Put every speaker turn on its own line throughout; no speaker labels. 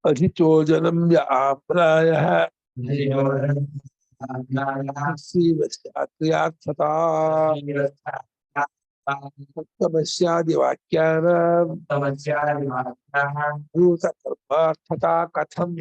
अधिचोजनम य आप्रायः क्रियार्थता सप्तमस्यादिवाक्यानां भूतकर्मार्थता कथम्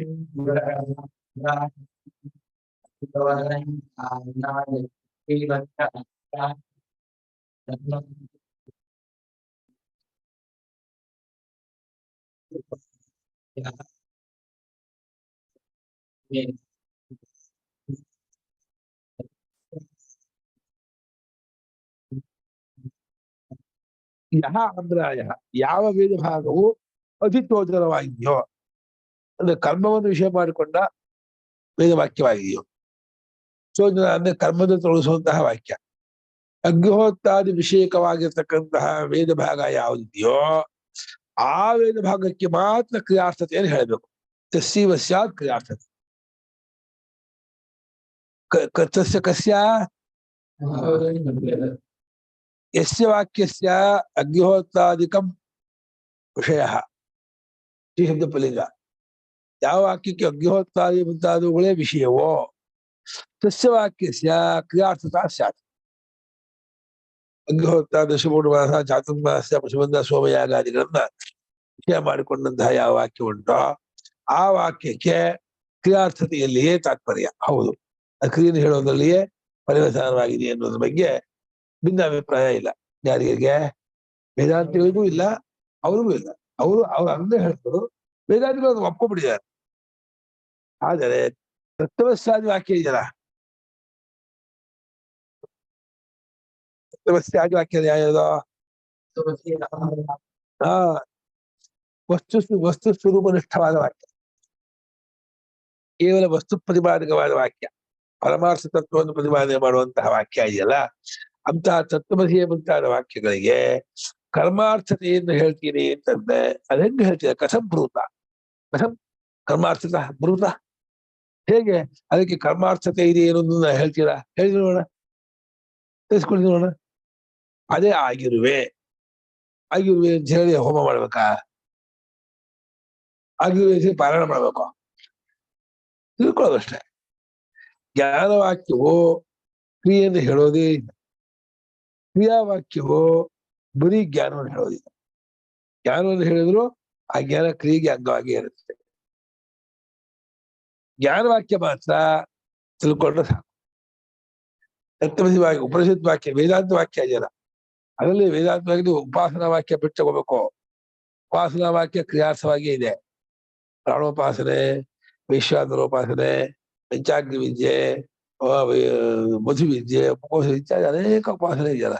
यह आम्रायः ಯಾವ ವೇದ ಭಾಗವು ಅಧಿಚೋದನವಾಗಿದೆಯೋ ಅಂದ್ರೆ ಕರ್ಮವನ್ನು ವಿಷಯ ಮಾಡಿಕೊಂಡ ವೇದವಾಕ್ಯವಾಗಿದೆಯೋ ಚೋದನ ಅಂದ್ರೆ ಕರ್ಮದ ತೊಳಸುವಂತಹ ವಾಕ್ಯ ಅಗ್ನಿಹೋತ್ರಾದಿ ವಿಷಯಕವಾಗಿರ್ತಕ್ಕಂತಹ ವೇದ ಭಾಗ ಯಾವುದಿದೆಯೋ ಆ ವೇದ ಭಾಗಕ್ಕೆ ಮಾತ್ರ ಕ್ರಿಯಾರ್ಥತೆಯನ್ನು ಹೇಳಬೇಕು ತಸ್ಸೀವ ಸ್ಯಾತ್ ಕ್ರಿಯಾರ್ಥತೆ ತಸ್ಯ ಕಸ್ಯ ಯಸ್ಯ ವಾಕ್ಯಸ್ಯ ಅಗ್ನಿಹೋತ್ರಾದಿಕಂ ವಿಷಯಃ ಈ ಶಬ್ದ ಪುಲ್ಲಿಂಗ ಯಾವ ವಾಕ್ಯಕ್ಕೆ ಅಗ್ನಿಹೋತ್ರಾದಿ ಮುಂತಾದವುಗಳೇ ವಿಷಯವೋ ತಸ್ಯ ವಾಕ್ಯಸ್ಯ ಕ್ರಿಯಾರ್ಥತಾ ಸ್ಯಾತ್ ಅಗ್ನಿಹೋತ್ರ ದಶಮೂಢಮಾಸ ಚಾತುರ್ಮಾಸ ಪಶುಬಂಧ ಸೋಮಯಾಗಾದಿಗಳನ್ನ ವಿಷಯ ಮಾಡಿಕೊಂಡಂತಹ ಯಾವ ವಾಕ್ಯ ಉಂಟೋ ಆ ವಾಕ್ಯಕ್ಕೆ ಕ್ರಿಯಾರ್ಥತೆಯಲ್ಲಿಯೇ ತಾತ್ಪರ್ಯ ಹೌದು ಅದು ಕ್ರಿಯೆಯನ್ನು ಹೇಳೋದ್ರಲ್ಲಿಯೇ ಪರಿವರ್ತನವಾಗಿದೆ ಅನ್ನೋದ್ರ ಬಗ್ಗೆ ಭಿನ್ನಾಭಿಪ್ರಾಯ ಇಲ್ಲ ಯಾರಿಗೆ ವೇದಾಂತಿಗಳಿಗೂ ಇಲ್ಲ ಅವ್ರಿಗೂ ಇಲ್ಲ ಅವ್ರು ಅಂದ್ರೆ ಹೇಳ್ತಾರೆ ವೇದಾಂತಿಗಳು ಅದನ್ನು ಒಪ್ಕೊಂಡ್ಬಿಟ್ಟಿದ್ದಾರೆ ಆದರೆ ತತ್ವಸ್ಯಾದಿ ವಾಕ್ಯ ಇದೆಯಲ್ಲ ತತ್ವಸ್ಯಾದಿ ವಾಕ್ಯ ಯಾವ್ದು ವಸ್ತು ಸ್ವರೂಪನಿಷ್ಠವಾದ ವಾಕ್ಯ ಕೇವಲ ವಸ್ತು ಪ್ರತಿಪಾದಕವಾದ ವಾಕ್ಯ ಪರಮಾರ್ಥ ತತ್ವವನ್ನು ಪ್ರತಿಪಾದನೆ ಮಾಡುವಂತಹ ವಾಕ್ಯ ಇದೆಯಲ್ಲ ಅಂತಹ ತತ್ವಮಸಿಯ ಮುಂತಾದ ವಾಕ್ಯಗಳಿಗೆ ಕರ್ಮಾರ್ಥತೆಯನ್ನು ಹೇಳ್ತೀನಿ ಅಂತಂದ್ರೆ ಅದೆಂಗೆ ಹೇಳ್ತೀರ ಕಥಂ ಬ್ರೂತ ಕಥಂ ಕರ್ಮಾರ್ಥತ ಬ್ರೂತ ಹೇಗೆ ಅದಕ್ಕೆ ಕರ್ಮಾರ್ಥತೆ ಇದೆ ಏನೊಂದು ಹೇಳ್ತೀರಾ ಹೇಳಿ ನೋಡೋಣ ತಿಳಿಸ್ಕೊಡಿ ನೋಡೋಣ ಅದೇ ಆಗಿರುವೆ ಅಂತ ಹೇಳಿ ಹೋಮ ಮಾಡ್ಬೇಕಾ ಆಗಿರುವೆ ಪಾರಾಯಣ ಮಾಡ್ಬೇಕು ತಿಳ್ಕೊಳ್ಳೋದಷ್ಟೇ ಜ್ಞಾನವಾಕ್ಯವು ಕ್ರಿಯೆಯನ್ನು ಹೇಳೋದೇ ಇಲ್ಲ ಕ್ರಿಯಾವಾಕ್ಯವು ಬರೀ ಜ್ಞಾನವನ್ನು ಹೇಳೋದಿಲ್ಲ ಜ್ಞಾನವನ್ನು ಹೇಳಿದ್ರು ಆ ಜ್ಞಾನ ಕ್ರಿಯೆಗೆ ಅಂಗವಾಗಿ ಇರುತ್ತೆ ಜ್ಞಾನವಾಕ್ಯ ಮಾತ್ರ ತಿಳ್ಕೊಂಡ್ರೆ ಸಾಕು ತತ್ವಮಸಿ ಉಪನಿಷತ್ ವಾಕ್ಯ ವೇದಾಂತ ವಾಕ್ಯ ಇದೆಯಲ್ಲ ಅದರಲ್ಲಿ ವೇದಾಂತವಾಗಿ ಉಪಾಸನಾ ವಾಕ್ಯ ಬಿಟ್ಟು ತಗೋಬೇಕು ಉಪಾಸನಾ ವಾಕ್ಯ ಕ್ರಿಯಾರ್ಥವಾಗಿಯೇ ಇದೆ ಪ್ರಾಣೋಪಾಸನೆ ವೈಶ್ವಾನರೋಪಾಸನೆ ಪಂಚಾಗ್ನಿ ವಿದ್ಯೆ ಮಧು ವಿದ್ಯೆ ಉಪಕೋಶ ಇತ್ಯಾದಿ ಅನೇಕ ಉಪಾಸನೆ ಇದೆಯಲ್ಲ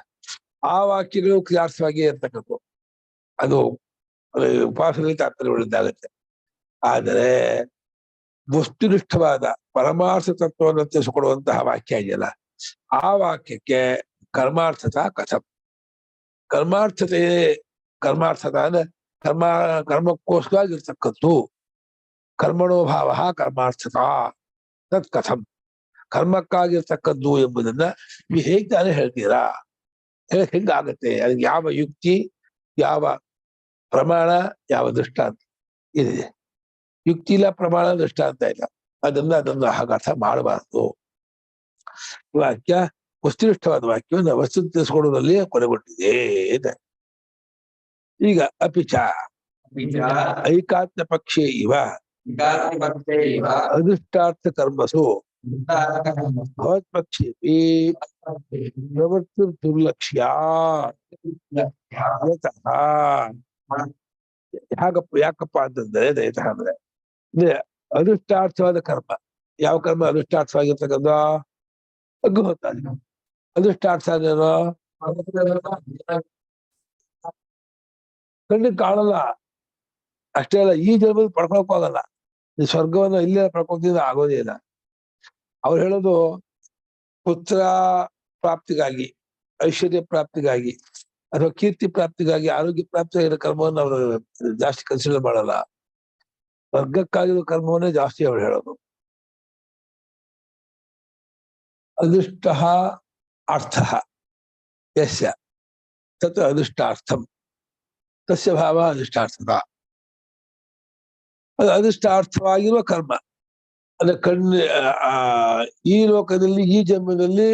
ಆ ವಾಕ್ಯಗಳು ಕ್ರಿಯಾರ್ಥವಾಗಿಯೇ ಇರ್ತಕ್ಕಂಥ ಅದು ಉಪಾಸನೆ ತಾತ್ಪರ್ಯ ಉಳಿದಾಗುತ್ತೆ ಆದರೆ ವಸ್ತುನಿಷ್ಠವಾದ ಪರಮಾರ್ಥ ತತ್ವವನ್ನು ತಿಳಿಸಿಕೊಡುವಂತಹ ವಾಕ್ಯ ಇದೆಯಲ್ಲ ಆ ವಾಕ್ಯಕ್ಕೆ ಕರ್ಮಾರ್ಥತಾ ಕಥಂ ಕರ್ಮಾರ್ಥತ ಅಂದ್ರೆ ಕರ್ಮಕ್ಕೋಸ್ಕರವಾಗಿರ್ತಕ್ಕದ್ದು ಕರ್ಮಣೋಭಾವ ಕರ್ಮಾರ್ಥತಾ ತತ್ ಕಥಂ ಕರ್ಮಕ್ಕಾಗಿರ್ತಕ್ಕದ್ದು ಎಂಬುದನ್ನ ನೀವು ಹೇಗೆ ತಾನೇ ಹೇಳ್ತೀರಾ ಹೆಂಗಾಗತ್ತೆ ಅದಕ್ಕೆ ಯಾವ ಯುಕ್ತಿ ಯಾವ ಪ್ರಮಾಣ ಯಾವ ದೃಷ್ಟಾಂತ ಇದೆ ಯುಕ್ತಿ ಇಲ್ಲ ಪ್ರಮಾಣ ದೃಷ್ಟಾಂತ ಇಲ್ಲ ಅದನ್ನು ಹಾಗರ್ಥ ಮಾಡಬಾರದು ವಾಕ್ಯ ವಸ್ತುನಿಷ್ಠವಾದ ವಾಕ್ಯವನ್ನು ವಸ್ತು ತಿಳಿಸ್ಕೊಡೋದ್ರಲ್ಲಿ ಕೊನೆಗೊಂಡಿದೆ ಈಗ ಅಪಿಚ ಐಕಾತ್ಮ ಪಕ್ಷೇ ಇವ ಅನುಷ್ಠಾರ್ಥ ಕರ್ಮಸು ಭವತ್ಪಕ್ಷೇಪಿ ಪ್ರವೃತ್ತಿ ದುರ್ಲಕ್ಷ್ಯ ಯಾಕಪ್ಪ ಅಂತಂದ್ರೆ ದಯತಃ ಅಂದ್ರೆ ಅನುಷ್ಠಾರ್ಥವಾದ ಕರ್ಮ ಯಾವ ಕರ್ಮ ಅನುಷ್ಠಾರ್ಥವಾಗಿರ್ತಕ್ಕಂಥ ಅಗ್ನಿಹೋತ್ರಾದಿ ಅನುಷ್ಠಾರ್ಥ ಕಣ್ಣಿಗೆ ಕಾಣಲ್ಲ. ಅಷ್ಟೇ ಅಲ್ಲ, ಈ ಜನ್ಮದಲ್ಲಿ ಪಡ್ಕೊಳಕ್ ಹೋಗಲ್ಲ. ಈ ಸ್ವರ್ಗವನ್ನು ಇಲ್ಲೇ ಪಡ್ಕೊತಿದ್ರೆ ಆಗೋದೇ ಇಲ್ಲ. ಅವ್ರು ಹೇಳೋದು ಪುತ್ರ ಪ್ರಾಪ್ತಿಗಾಗಿ, ಐಶ್ವರ್ಯ ಪ್ರಾಪ್ತಿಗಾಗಿ, ಅಥವಾ ಕೀರ್ತಿ ಪ್ರಾಪ್ತಿಗಾಗಿ, ಆರೋಗ್ಯ ಪ್ರಾಪ್ತಿಯಾಗಿರೋ ಕರ್ಮವನ್ನು ಅವರು ಜಾಸ್ತಿ ಕನ್ಸಿಡರ್ ಮಾಡಲ್ಲ. ವರ್ಗಕ್ಕಾಗಿರೋ ಕರ್ಮವನ್ನೇ ಜಾಸ್ತಿ ಅವ್ರು ಹೇಳೋದು. ಅದೃಷ್ಟ ಅರ್ಥ ಯಸ್ಯ ತತ್ ಅದೃಷ್ಟಾರ್ಥಂ ತಸ್ಯ ಭಾವ ಅದೃಷ್ಟಾರ್ಥದ. ಅದು ಅದೃಷ್ಟಾರ್ಥವಾಗಿರುವ ಕರ್ಮ. ಅಂದ್ರೆ ಈ ಲೋಕದಲ್ಲಿ, ಈ ಜನ್ಮದಲ್ಲಿ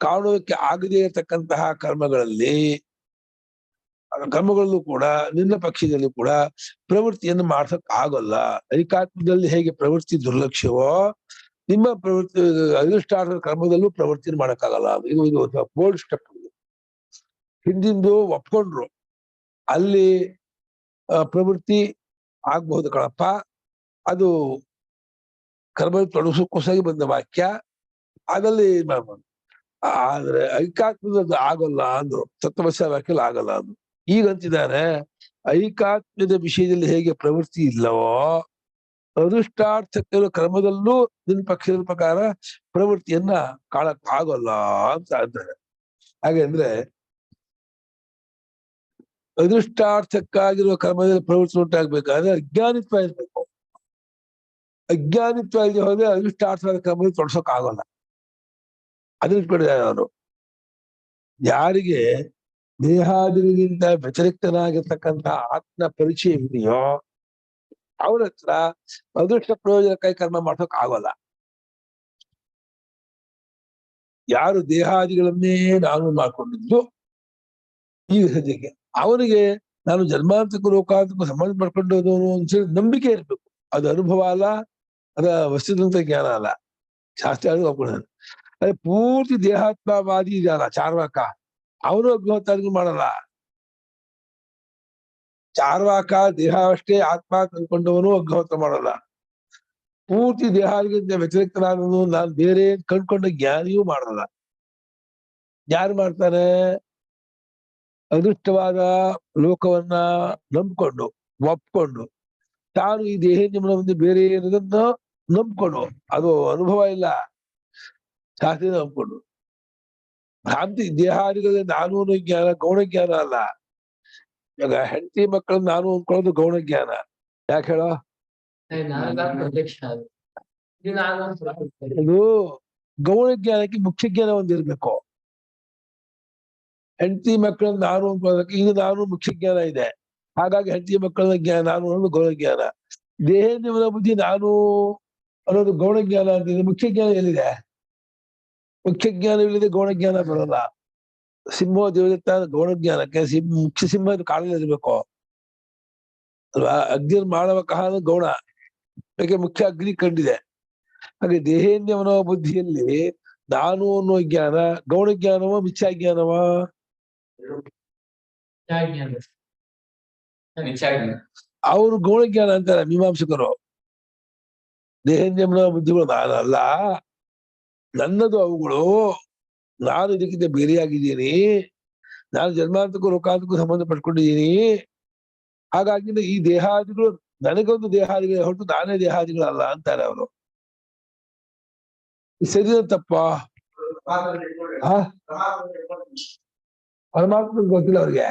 ಕಾಣೋಕೆ ಆಗದೇ ಇರತಕ್ಕಂತಹ ಕರ್ಮಗಳಲ್ಲೂ ಕೂಡ ನಿನ್ನ ಪಕ್ಷದಲ್ಲಿ ಕೂಡ ಪ್ರವೃತ್ತಿಯನ್ನು ಮಾಡ್ಸಕ್ ಆಗೋಲ್ಲ. ಏಕಾತ್ಮದಲ್ಲಿ ಹೇಗೆ ಪ್ರವೃತ್ತಿ ದುರ್ಲಕ್ಷ್ಯವೋ, ನಿಮ್ಮ ಪ್ರವೃತ್ತಿ ಅದೃಷ್ಟಾರ್ಥದ ಕರ್ಮದಲ್ಲೂ ಪ್ರವೃತ್ತಿ ಮಾಡಕ್ಕಾಗಲ್ಲ. ಇದು ಬೋಲ್ಡ್ ಸ್ಟೆಪ್. ಹಿಂದಿಂದು ಒಪ್ಕೊಂಡ್ರು, ಅಲ್ಲಿ ಪ್ರವೃತ್ತಿ ಆಗ್ಬಹುದು ಕಣಪ್ಪ, ಅದು ಕರ್ಮ ತೊಡಗಿಸೋಕ್ಕೋಸ್ಕರ ಬಂದ ವಾಕ್ಯ, ಅದಲ್ಲಿ ಆದ್ರೆ ಐಕಾತ್ಮದ ಆಗೋಲ್ಲ ಅಂದ್ರು. ತತ್ವಮಸಿ ವಾಕ್ಯದಲ್ಲಿ ಆಗಲ್ಲ ಅಂದ್ರು. ಈಗ ಅಂತಿದ್ದಾರೆ, ಐಕಾತ್ಮ್ಯದ ವಿಷಯದಲ್ಲಿ ಹೇಗೆ ಪ್ರವೃತ್ತಿ ಇಲ್ಲವೋ, ಅದೃಷ್ಟಾರ್ಥಕ್ಕೆ ಕರ್ಮದಲ್ಲೂ ನಿನ್ನ ಪಕ್ಷದ ಪ್ರಕಾರ ಪ್ರವೃತ್ತಿಯನ್ನ ಕಾಣಕ್ ಆಗೋಲ್ಲ ಅಂತ ಅಂತಾರೆ. ಹಾಗೆ ಅಂದ್ರೆ ಅದೃಷ್ಟಾರ್ಥಕ್ಕಾಗಿರುವ ಕರ್ಮದಲ್ಲಿ ಪ್ರವೃತ್ತಿ ಉಂಟಾಗ್ಬೇಕಾದ್ರೆ ಅಜ್ಞಾನಿತ್ವ ಇರ್ಬೇಕು. ಅಜ್ಞಾನಿತ್ವ ಇಲ್ಲದೆ ಹೋದ್ರೆ ಅದೃಷ್ಟಾರ್ಥದ ಕರ್ಮದಲ್ಲಿ ತೊಡಸೋಕ್ ಆಗೋಲ್ಲ. ಅದೃಷ್ಟಿದ್ದಾರೆ ಅವರು. ಯಾರಿಗೆ ದೇಹಾದಿಗಳಿಗಿಂತ ವ್ಯತಿರಿಕ್ತನಾಗಿರ್ತಕ್ಕಂತಹ ಆತ್ಮ ಪರಿಚಯ ಇದೆಯೋ ಅವ್ರ ಹತ್ರ ಅದೃಷ್ಟ ಪ್ರಯೋಜನಕ್ಕಾಗಿ ಕರ್ಮ ಮಾಡ್ಸೋಕ್ ಆಗೋಲ್ಲ. ಯಾರು ದೇಹಾದಿಗಳನ್ನೇ ನಾನು ಮಾಡ್ಕೊಂಡಿದ್ದು ಈ ಸದ್ಯಕ್ಕೆ, ಅವನಿಗೆ ನಾನು ಜನ್ಮಾಂತಕ್ಕೂ ಲೋಕಾಂತಕ್ಕೂ ಸಂಬಂಧ ಮಾಡ್ಕೊಂಡೋದವನು ಅಂತೇಳಿ ನಂಬಿಕೆ ಇರ್ಬೇಕು. ಅದು ಅನುಭವ ಅಲ್ಲ, ಅದ ವಸ್ತುದಂತ ಜ್ಞಾನ ಅಲ್ಲ. ಶಾಸ್ತ್ರ ಒಪ್ಕೊಂಡ ಅದೇ ಪೂರ್ತಿ ದೇಹಾತ್ಮವಾದಿ ಇದೆಯಲ್ಲ ಚಾರ್ವಾಕ, ಅವನು ಅಗ್ನಿಹೋತ್ರಾದಿಗಳು ಮಾಡಲ್ಲ. ಚಾರ್ವಾಕ ದೇಹ ಅಷ್ಟೇ ಆತ್ಮ ಕಂಡ್ಕೊಂಡವನು ಅಗ್ನಿಹೋತ್ರ ಮಾಡಲ್ಲ. ಪೂರ್ತಿ ದೇಹಾದಿಗಿಂತ ವ್ಯತಿರಿಕ್ತನಾದವನು ನಾನು ಬೇರೆ ಕಂಡ್ಕೊಂಡ ಜ್ಞಾನಿಯೂ ಮಾಡಲ್ಲ. ಯಾರು ಮಾಡ್ತಾನೆ? ಅದೃಷ್ಟವಾದ ಲೋಕವನ್ನ ನಂಬ್ಕೊಂಡು ಒಪ್ಕೊಂಡು, ತಾನು ಈ ದೇಹೇಂದ್ರಿಯಗಳ ಮುಂದೆ ಬೇರೆ ಏನದನ್ನ ನಂಬ್ಕೊಂಡು, ಅದು ಅನುಭವ ಇಲ್ಲ, ಶಾಸ್ತ್ರ ನಂಬ್ಕೊಂಡು. ಭ್ರಾಂತಿ ದೇಹಾದಿಗಳಿಗೆ ನಾನು ಅನ್ನೋ ಜ್ಞಾನ ಗೌಣ ಜ್ಞಾನ ಅಲ್ಲ. ಇವಾಗ ಹೆಂಡತಿ ಮಕ್ಕಳನ್ನ ನಾನು ಅಂದ್ಕೊಳ್ಳೋದು ಗೌಣ ಜ್ಞಾನ. ಯಾಕೆ ಹೇಳೋ? ಇದು ಗೌಣ ಜ್ಞಾನಕ್ಕೆ ಮುಖ್ಯ ಜ್ಞಾನ ಒಂದಿರ್ಬೇಕು. ಹೆಂಡತಿ ಮಕ್ಕಳನ್ನ ನಾನು ಅಂದ್ಕೊಳ್ಳೋದಕ್ಕೆ ಇದು ನಾನು ಮುಖ್ಯ ಜ್ಞಾನ ಇದೆ, ಹಾಗಾಗಿ ಹೆಂಡತಿ ಮಕ್ಕಳನ್ನ ಜ್ಞಾನ ನಾನು ಅನ್ನೋದು ಗೌಣ ಜ್ಞಾನ. ದೇಹೇಂದ್ರಿಯಗಳ ಬುದ್ಧಿ ನಾನು ಅನ್ನೋದು ಗೌಣ ಜ್ಞಾನ ಅಂತಿದೆ. ಮುಖ್ಯ ಜ್ಞಾನ ಎಲ್ಲಿದೆ? ಮುಖ್ಯ ಜ್ಞಾನವಿಲ್ಲದೆ ಗೌಣ ಜ್ಞಾನ ಬರಲ್ಲ. ಸಿಂಹ ದೇವದತ್ತ ಗೌಣ ಜ್ಞಾನಕ್ಕೆ ಮುಖ್ಯ ಸಿಂಹ ಕಾಣಲಿರ್ಬೇಕು ಅಲ್ವಾ? ಅಗ್ನಿ ಮಾಡಬೇಕ ಗೌಣ, ಯಾಕೆ ಮುಖ್ಯ ಅಗ್ನಿ ಕಂಡಿದೆ. ಹಾಗೆ ದೇಹೇಂದ್ರಿಯ ಮನೋ ಬುದ್ಧಿಯಲ್ಲಿ ನಾನು ಅನ್ನೋ ಜ್ಞಾನ ಗೌಣ ಜ್ಞಾನವ ಮಿಥ್ಯಾ ಜ್ಞಾನವ? ಅವರು ಗೌಣ ಜ್ಞಾನ ಅಂತಾರೆ ಮೀಮಾಂಸಕರು. ದೇಹೇಂದ್ರಿಯ ಮನೋ ಬುದ್ಧಿಗಳು ನಾನಲ್ಲ, ನನ್ನದು ಅವುಗಳು, ನಾನು ಇದಕ್ಕಿಂತ ಬೇರೆಯಾಗಿದ್ದೀನಿ, ನಾನು ಜನ್ಮಾಂತಕ್ಕೂ ಲೋಕಾಂತಕ್ಕೂ ಸಂಬಂಧ ಪಡ್ಕೊಂಡಿದ್ದೀನಿ. ಹಾಗಾಗಿ ಈ ದೇಹಾದಿಗಳು ನನಗೊಂದು ದೇಹಾದಿಗಳು ಹೊರತು ನಾನೇ ದೇಹಾದಿಗಳಲ್ಲ ಅಂತಾರೆ ಅವರು. ಸರಿ ತಪ್ಪ? ಪರಮಾತ್ಮ ಗೊತ್ತಿಲ್ಲ ಅವ್ರಿಗೆ.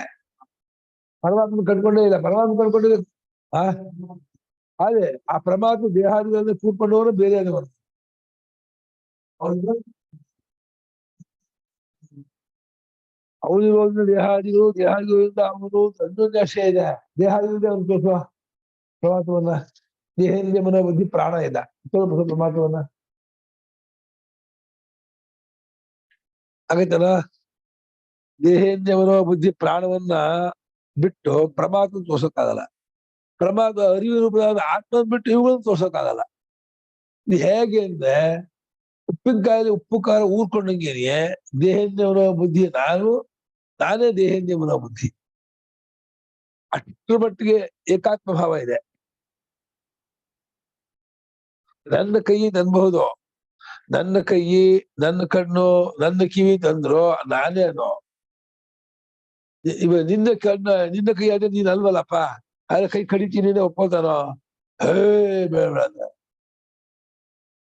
ಪರಮಾತ್ಮ ಕಟ್ಕೊಂಡೇ ಇಲ್ಲ. ಪರಮಾತ್ಮ ಕಟ್ಕೊಂಡಿಲ್ಲ. ಅದೇ ಆ ಪರಮಾತ್ಮ ದೇಹಾದಿಗಳನ್ನು ಕೂತ್ಕೊಂಡವರು ಬೇರೆ ಆದವರು. ಅವನಿರೋದ್ರಿಂದ ದೇಹಾದಿಗಳಿಂದ ಅವನು ಅನ್ಯೋನ್ಯಾಶ್ರಯ ಇದೆ. ದೇಹಾದಿಗಳಿಂದ ಅವನು ತೋರಿಸುವ ಪರಮಾತ್ಮವನ್ನ. ದೇಹೇಂದ್ರಿಯ ಮನೋ ಬುದ್ಧಿ ಪ್ರಾಣ ಇಲ್ಲ, ಪರಮಾತ್ಮವನ್ನ. ಆಗೈತಲ್ಲ? ದೇಹೇಂದ್ರಿಯ ಮನೋ ಬುದ್ಧಿ ಪ್ರಾಣವನ್ನ ಬಿಟ್ಟು ಪರಮಾತ್ಮ ತೋರ್ಸಕ್ಕಾಗಲ್ಲ. ಪರಮಾತ್ಮ ಅರಿವು ರೂಪದ ಆತ್ಮ ಬಿಟ್ಟು ಇವುಗಳನ್ನು ತೋರ್ಸಕ್ಕಾಗಲ್ಲ. ಇದು ಹೇಗೆ ಅಂದ್ರೆ ಉಪ್ಪಿನಕಾಯಲ್ಲಿ ಉಪ್ಪು ಖಾರ ಊರ್ಕೊಂಡಂಗೆನೆ ದೇಹೇಂದ್ರಿಯ ಮನೋ ಬುದ್ಧಿ ನಾನೇ ದೇಹೇಂದ್ರಿಯ ಮನೋ ಬುದ್ಧಿ. ಅಷ್ಟರ ಮಟ್ಟಿಗೆ ಏಕಾತ್ಮ ಭಾವ ಇದೆ. ನನ್ನ ಕೈ ತಂದ್ಬಹುದು, ನನ್ನ ಕೈ, ನನ್ನ ಕಣ್ಣು, ನನ್ನ ಕಿವಿ ತಂದ್ರು ನಾನೇ ಅದು. ಇವ ನಿನ್ನ ಕೈ ಅದೇ ನೀನ್ ಅಲ್ವಲ್ಲಪ್ಪ, ಅದ್ರ ಕೈ ಕಡಿತೀನಿ ಒಪ್ಕೊಳ್ತಾನೋ? ಹೇ ಬೇಡ.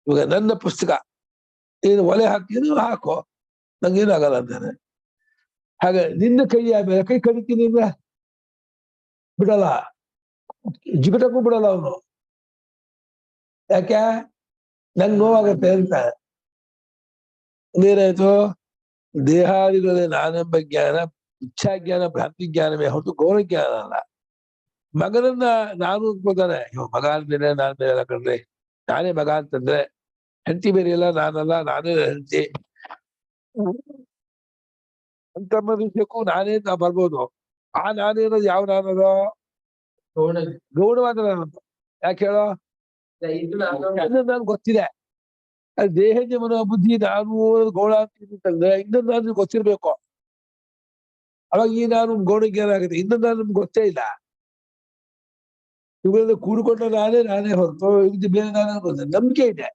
ಇವಾಗ ನನ್ನ ಪುಸ್ತಕ ನೀನು ಒಲೆ ಹಾಕ್ತೀನಿ ಹಾಕೋ, ನಂಗೇನಾಗಲ್ಲ ಅಂತಾನೆ. ಹಾಗೆ ನಿನ್ನ ಕೈ ಆಮೇಲೆ ಕೈ ಕಡಿತೀನಿ ಬಿಡಲ್ಲ, ಜಿಗಟಕ್ಕೂ ಬಿಡಲ್ಲ ಅವನು. ಯಾಕೆ? ನಂಗೆ ನೋವಾಗತ್ತೆ ಅಂತ. ಏನಾಯ್ತು? ದೇಹಾದಿಗಳೇ ನಾನೆಂಬ ಜ್ಞಾನ ಇಚ್ಛಾಜ್ಞಾನ ಭ್ರಾಂತಿ ಜ್ಞಾನವೇ ಹೊರತು ಗೌಣ ಜ್ಞಾನ ಅಲ್ಲ. ಮಗನನ್ನ ನಾನು ಅನ್ಕೋತಾನೆ, ಮಗ ಅಂದ್ಮೇಲೆ ನಾನ್ ಬೇರೆ ಎಲ್ಲ ಕಣ್ರಿ, ನಾನೇ ಮಗ ಅಂತಂದ್ರೆ ಹೆಂಡತಿ ಬೇರೆ ಇಲ್ಲ, ನಾನಲ್ಲ, ನಾನೇ ಹೆಂಡತಿ ಅಂತ ವಿಷಯಕ್ಕೂ ನಾನೇ ಅಂತ ಬರ್ಬೋದು. ಆ ನಾನೇನೋದು ಯಾವ ನಾನದೋ ಗೌಣವಾದ ನಾನಂತ. ಯಾಕೆ ಹೇಳೋ? ನನ್ಗೆ ಗೊತ್ತಿದೆ. ಅದು ದೇಹದ ಮನೋ ಬುದ್ಧಿ ನಾನು ಗೌಣ ಅಂತಂದ್ರೆ ಇನ್ನೊಂದು ನಾನು ಗೊತ್ತಿರ್ಬೇಕು. ಅವಾಗ ಈ ನಾನು ಗೌಣ ಜ್ಞಾನ ಆಗುತ್ತೆ. ಇನ್ನೊಂದು ನಾನು ನಮ್ಗೆ ಗೊತ್ತೇ ಇಲ್ಲ. ಇವುಗಳಿಂದ ಕೂಡಿಕೊಂಡ ನಾನೇ ಹೊರತು ಇದು ಬೇರೆ ನಾನೇ ಗೊತ್ತ. ನಂಬಿಕೆ ಇದೆ,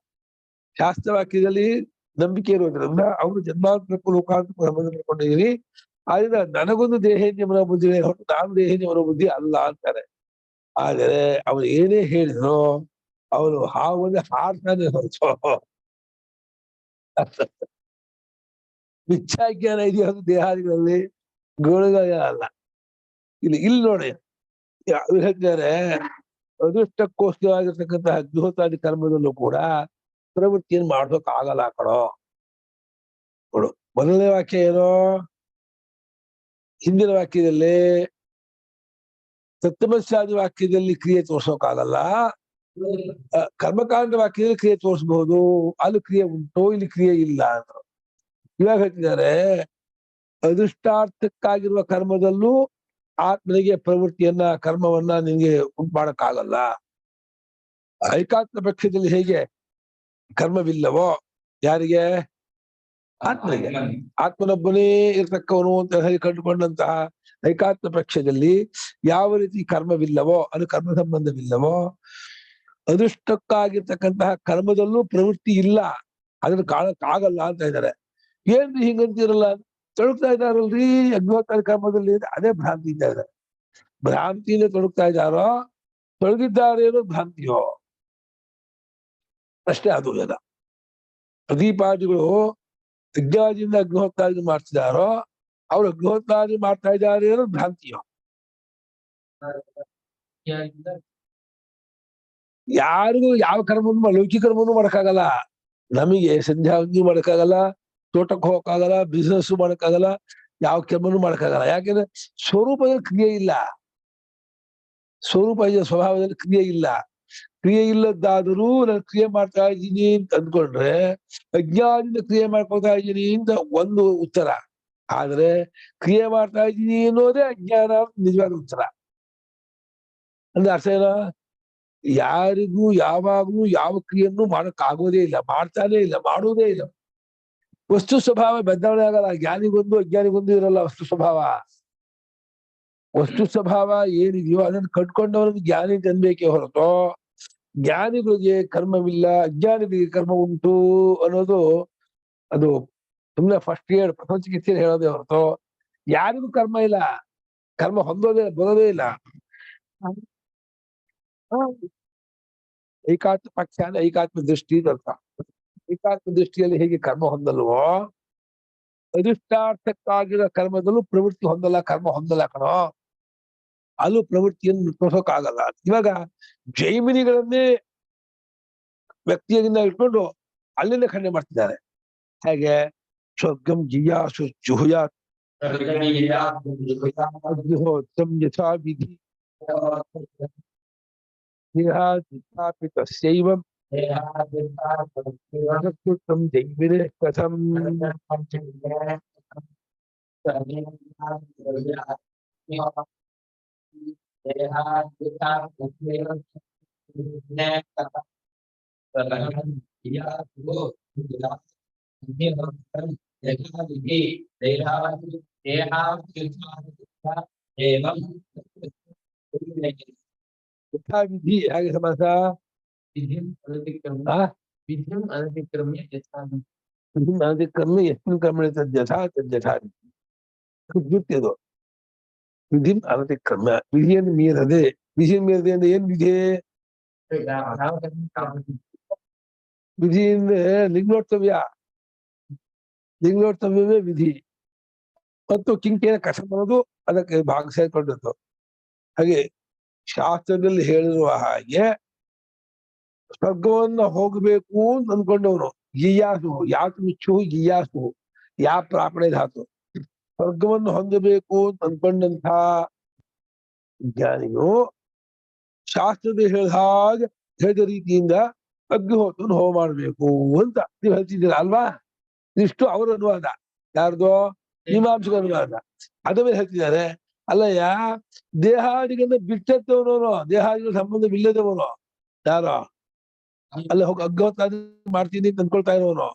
ಶಾಸ್ತ್ರವಾಕ್ಯದಲ್ಲಿ ನಂಬಿಕೆ ಇರೋದ್ರಿಂದ ಅವರು ಜನ್ಮಾಂತರ ಲೋಕಾಂತರ ಮಾಡ್ಕೊಂಡಿದೀವಿ. ಆದ್ರಿಂದ ನನಗೊಂದು ದೇಹೇಂದ್ರಿಯ ಮನೋಬುದ್ಧಿ ಹೊರತು ನಾನು ದೇಹೇಂದ್ರಿಯ ಮನೋಬುದ್ಧಿ ಅಲ್ಲ ಅಂತಾರೆ. ಆದರೆ ಅವ್ರು ಏನೇ ಹೇಳಿದ್ರು ಅವನು ಹಾವಲ್ಲಿ ಹಾರ್ತಾನೆ ಹೊರತು ಮಿಥ್ಯಾಜ್ಞಾನ ಇದೆಯೋ ದೇಹಾದಿಗಳಲ್ಲಿ, ಗೋಳುಗಳ ಅಲ್ಲ. ಇಲ್ಲಿ ನೋಡಿ, ಹೇಳ್ತಾರೆ ಅದೃಷ್ಟಕ್ಕೋಸ್ಕರವಾಗಿರ್ತಕ್ಕಂತಹ ಅಗ್ನಿಹೋತ್ರಾದಿ ಕರ್ಮದಲ್ಲೂ ಕೂಡ ಪ್ರವೃತ್ತಿಯನ್ನು ಮಾಡ್ಸೋಕ್ ಆಗಲ್ಲ ಕಣೋ. ನೋಡು, ಮೊದಲನೇ ವಾಕ್ಯ ಏನೋ, ಹಿಂದಿನ ವಾಕ್ಯದಲ್ಲಿ ಸಪ್ತಮಸ್ಯಾದಿ ವಾಕ್ಯದಲ್ಲಿ ಕ್ರಿಯೆ ತೋರ್ಸೋಕಾಗಲ್ಲ, ಕರ್ಮಕಾಂಡ ವಾಕ್ಯದಲ್ಲಿ ಕ್ರಿಯೆ ತೋರಿಸಬಹುದು, ಅಲ್ಲಿ ಕ್ರಿಯೆ ಉಂಟು, ಇಲ್ಲಿ ಕ್ರಿಯೆ ಇಲ್ಲ ಅಂತ. ಇವಾಗ ಹೇಳ್ತಿದ್ದಾರೆ ಅದೃಷ್ಟಾರ್ಥಕ್ಕಾಗಿರುವ ಕರ್ಮದಲ್ಲೂ ಆತ್ಮನಿಗೆ ಪ್ರವೃತ್ತಿಯನ್ನ ಕರ್ಮವನ್ನ ನಿನ್ಗೆ ಉಂಟು ಮಾಡಕ್ಕಾಗಲ್ಲ. ಐಕಾತ್ಮ ಪಕ್ಷದಲ್ಲಿ ಹೇಗೆ ಕರ್ಮವಿಲ್ಲವೋ ಯಾರಿಗೆ? ಆತ್ಮನಿಗೆ. ಆತ್ಮನೊಬ್ಬನೇ ಇರ್ತಕ್ಕವನು ಅಂತ ಹೇಳಿ ಕಂಡುಕೊಂಡಂತಹ ಐಕಾತ್ಮ ಪಕ್ಷದಲ್ಲಿ ಯಾವ ರೀತಿ ಕರ್ಮವಿಲ್ಲವೋ, ಅದು ಕರ್ಮ ಸಂಬಂಧವಿಲ್ಲವೋ, ಅದೃಷ್ಟಕ್ಕಾಗಿರ್ತಕ್ಕಂತಹ ಕರ್ಮದಲ್ಲೂ ಪ್ರವೃತ್ತಿ ಇಲ್ಲ, ಅದನ್ನು ಕಾಣಕ್ಕಾಗಲ್ಲ ಅಂತ ಇದ್ದಾರೆ. ಏನ್ರಿ ಹಿಂಗಂತಿರಲ್ಲ? ತೊಡಗ್ತಾ ಇದ್ದಾರಲ್ರಿ ಅಗ್ನಿಹೋತ್ರಾದಿ ಕರ್ಮದಲ್ಲಿ, ಅದೇ ಭ್ರಾಂತಿ ಇದ್ದ ಇದ್ದಾರೆ. ಭ್ರಾಂತಿಯಿಂದ ತೊಡಗ್ತಾ ಇದ್ದಾರೋ ತೊಡಗಿದ್ದಾರೇನೋ ಭ್ರಾಂತಿಯೋ ಅಷ್ಟೇ. ಅದು ವೇದ ಪ್ರದೀಪಾದಿಗಳು ಯಜ್ಞಾದಿಯಿಂದ ಅಗ್ನಿಹೋತ್ರಾದಿ ಮಾಡ್ತಿದಾರೋ ಅವ್ರು ಅಗ್ನಿಹೋತ್ರಾದಿ ಮಾಡ್ತಾ ಇದ್ದಾರೆ ಏನೋ ಭ್ರಾಂತಿಯೋ. ಯಾರಿಗೂ ಯಾವ ಕರ್ಮವನ್ನು ಲೌಕಿಕ ಕರ್ಮವನ್ನು ಮಾಡಕ್ಕಾಗಲ್ಲ. ನಮಗೆ ಸಂಧ್ಯಾ ವಂದನೆ ಮಾಡಕ್ಕಾಗಲ್ಲ, ತೋಟಕ್ಕೆ ಹೋಗಕ್ಕಾಗಲ್ಲ, ಬಿಸ್ನೆಸ್ ಮಾಡಕ್ಕಾಗಲ್ಲ, ಯಾವ ಕರ್ಮನೂ ಮಾಡಕ್ಕಾಗಲ್ಲ. ಯಾಕೆಂದ್ರೆ ಸ್ವರೂಪದಲ್ಲಿ ಕ್ರಿಯೆ ಇಲ್ಲ, ಸ್ವರೂಪ ಸ್ವಭಾವದಲ್ಲಿ ಕ್ರಿಯೆ ಇಲ್ಲ. ಕ್ರಿಯೆ ಇಲ್ಲದ್ದಾದರೂ ನಾನು ಕ್ರಿಯೆ ಮಾಡ್ತಾ ಇದ್ದೀನಿ ಅಂತ ಅಂದ್ಕೊಂಡ್ರೆ ಅಜ್ಞಾನದಿಂದ ಕ್ರಿಯೆ ಮಾಡ್ಕೊಳ್ತಾ ಇದ್ದೀನಿ ಅಂತ ಒಂದು ಉತ್ತರ. ಆದ್ರೆ ಕ್ರಿಯೆ ಮಾಡ್ತಾ ಇದ್ದೀನಿ ಅನ್ನೋದೇ ಅಜ್ಞಾನ ನಿಜವಾದ ಉತ್ತರ. ಅಂದ್ರೆ ಅರ್ಥ ಏನೋ, ಯಾರಿಗೂ ಯಾವಾಗ್ಲೂ ಯಾವ ಕ್ರಿಯೆಯನ್ನು ಮಾಡಕ್ಕಾಗೋದೇ ಇಲ್ಲ, ಮಾಡ್ತಾನೆ ಇಲ್ಲ, ಮಾಡುವುದೇ ಇಲ್ಲ. ವಸ್ತು ಸ್ವಭಾವ ಬದಲಾವಣೆ ಆಗಲ್ಲ. ಜ್ಞಾನಿಗೊಂದು ಅಜ್ಞಾನಿಗೊಂದು ಇರಲ್ಲ ವಸ್ತು ಸ್ವಭಾವ. ವಸ್ತು ಸ್ವಭಾವ ಏನಿದೆಯೋ ಅದನ್ನು ಕಟ್ಕೊಂಡವನಿಗೆ ಜ್ಞಾನಿ ಅಂತ ಅನ್ಬೇಕೇ ಹೊರತು ಜ್ಞಾನಿಗಳಿಗೆ ಕರ್ಮವಿಲ್ಲ, ಅಜ್ಞಾನಿಗಳಿಗೆ ಕರ್ಮ ಉಂಟು ಅನ್ನೋದು ಅದು ಸುಮ್ಮನೆ ಫಸ್ಟ್ ಇಯರ್ ಪ್ರಪಂಚ ಚಿಕಿತ್ಸೆ ಹೇಳೋದೇ ಹೊರತು ಯಾರಿಗೂ ಕರ್ಮ ಇಲ್ಲ, ಕರ್ಮ ಹೊಂದೋದೇ ಬರೋದೇ ಇಲ್ಲ. ಏಕಾತ್ಮ ಪಕ್ಷ ಅಂದ್ರೆ ಐಕಾತ್ಮ ದೃಷ್ಟಿ ಅಂತ. ಏಕಾತ್ಮ ದೃಷ್ಟಿಯಲ್ಲಿ ಹೇಗೆ ಕರ್ಮ ಹೊಂದಲ್ವೋ ಅಧಿಷ್ಠಾರ್ಥಕ್ಕಾಗಿರೋ ಕರ್ಮದಲ್ಲೂ ಪ್ರವೃತ್ತಿ ಹೊಂದಲ್ಲ, ಕರ್ಮ ಹೊಂದಲ್ಲ ಕಣೋ. ಅಲ್ಲೂ ಪ್ರವೃತ್ತಿಯನ್ನು ತೋರ್ಸೋಕ್ಕಾಗಲ್ಲ. ಇವಾಗ ಜೈಮಿನಿಗಳನ್ನೇ ವ್ಯಕ್ತಿಯಿಂದ ಇಟ್ಕೊಂಡು ಅಲ್ಲಿಂದ ಖಂಡನೆ ಮಾಡ್ತಿದ್ದಾರೆ. ಹೇಗೆ? ಸ್ವರ್ಗಂ ಜಿಯಾಸು ಜುಹುಯಾತ್ ಅಗ್ನಿಹೋತ್ರಂ ಯಥಾ ವಿಧಿ ತಸ್ಯೈವಂ ಜೈಮಿನೇ ಕಥಂ. ಯಥಾವಿಧಿ ಹೇಗೆ ಸಮಾಸ? ಅನತಿಕ್ರಮ್ಯ ಯಸ್ಮಿನ್ ಕರ್ಮಣಿ ತದ್ಯಥಾ ತದ್ಯಥಾ. ಅದು ವಿಧಿ ಅನತಿಕ್ರಮ, ವಿಧಿಯನ್ನು ಮೀರದೆ. ವಿಧಿಯನ್ನು ಮೀರದೆ ಅಂದ್ರೆ ಏನ್ ವಿಧಿ? ವಿಧಿಯಿಂದ ಲಿಂಗೋತ್ಸವ್ಯ, ಲಿಂಗೋತ್ಸವ್ಯವೇ ವಿಧಿ. ಮತ್ತು ಕಿಂಕೇನ ಕಸ ಬರೋದು ಅದಕ್ಕೆ ಭಾಗ ಸೇರ್ಕೊಂಡದ್ದು. ಹಾಗೆ ಶಾಸ್ತ್ರದಲ್ಲಿ ಹೇಳಿರುವ ಹಾಗೆ ಸ್ವರ್ಗವನ್ನ ಹೋಗಬೇಕು ಅಂತ ಅಂದ್ಕೊಂಡವನು ಜಿಯಾಸು, ಯಾತು ಮಿಚ್ಚು ಜಿಯಾಸು, ಯಾ ಪ್ರಾಪಣೆ ಧಾತು. ಸ್ವರ್ಗವನ್ನು ಹೊಂದಬೇಕು ಅಂತ ಅಂದ್ಕೊಂಡಂತ ಜ್ಞಾನಿಯು ಶಾಸ್ತ್ರದ ಹೇಳಿದ ರೀತಿಯಿಂದ ಅಗ್ನಿಹೋತ್ರವನ್ನು ಹೋಮ ಮಾಡಬೇಕು ಅಂತ ನೀವು ಹೇಳ್ತಿದ್ದೀರಾ ಅಲ್ವಾ? ಇಷ್ಟು ಅವರ ಅನುವಾದ. ಯಾರ್ದೋ? ಮೀಮಾಂಸಕ ಅನುವಾದ. ಅದ ಮೇಲೆ ಹೇಳ್ತಿದ್ದಾರೆ, ಅಲ್ಲಯ್ಯ ದೇಹಾದಿಗಳನ್ನ ಬಿಟ್ಟವನು, ದೇಹಾದಿಗಳ ಸಂಬಂಧವಿಲ್ಲದವನು ಯಾರೋ ಅಲ್ಲ ಹೋಗಿ ಅಗ್ನಿಹೋತ್ರಾದಿ ಮಾಡ್ತೀನಿ ಅಂತ ಅಂದ್ಕೊಳ್ತಾ ಇರೋನು.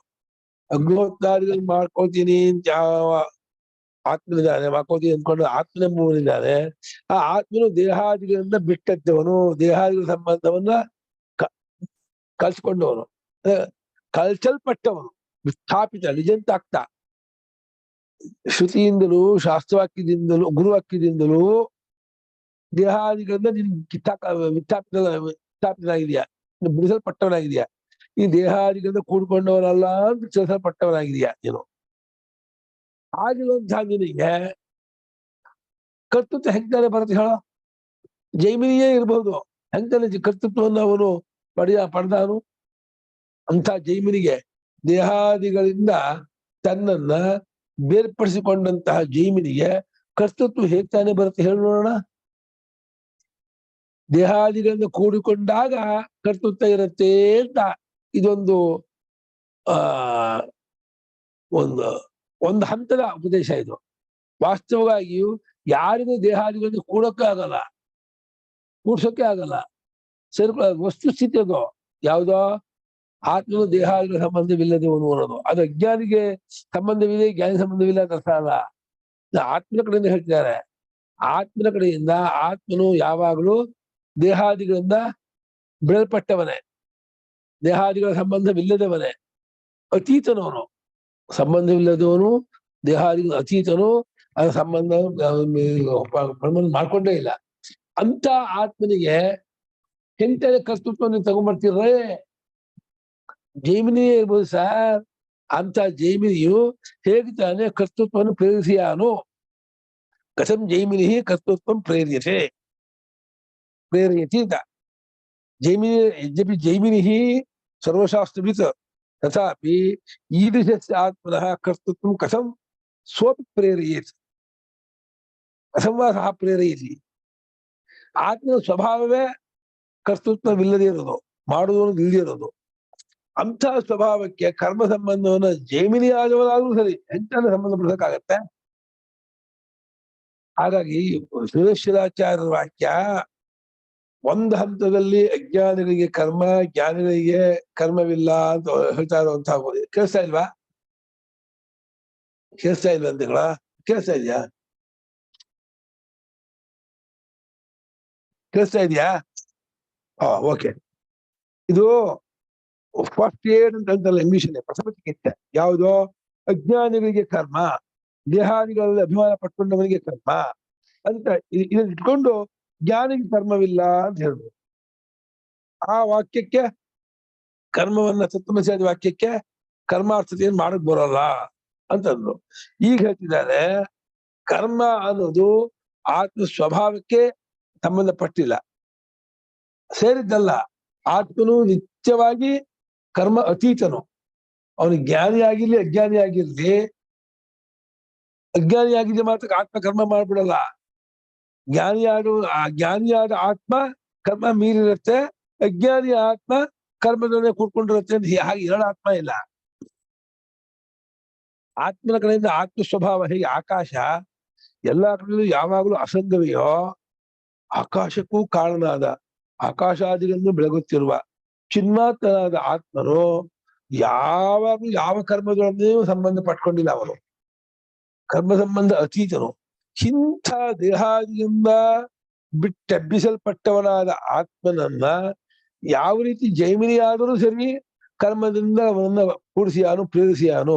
ಅಗ್ನಿಹೋತ್ರಾದಿಗಳು ಮಾಡ್ಕೊಳ್ತೀನಿ ಅಂತ ಯಾವ ಆತ್ಮನಿದ್ದಾನೆ, ಮಾಡ್ಕೊಳ್ತೀನಿ ಅಂದ್ಕೊಂಡು ಆತ್ಮನೆಂಬುವನಿದ್ದಾನೆ, ಆ ಆತ್ಮನು ದೇಹಾದಿಗಳಿಂದ ಬಿಟ್ಟದ್ದವನು, ದೇಹಾದಿಗಳ ಸಂಬಂಧವನ್ನ ಕಲ್ಸ್ಕೊಂಡವನು, ಕಲ್ಚಲ್ಪಟ್ಟವನು, ವಿಸ್ಥಾಪಿತ ನಿಜಂತಾಕ್ತ. ಶ್ರುತಿಯಿಂದಲೂ ಶಾಸ್ತ್ರವಾಕ್ಯದಿಂದಲೂ ಗುರುವಾಕ್ಯದಿಂದಲೂ ದೇಹಾದಿಗಳಿಂದ ನಿನ್ ವಿಸ್ಥಾಪಿತನಾಗಿದೆಯಾ, ಬಿಡಿಸಲ್ಪಟ್ಟವನಾಗಿದೆಯಾ. ಈ ದೇಹಾದಿಗಳಿಂದ ಕೂಡ್ಕೊಂಡವನಲ್ಲ ಅಂತ ತಿಳಿಸಲ್ಪಟ್ಟವನಾಗಿದೆಯಾ ನೀನು. ಆಗಿರುವಂತಹ ನಿನಗೆ ಕರ್ತೃತ್ವ ಹೆಂಗ್ತಾನೆ ಬರುತ್ತೆ ಹೇಳೋ? ಜೈಮಿನಿಯೇ ಇರಬಹುದು, ಹೆಂಗ್ತಾನೆ ಕರ್ತೃತ್ವವನ್ನು ಅವನು ಪಡೆದಾನು? ಅಂತ ಜೈಮಿನಿಗೆ, ದೇಹಾದಿಗಳಿಂದ ತನ್ನನ್ನ ಬೇರ್ಪಡಿಸಿಕೊಂಡಂತಹ ಜೈಮಿನಿಗೆ ಕರ್ತೃತ್ವ ಹೇಗ್ತಾನೆ ಬರುತ್ತೆ ಹೇಳಿ ನೋಡೋಣ. ದೇಹಾದಿಗಳಿಂದ ಕೂಡಿಕೊಂಡಾಗ ಕರ್ತೃತ್ವ ಇರುತ್ತೆ ಅಂತ ಇದೊಂದು ಒಂದು ಹಂತದ ಉಪದೇಶ ಇದು. ವಾಸ್ತವವಾಗಿಯೂ ಯಾರಿಗೂ ದೇಹಾದಿಗಳಿಂದ ಕೂಡೋಕೆ ಆಗಲ್ಲ, ಕೂಡ್ಸೋಕೆ ಆಗಲ್ಲ. ವಸ್ತುಸ್ಥಿತಿ ಅದು ಯಾವುದೋ ಆತ್ಮನು ದೇಹಾದಿಗಳ ಸಂಬಂಧವಿಲ್ಲದವನು ಅನ್ನೋದು. ಅದು ಅಜ್ಞಾನಿಗೆ ಸಂಬಂಧವಿದೆ, ಜ್ಞಾನಿ ಸಂಬಂಧವಿಲ್ಲ ಅಂತ ಅರ್ಥ ಅಲ್ಲ. ಆತ್ಮನ ಕಡೆಯಿಂದ ಹೇಳ್ತಿದ್ದಾರೆ. ಆತ್ಮನ ಕಡೆಯಿಂದ ಆತ್ಮನು ಯಾವಾಗಲೂ ದೇಹಾದಿಗಳಿಂದ ಬಿಡಲ್ಪಟ್ಟವನೇ, ದೇಹಾದಿಗಳ ಸಂಬಂಧವಿಲ್ಲದವನೇ, ಅತೀತನವನು. ಸಂಬಂಧವಿಲ್ಲದವನು, ದೇಹಾದಿಗಳ ಅತೀತನು, ಅದರ ಸಂಬಂಧ ಮಾಡ್ಕೊಂಡೇ ಇಲ್ಲ. ಅಂತ ಆತ್ಮನಿಗೆ ಎಂತ ಕರ್ತೃತ್ವವನ್ನು ತಗೊಂಡ್ಬರ್ತಿರ್ರೆ? ಜೈಮಿನಿಯೇ ಇರ್ಬೋದು ಸರ್. ಅಂತ ಜೈಮಿನಿಯು ಹೇಗೆ ತಾನೇ ಕರ್ತೃತ್ವವನ್ನು ಪ್ರೇರಿಸಿಯಾನು? ಕಥಂ ಜೈಮಿನಿ ಕರ್ತೃತ್ವ ಪ್ರೇರ್ಯತೆ ಅಂತ. ಜೈಮಿನಿ ಯದ್ಯಪಿ ಜೈಮಿನಿ ಸರ್ವಶಾಸ್ತ್ರವಿತ್ ತಥಾಪಿ ಈದೃಶಸ್ಯ ಆತ್ಮನಃ ಕರ್ತೃತ್ವ ಕಥಂ ಸ್ವಪಿ ಪ್ರೇರಯೇತ್, ಕಥಂ ವಾ ಸಹ ಪ್ರೇರಯತಿ. ಆತ್ಮನ ಸ್ವಭಾವವೇ ಕರ್ತೃತ್ವವಿಲ್ಲದೆ ಇರೋದು, ಮಾಡುವುದು ಇಲ್ಲದೆ ಇರೋದು. ಅಂಥ ಸ್ವಭಾವಕ್ಕೆ ಕರ್ಮ ಸಂಬಂಧವನ್ನ ಜೈಮಿನಿ ಆದವರಾದ್ರೂ ಸರಿ ಎಂತ ಸಂಬಂಧ ಪಡಿಸಕ್ಕಾಗತ್ತೆ? ಹಾಗಾಗಿ ಸುರೇಶ್ವರಾಚಾರ್ಯರ ವಾಕ್ಯ ಒಂದು ಹಂತದಲ್ಲಿ ಅಜ್ಞಾನಿಗಳಿಗೆ ಕರ್ಮ, ಜ್ಞಾನಿಗಳಿಗೆ ಕರ್ಮವಿಲ್ಲ ಅಂತ ಹೇಳ್ತಾ ಇರುವಂತಹ ಕೇಳಿಸ್ತಾ ಇಲ್ವಾ? ಕೇಳಿಸ್ತಾ ಇಲ್ವಾ ಅಂತಗಳ? ಕೇಳಿಸ್ತಾ ಇದೆಯಾ? ಕೇಳಿಸ್ತಾ ಇದೆಯಾ? ಓಕೆ. ಇದು ಫಸ್ಟ್ ಏಡ್ ಅಂತಲ್ಲ ಇಂಗ್ಲಿಷ್ ಪ್ರಥಮ ಚಿಕಿತ್ಸೆ. ಯಾವುದೋ ಅಜ್ಞಾನಿಗಳಿಗೆ ಕರ್ಮ, ದೇಹಾದಿಗಳಲ್ಲಿ ಅಭಿಮಾನ ಪಟ್ಕೊಂಡವನಿಗೆ ಕರ್ಮ ಅಂತ ಇದನ್ನ ಇಟ್ಕೊಂಡು ಜ್ಞಾನಿಗೆ ಕರ್ಮವಿಲ್ಲ ಅಂತ ಹೇಳ್ಬೋದು. ಆ ವಾಕ್ಯಕ್ಕೆ, ಕರ್ಮವನ್ನ ತತ್ವಮಸಿಯಾದ ವಾಕ್ಯಕ್ಕೆ ಕರ್ಮಾರ್ಥತೆಯನ್ನು ಮಾಡಕ್ ಬರೋಲ್ಲ ಅಂತಂದ್ರು. ಈಗ ಹೇಳ್ತಿದ್ದಾರೆ ಕರ್ಮ ಅನ್ನೋದು ಆತ್ಮ ಸ್ವಭಾವಕ್ಕೆ ಸಂಬಂಧಪಟ್ಟಿಲ್ಲ, ಸೇರಿದ್ದಲ್ಲ. ಆತ್ಮನು ನಿತ್ಯವಾಗಿ ಕರ್ಮ ಅತೀತನು. ಅವನು ಜ್ಞಾನಿ ಆಗಿರ್ಲಿ ಅಜ್ಞಾನಿ ಆಗಿರ್ಲಿ, ಅಜ್ಞಾನಿ ಆಗಿದ್ರೆ ಮಾತ್ರ ಆತ್ಮ ಕರ್ಮ ಮಾಡ್ಬಿಡಲ್ಲ. ಜ್ಞಾನಿಯಾದ ಆತ್ಮ ಕರ್ಮ ಮೀರಿರುತ್ತೆ, ಅಜ್ಞಾನಿ ಆತ್ಮ ಕರ್ಮದೊಡನೆ ಕೂಡ್ಕೊಂಡಿರುತ್ತೆ ಅಂತ ಹಾಗೆ ಎರಡು ಆತ್ಮ ಇಲ್ಲ. ಆತ್ಮನ ಕಡೆಯಿಂದ ಆತ್ಮ ಸ್ವಭಾವ ಹೇಗೆ ಆಕಾಶ ಎಲ್ಲಾ ಕಡೆಯಲ್ಲೂ ಯಾವಾಗಲೂ ಅಸಂಗವೆಯೋ, ಆಕಾಶಕ್ಕೂ ಕಾರಣನಾದ ಆಕಾಶಾದಿಗಳನ್ನು ಬೆಳಗುತ್ತಿರುವ ಚಿನ್ಮಾತ್ರನಾದ ಆತ್ಮನು ಯಾವಾಗಲೂ ಯಾವ ಕರ್ಮದೊಡನೆಯೂ ಸಂಬಂಧ ಪಟ್ಕೊಂಡಿಲ್ಲ. ಅವನು ಕರ್ಮ ಸಂಬಂಧ ಅತೀತನು. ಇಂಥ ದೇಹಾದಿಯಿಂದ ಬಿಟ್ಟೆಬ್ಬಿಸಲ್ಪಟ್ಟವನಾದ ಆತ್ಮನನ್ನ ಯಾವ ರೀತಿ ಜೈಮಿನಿ ಆದರೂ ಸರಿ ಕರ್ಮದಿಂದ ಅವನನ್ನ ಕೂಡಿಸಿಯಾನು, ಪ್ರೇರಿಸಿಯಾನು,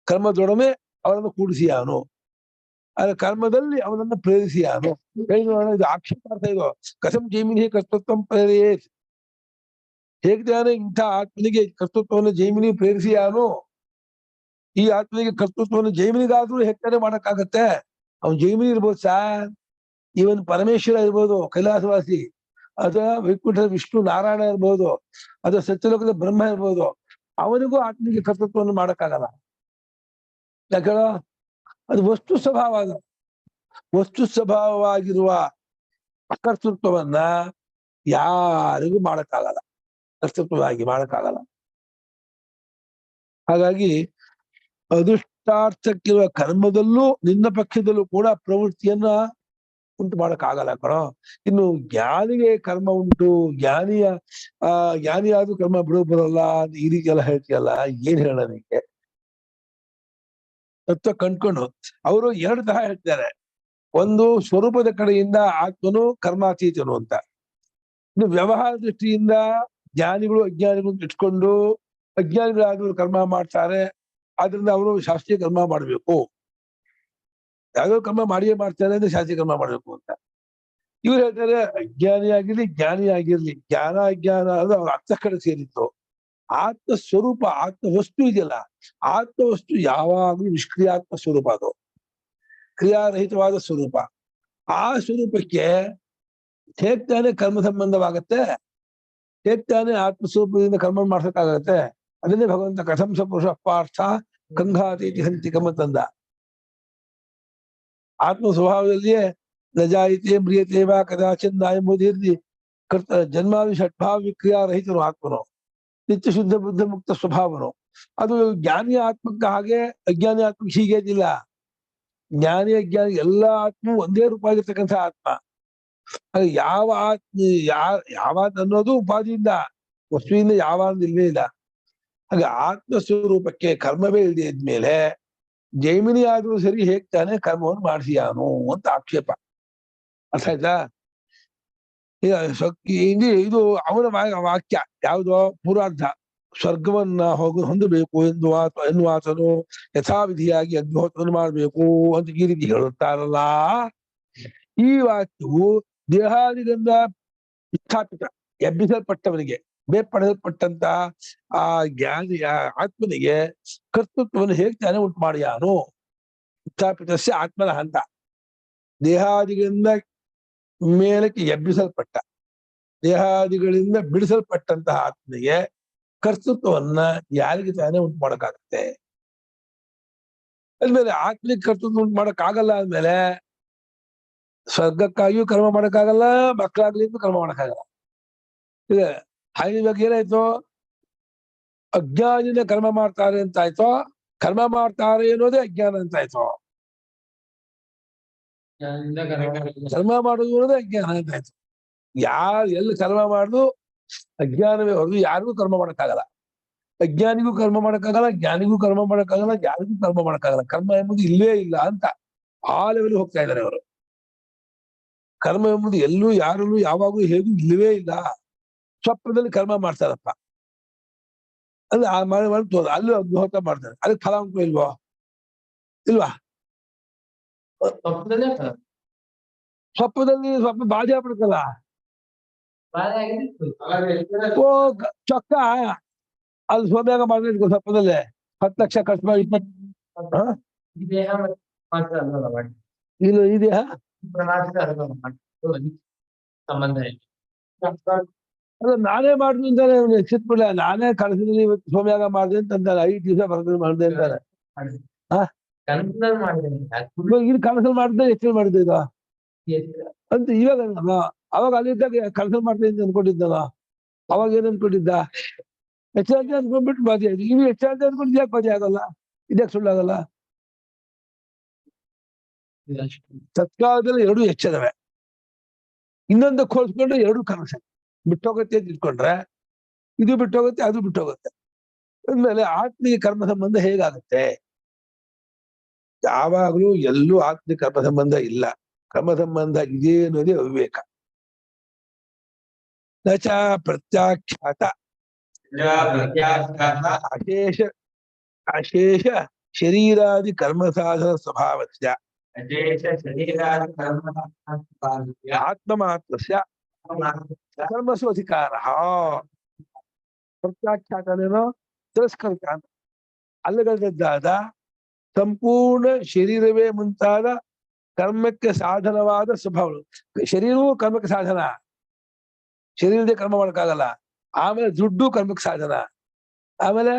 ಕರ್ಮದೊಡನೆ ಅವನನ್ನು ಕೂಡಿಸಿಯಾನು. ಅದ್ರ ಕರ್ಮದಲ್ಲಿ ಅವನನ್ನ ಪ್ರೇರಿಸಿಯಾನು. ಇದು ಆಕ್ಷೇಪಾರ್ಥ. ಇದು ಕಥಂ ಜೈಮಿನಿ ಕರ್ತೃತ್ವ ಪ್ರೇರೇತ್, ಹೇಗ್ತಾನೆ ಇಂಥ ಆತ್ಮನಿಗೆ ಕರ್ತೃತ್ವವನ್ನು ಜೈಮಿನಿ ಪ್ರೇರಿಸಿಯಾನು. ಈ ಆತ್ಮನಿಗೆ ಕರ್ತೃತ್ವವನ್ನು ಜೈಮಿನಿಗಾದ್ರೂ ಹೇಗ್ತಾನೆ ಮಾಡಕ್ಕಾಗತ್ತೆ. ಅವನ್ ಜೈಮಿನಿ ಇರ್ಬೋದು ಸಾರ್, ಇವನ್ ಪರಮೇಶ್ವರ ಇರ್ಬೋದು ಕೈಲಾಸವಾಸಿ, ಅಥವಾ ವೈಕುಂಠದ ವಿಷ್ಣು ನಾರಾಯಣ ಇರ್ಬೋದು, ಅಥವಾ ಸತ್ಯಲೋಕದ ಬ್ರಹ್ಮ ಇರ್ಬೋದು, ಅವನಿಗೂ ಆತ್ಮನಿಗೆ ಕರ್ತೃತ್ವವನ್ನು ಮಾಡಕ್ಕಾಗಲ್ಲ. ಯಾಕೇಳ ಅದು ವಸ್ತು ಸ್ವಭಾವ. ಅದು ವಸ್ತು ಸ್ವಭಾವವಾಗಿರುವ ಅಕರ್ತೃತ್ವವನ್ನ ಯಾರಿಗೂ ಮಾಡಕ್ಕಾಗಲ್ಲ, ಕರ್ತೃತ್ವವಾಗಿ ಮಾಡಕ್ಕಾಗಲ್ಲ. ಹಾಗಾಗಿ ಅದೃಷ್ಟಾರ್ಥಕ್ಕಿರುವ ಕರ್ಮದಲ್ಲೂ ನಿನ್ನ ಪಕ್ಷದಲ್ಲೂ ಕೂಡ ಪ್ರವೃತ್ತಿಯನ್ನ ಉಂಟು ಮಾಡಕ್ಕಾಗಲ್ಲ ಕಣೋ. ಇನ್ನು ಜ್ಞಾನಿಗೆ ಕರ್ಮ ಉಂಟು, ಜ್ಞಾನಿಯಾದ್ರೂ ಕರ್ಮ ಬಿಡೋ ಬರೋಲ್ಲ, ಈ ರೀತಿ ಎಲ್ಲ ಹೇಳ್ತೀಯಲ್ಲ, ಏನ್ ಹೇಳ ನಿಂಗೆ? ತತ್ವ ಕಂಡ್ಕೊಂಡು ಅವರು ಎರಡು ತರಹ ಹೇಳ್ತಾರೆ. ಒಂದು ಸ್ವರೂಪದ ಕಡೆಯಿಂದ ಆತ್ಮನು ಕರ್ಮಾತೀತನು ಅಂತ. ಇನ್ನು ವ್ಯವಹಾರ ದೃಷ್ಟಿಯಿಂದ ಜ್ಞಾನಿಗಳು ಅಜ್ಞಾನಿಗಳು ಇಟ್ಕೊಂಡು ಅಜ್ಞಾನಿಗಳಾದ್ರು ಕರ್ಮ ಮಾಡ್ತಾರೆ, ಆದ್ರಿಂದ ಅವರು ಶಾಸ್ತ್ರೀಯ ಕರ್ಮ ಮಾಡ್ಬೇಕು, ಯಾವ್ದೋ ಕರ್ಮ ಮಾಡಿಯೇ ಮಾಡ್ತಾರೆ ಅಂದ್ರೆ ಶಾಸ್ತ್ರೀಯ ಕರ್ಮ ಮಾಡ್ಬೇಕು ಅಂತ. ಇವ್ರು ಹೇಳ್ತಾರೆ ಅಜ್ಞಾನಿ ಆಗಿರ್ಲಿ ಜ್ಞಾನಿ ಆಗಿರ್ಲಿ, ಜ್ಞಾನ ಅಜ್ಞಾನ ಅದು ಅವ್ರ ಅರ್ಥ ಕಡೆ ಸೇರಿತ್ತು. ಆತ್ಮ ಸ್ವರೂಪ, ಆತ್ಮ ವಸ್ತು ಇದೆಯಲ್ಲ, ಆತ್ಮ ವಸ್ತು ಯಾವಾಗ್ಲೂ ನಿಷ್ಕ್ರಿಯಾತ್ಮ ಸ್ವರೂಪ, ಅದು ಕ್ರಿಯಾರಹಿತವಾದ ಸ್ವರೂಪ. ಆ ಸ್ವರೂಪಕ್ಕೆ ಹೇಗ್ತಾನೆ ಕರ್ಮ ಸಂಬಂಧವಾಗತ್ತೆ, ಹೇಗ್ತಾನೆ ಆತ್ಮ ಸ್ವರೂಪದಿಂದ ಕರ್ಮ ಮಾಡ್ಸಕ್ಕಾಗತ್ತೆ? ಅದನ್ನೇ ಭಗವಂತ ಕಥಂ ಸ ಪುರುಷ ಪಾರ್ಥ ಕಂಘಾತೀತಿ ಹಂತಿಕಂ ತಂದ. ಆತ್ಮ ಸ್ವಭಾವದಲ್ಲಿಯೇ ನಜಾಯಿತೆ ಮ್ರಿಯತೆ ವಾ ಕದಾಚಿನ್ ಎಂಬುದಿರ್ಲಿ ಜನ್ಮಾದಿ ಷಡ್ಭಾವ ವಿಕ್ರಿಯಾರಹಿತನು ಆತ್ಮನು, ನಿತ್ಯ ಶುದ್ಧ ಬುದ್ಧ ಮುಕ್ತ ಸ್ವಭಾವನು. ಅದು ಜ್ಞಾನಿ ಆತ್ಮಕ್ಕೆ ಹಾಗೆ, ಅಜ್ಞಾನಿ ಆತ್ಮಕ್ಕೆ ಹೀಗೆ ಇಲ್ಲ. ಜ್ಞಾನಿ ಅಜ್ಞಾನಿ ಎಲ್ಲಾ ಆತ್ಮ ಒಂದೇ ರೂಪ ಆಗಿರ್ತಕ್ಕಂಥ ಆತ್ಮ. ಹಾಗೆ ಯಾವ ಆತ್ಮ ಯಾವ ಅನ್ನೋದು ಉಪಾಧಿಯಿಂದ, ವಸ್ತುವಿಂದ ಯಾವ ಇಲ್ವೇ ಇಲ್ಲ. ಹಾಗೆ ಆತ್ಮ ಸ್ವರೂಪಕ್ಕೆ ಕರ್ಮವೇ ಇಲ್ಲದೆ ಇದ್ಮೇಲೆ ಜೈಮಿನಿ ಆದ್ರೂ ಸರಿ ಹೇಗ್ತಾನೆ ಕರ್ಮವನ್ನು ಮಾಡಿಸಿಯಾನು ಅಂತ ಆಕ್ಷೇಪ. ಅರ್ಥ ಆಯ್ತಾ? ಈಗ ಇದು ಅವನ ವಾಕ್ಯ ಯಾವುದೋ ಪೂರ್ವಾರ್ಧ. ಸ್ವರ್ಗವನ್ನ ಹೊಂದಬೇಕು ಎನ್ನುವಾತನು ಯಥಾವಿಧಿಯಾಗಿ ಅಗ್ನಿಹೋತ್ರವನ್ನು ಮಾಡಬೇಕು ಅಂತ ಈ ರೀತಿ ಹೇಳುತ್ತಾರಲ್ಲ. ಈ ವಾಕ್ಯವು ದೇಹಾದಿಗಳಿಂದ ವಿಸ್ಥಾಪಿತ ಎಬ್ಬಿಸಲ್ಪಟ್ಟವನಿಗೆ, ಬೇರ್ಪಡಿಸಲ್ಪಟ್ಟಂತ ಆ ಜ್ಞಾನಿ ಆತ್ಮನಿಗೆ ಕರ್ತೃತ್ವವನ್ನು ಹೇಗ್ತಾನೆ ಉಂಟು ಮಾಡಿಯಾನು. ವಿಸ್ಥಾಪಿತಸ್ಯ ಆತ್ಮನ ಹಂತ, ದೇಹಾದಿಗಳಿಂದ ಮೇಲಕ್ಕೆ ಎಬ್ಬಿಸಲ್ಪಟ್ಟ, ದೇಹಾದಿಗಳಿಂದ ಬಿಡಿಸಲ್ಪಟ್ಟಂತಹ ಆತ್ಮನಿಗೆ ಕರ್ತೃತ್ವವನ್ನ ಯಾರಿಗೆ ತಾನೇ ಉಂಟು ಮಾಡಕ್ಕಾಗತ್ತೆ? ಅಂದ್ಮೇಲೆ ಆತ್ಮಿಕ ಕರ್ತೃತ್ವ ಉಂಟು ಮಾಡಕ್ಕಾಗಲ್ಲ ಅಂದ್ಮೇಲೆ ಸ್ವರ್ಗಕ್ಕಾಗಿಯೂ ಕರ್ಮ ಮಾಡಕ್ಕಾಗಲ್ಲ, ಮಕ್ಕಳಾಗ್ಲಿ ಅಂತ ಕರ್ಮ ಮಾಡಕ್ಕಾಗಲ್ಲ. ಇದೆ ಹಾಗೆ ಇವಾಗ ಏನಾಯ್ತು? ಅಜ್ಞಾನಿನ ಕರ್ಮ ಮಾಡ್ತಾರೆ ಅಂತ ಆಯ್ತೋ, ಕರ್ಮ ಮಾಡ್ತಾರೆ ಅನ್ನೋದೇ ಅಜ್ಞಾನ ಅಂತ ಆಯ್ತು. ಕರ್ಮ ಮಾಡೋದು ಅನ್ನೋದೇ ಅಜ್ಞಾನ ಅಂತ ಆಯ್ತು. ಎಲ್ಲಿ ಕರ್ಮ ಮಾಡುದು ಅಜ್ಞಾನವೇ ಹೊರದು ಯಾರಿಗೂ ಕರ್ಮ ಮಾಡಕ್ಕಾಗಲ್ಲ. ಅಜ್ಞಾನಿಗೂ ಕರ್ಮ ಮಾಡಕ್ಕಾಗಲ್ಲ, ಜ್ಞಾನಿಗೂ ಕರ್ಮ ಮಾಡಕ್ಕಾಗಲ್ಲ, ಯಾರಿಗೂ ಕರ್ಮ ಮಾಡಕ್ಕಾಗಲ್ಲ. ಕರ್ಮ ಎಂಬುದು ಇಲ್ಲೇ ಇಲ್ಲ ಅಂತ ಆ ಲೆವೆಲ್ ಹೋಗ್ತಾ ಇದ್ದಾರೆ ಅವರು. ಕರ್ಮ ಎಂಬುದು ಎಲ್ಲೂ ಯಾರಲ್ಲೂ ಯಾವಾಗೂ ಹೇಗೂ ಇಲ್ಲವೇ ಇಲ್ಲ. ಸ್ವಪ್ನದಲ್ಲಿ ಕರ್ಮ ಮಾಡ್ತಾರಪ್ಪ, ಅಲ್ಲಿ ಆ ಮಾಡಿ ಅಲ್ಲೂ ಅಗ್ನಿಹೋತ್ರ ಮಾಡ್ತಾರೆ, ಅದಕ್ಕೆ ಫಲ ಉಂಟು ಇಲ್ವೋ? ಇಲ್ವಾ? ಸ್ವಪ್ನದಲ್ಲಿ ಸ್ವಲ್ಪ ಬಾಧೆ ಆಗ್ಬಿಡ್ತಲ್ಲ. ಚೊಕ್ಕ ಅಲ್ಲಿ ಸೋಮ್ಯಾಗ ಮಾಡಿದ್ರೆ ಸ್ವಪ್ನದಲ್ಲೇ 10 ಲಕ್ಷ ಖರ್ಚು ಮಾಡಿ 20 ಇಲ್ಲ ಈ ದೇಹ
ಸಂಬಂಧ
ಅಲ್ಲ ನಾನೇ ಮಾಡಿದ್ವಿ ಅಂತಾನೆ ಎಕ್ಸಿಟ್ಬಿಡ್ಲ. ನಾನೇ ಕನಸಿನಲ್ಲಿ ಇವತ್ತು ಸೋಮ್ಯಾಗ ಮಾಡಿದೆ ಅಂತಾರೆ, 5 ದಿವಸ ಬರೆದು ಮಾಡಿದೆ ಅಂತಾರೆ. ಇಲ್ಲಿ ಕನಸಲ್ಲಿ ಮಾಡಿದ್ದೆ ಎಷ್ಟು ಮಾಡಿದ್ದೆ ಈಗ ಅಂತ ಇವಾಗ ಅವಾಗ ಅಲ್ಲಿದ್ದಾಗ ಕನಸಲ್ಲಿ ಮಾಡ್ತೇನೆ ಅಂತ ಅನ್ಕೊಂಡಿದ್ದಲ್ಲ. ಅವಾಗ ಏನ್ ಅನ್ಕೊಂಡಿದ್ದ? ಹೆಚ್ಚಾಗಿ ಅನ್ಕೊಂಡ್ಬಿಟ್ಟು ಬಾಧೆ ಆಯ್ತು. ಇನ್ನು ಹೆಚ್ಚಾಗಿ ಅನ್ಕೊಂಡು ಯಾಕೆ ಬಾಧೆ ಆಗಲ್ಲ? ಇದ್ಯಾಕೆ ಸುಳ್ಳಾಗಲ್ಲ? ತತ್ಕಾಲದಲ್ಲಿ ಎರಡು ಎಚ್ಚರವೇ, ಇನ್ನೊಂದು ಹೋಲಿಸ್ಕೊಂಡ್ರೆ ಎರಡು ಕನಸೆ. ಬಿಟ್ಟೋಗತ್ತೆ ಅಂತ ಇಟ್ಕೊಂಡ್ರೆ ಇದು ಬಿಟ್ಟೋಗುತ್ತೆ, ಅದು ಬಿಟ್ಟೋಗುತ್ತೆ. ಅಂದ್ಮೇಲೆ ಆತ್ಮಿಕ ಕರ್ಮ ಸಂಬಂಧ ಹೇಗಾಗುತ್ತೆ? ಯಾವಾಗ್ಲೂ ಎಲ್ಲೂ ಆತ್ಮಿಕ ಕರ್ಮ ಸಂಬಂಧ ಇಲ್ಲ. ಕರ್ಮ ಸಂಬಂಧ ಇದೆ ಅನ್ನೋದೇ ಅವಿವೇಕ. ನಚ ಪ್ರತ್ಯಾಖ್ಯಾತ ಅಶೇಷ ಶರೀರಾದಿ ಕರ್ಮ ಸಾಧನ ಸ್ವಭಾವಸ್ಯ ಆತ್ಮ ಮಾತ್ರಸ್ಯ ಕರ್ಮಸು ಅಧಿಕಾರ ಪ್ರತ್ಯಾಖ್ಯಾತನೇನೋ ತಿರಸ್ಕೃತ ಅಂತ. ಅಲ್ಲಗಳೆದದ್ದಾದ ಸಂಪೂರ್ಣ ಶರೀರವೇ ಮುಂತಾದ ಕರ್ಮಕ್ಕೆ ಸಾಧನವಾದ ಸ್ವಭಾವಗಳು. ಶರೀರವೂ ಕರ್ಮಕ್ಕೆ ಸಾಧನ, ಶರೀರದೇ ಕರ್ಮ ಮಾಡೋಕ್ಕಾಗಲ್ಲ. ಆಮೇಲೆ ದುಡ್ಡು ಕರ್ಮಕ್ಕೆ ಸಾಧನ, ಆಮೇಲೆ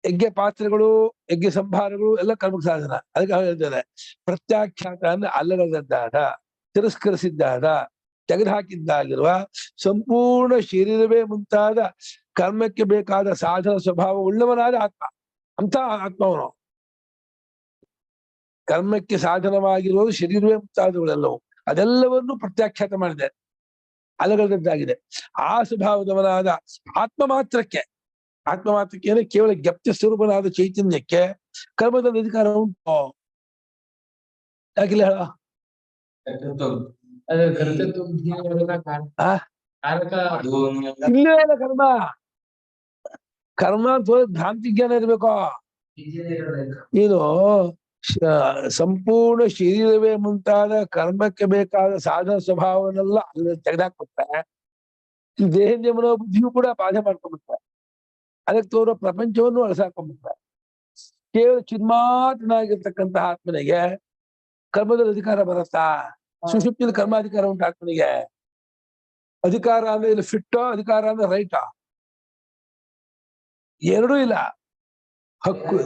ಯಜ್ಞ ಪಾತ್ರೆಗಳು ಯಜ್ಞ ಸಂಭಾರಗಳು ಎಲ್ಲ ಕರ್ಮಕ್ಕೆ ಸಾಧನ. ಅದಕ್ಕೆ ಹೇಳ್ತಾರೆ ಪ್ರತ್ಯಾಖ್ಯಾತ ಅಂದ್ರೆ ಅಲ್ಲಗಳೆದದ್ದಾದ, ತಿರಸ್ಕರಿಸಿದ್ದಾದ, ತೆಗೆದುಹಾಕಿದ್ದಾಗಿರುವ ಸಂಪೂರ್ಣ ಶರೀರವೇ ಮುಂತಾದ ಕರ್ಮಕ್ಕೆ ಬೇಕಾದ ಸಾಧನ ಸ್ವಭಾವ ಉಳ್ಳವನಾದ ಆತ್ಮ. ಅಂತ ಆತ್ಮವನು ಕರ್ಮಕ್ಕೆ ಸಾಧನವಾಗಿರುವುದು ಶರೀರವೇ ಮುಂತಾದವುಗಳೆಲ್ಲವೂ, ಅದೆಲ್ಲವನ್ನು ಪ್ರತ್ಯಾಖ್ಯಾತ ಮಾಡಿದೆ, ಅಲಗಳೆದದ್ದಾಗಿದೆ. ಆ ಸ್ವಭಾವದವನಾದ ಆತ್ಮ ಮಾತ್ರಕ್ಕೆ ಅಂದ್ರೆ ಕೇವಲ ಜ್ಞಪ್ತಿ ಸ್ವರೂಪನಾದ ಚೈತನ್ಯಕ್ಕೆ ಕರ್ಮದ ಅಧಿಕಾರ ಉಂಟು. ಯಾಕಿಲ್ಲ ಹೇಳ? ಇಲ್ಲೇ ಇಲ್ಲ ಕರ್ಮ. ಕರ್ಮ ಅಂತ ಭ್ರಾಂತಿ ಜ್ಞಾನ ಇರ್ಬೇಕು. ನೀನು ಸಂಪೂರ್ಣ ಶರೀರವೇ ಮುಂತಾದ ಕರ್ಮಕ್ಕೆ ಬೇಕಾದ ಸಾಧನ ಸ್ವಭಾವನೆಲ್ಲ ಅಲ್ಲಿ ತೆಗೆದಾಕ್ಬಿಡ್ತಾರೆ. ದೇಹದ ಮನೋಬುದ್ಧಿಯೂ ಕೂಡ ಬಾಧೆ ಮಾಡ್ಕೊಂಡ್ಬಿಡ್ತಾರೆ. ಅದಕ್ಕೆ ತೋರೋ ಪ್ರಪಂಚವನ್ನು ಅಳಸಾಕೊಂಡ್ಬಿಡ್ತಾರೆ. ಕೇವಲ ಚಿನ್ಮಾತ್ರನಾಗಿರ್ತಕ್ಕಂತಹ ಆತ್ಮನಿಗೆ ಕರ್ಮದ ಅಧಿಕಾರ ಬರುತ್ತಾ? ಸುಷುಪ್ತಿಯಲ್ಲಿ ಕರ್ಮಾಧಿಕಾರ ಉಂಟು ಆತ್ಮನಿಗೆ. ಅಧಿಕಾರ ಅಂದ್ರೆ ಇಲ್ಲಿ ಫಿಟ್, ಅಧಿಕಾರ ಅಂದ್ರೆ ರೈಟಾ? ಎರಡೂ ಇಲ್ಲ. ಹಕ್ಕು.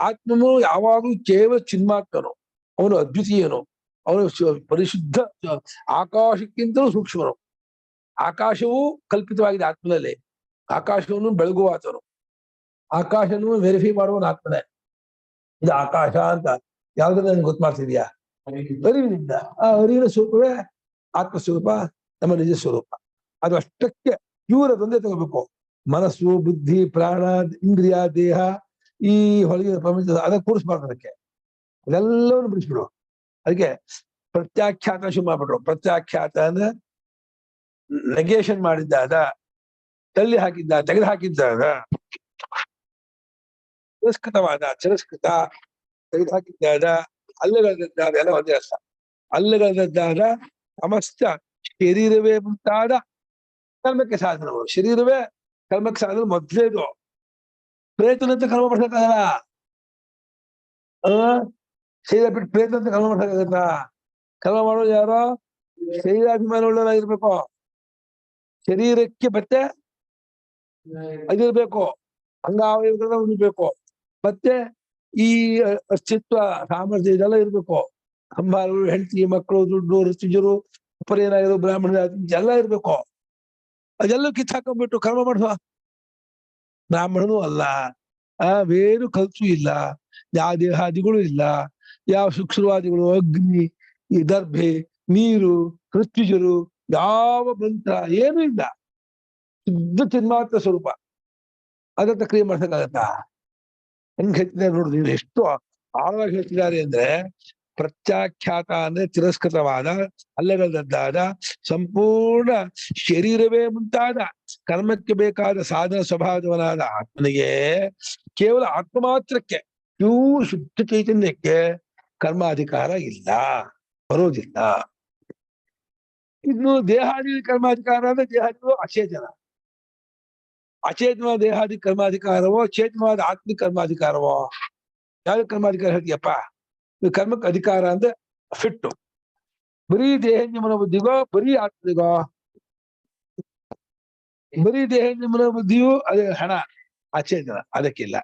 ಆತ್ಮನು ಯಾವಾಗಲೂ ಕೇವಲ ಚಿನ್ಮಾತ್ರನು, ಅವನು ಅದ್ವಿತೀಯನು, ಅವನು ಪರಿಶುದ್ಧ ಆಕಾಶಕ್ಕಿಂತಲೂ ಸೂಕ್ಷ್ಮನು. ಆಕಾಶವೂ ಕಲ್ಪಿತವಾಗಿದೆ ಆತ್ಮನಲ್ಲಿ. ಆಕಾಶವನ್ನು ಬೆಳಗುವ ಆತನು, ಆಕಾಶವನ್ನು ವೆರಿಫೈ ಮಾಡುವನು ಆತ್ಮನೇ. ಇದು ಆಕಾಶ ಅಂತ ಯಾವ್ದನ್ನ ನನ್ಗೆ ಗೊತ್ತು ಮಾಡ್ತಿದ್ಯಾ? ಅರಿವಿನಿಂದ. ಆ ಅರಿವಿನ ಸ್ವರೂಪವೇ ಆತ್ಮಸ್ವರೂಪ, ನಮ್ಮ ನಿಜ ಸ್ವರೂಪ. ಅದು ಅಷ್ಟಕ್ಕೆ ಇವರದೊಂದೇ ತಗೋಬೇಕು. ಮನಸ್ಸು, ಬುದ್ಧಿ, ಪ್ರಾಣ, ಇಂದ್ರಿಯ, ದೇಹ, ಈ ಹೊಳಗಿನ ಪ್ರಪಂಚ ಅದಕ್ಕೆ ಕೂರಿಸ್ಬಾರ್ದು. ಅದಕ್ಕೆ ಅದೆಲ್ಲವನ್ನು ಬಿಡಿಸ್ಬಿಡು. ಅದಕ್ಕೆ ಪ್ರತ್ಯಾಖ್ಯಾತ ಶುರು ಮಾಡ್ಬಿಟ್ರು. ಪ್ರತ್ಯಾಖ್ಯಾತ ಅಂದ್ರೆ ನೆಗೇಷನ್ ಮಾಡಿದ್ದಾದ, ತಳ್ಳಿ ಹಾಕಿದ್ದ, ತೆಗೆದು ಹಾಕಿದ್ದಾದ, ತಿರಸ್ಕೃತವಾದ, ತಿರಸ್ಕೃತ, ತೆಗೆದು ಹಾಕಿದ್ದಾದ, ಅಲ್ಲಗಳೆದದ್ದಾದ ಎಲ್ಲ ಒಂದೇ ಅರ್ಥ. ಅಲ್ಲಗಳೆದದ್ದಾದ ಸಮಸ್ತ ಶರೀರವೇ ಮುಂತಾದ ಕರ್ಮಕ್ಕೆ ಸಾಧನಗಳು. ಶರೀರವೇ ಕರ್ಮಕ್ಕೆ ಸಾಧನ ಮೊದಲೇದು. ಪ್ರೇತನಂತ ಕರ್ಮ ಮಾಡ್ಸಕ್ಕಾಗಲ್ಲ. ಶರೀರ ಬಿಟ್ಟು ಪ್ರೇತನಂತ ಕರ್ಮ ಮಾಡ್ಸಕ್ಕಾಗತ್ತಾ? ಕರ್ಮ ಮಾಡೋದು ಯಾರೋ ಶರೀರಾಭಿಮಾನ ಉಳ್ಳವರಾಗಿರ್ಬೇಕು. ಶರೀರಕ್ಕೆ ಮತ್ತೆ ಅದಿರ್ಬೇಕು, ಅಂಗಾವಯವಗಳನ್ನ ಹೊಂದಿರ್ಬೇಕು, ಮತ್ತೆ ಈ ಅಸ್ತಿತ್ವ ಸಾಮರ್ಥ್ಯ ಇದೆಲ್ಲ ಇರ್ಬೇಕು. ಸಂಭಾರಗಳು, ಹೆಂಡತಿ, ಮಕ್ಕಳು, ದುಡ್ಡು, ಋತುಜರು, ಉಪರೇನಾಗಿರೋ ಬ್ರಾಹ್ಮಣ ಎಲ್ಲ ಇರ್ಬೇಕು. ಅದೆಲ್ಲ ಕಿತ್ತಾಕೊಂಡ್ಬಿಟ್ಟು ಕರ್ಮ ಮಾಡುವ ಬ್ರಾಹ್ಮಣನೂ ಅಲ್ಲ, ಬೇರು ಖರ್ಚು ಇಲ್ಲ, ಯಾವ ದೇಹಾದಿಗಳು ಇಲ್ಲ, ಯಾವ ಸೂಕ್ಷ್ಮವಾದಿಗಳು, ಅಗ್ನಿ, ಈ ದರ್ಭೆ, ನೀರು, ಋತುಜರು, ಯಾವ ಮಂತ್ರ ಏನೂ ಇಲ್ಲ. ಶುದ್ಧ ಚಿನ್ಮಾತ್ರ ಸ್ವರೂಪ. ಅದನ್ನ ಕ್ರಿಯೆ ಮಾಡ್ಸಕ್ಕಾಗತ್ತಾ? ಹೆಂಗ್ ಹೇಳ್ತಿದ್ದಾರೆ ನೋಡುದು. ನೀವು ಎಷ್ಟು ಆಳವಾಗಿ ಹೇಳ್ತಿದ್ದಾರೆ ಅಂದ್ರೆ, ಪ್ರತ್ಯಾಖ್ಯಾತ ಅಂದ್ರೆ ತಿರಸ್ಕೃತವಾದ, ಅಲ್ಲಗಳೆದದ್ದಾದ, ಸಂಪೂರ್ಣ ಶರೀರವೇ ಮುಂತಾದ ಕರ್ಮಕ್ಕೆ ಬೇಕಾದ ಸಾಧನ ಸ್ವಭಾವದವನಾದ ಆತ್ಮನಿಗೆ ಕೇವಲ ಆತ್ಮ ಮಾತ್ರಕ್ಕೆ, ಪ್ಯೂರ್ ಶುದ್ಧ ಚೈತನ್ಯಕ್ಕೆ ಕರ್ಮಾಧಿಕಾರ ಇಲ್ಲ, ಬರೋದಿಲ್ಲ. ಇನ್ನು ದೇಹಾದಿ ಕರ್ಮಾಧಿಕಾರ ಅಂದ್ರೆ ದೇಹಾದಿಗಳು ಅಚೇತನ. ಅಚೇತನ ದೇಹಾದಿ ಕರ್ಮಾಧಿಕಾರವೋ, ಚೇತನವಾದ ಆತ್ಮಿಕ ಕರ್ಮಾಧಿಕಾರವೋ? ಯಾವ ಕರ್ಮಾಧಿಕಾರ ಹೇಳ್ತೀಯಪ್ಪ? ಕರ್ಮಕ್ಕೆ ಅಧಿಕಾರ ಅಂದ್ರೆ ಫಿಟ್ಟು. ಬರೀ ದೇಹ ಮನೋಬುದ್ಧಿಗೋ, ಬರೀ ಆತ್ಮನಿಗೋ? ಬರೀ ದೇಹ ಮನೋಬುದ್ಧಿಯು ಅದೇ ಹಣ, ಅಚೇತನ, ಅದಕ್ಕಿಲ್ಲ.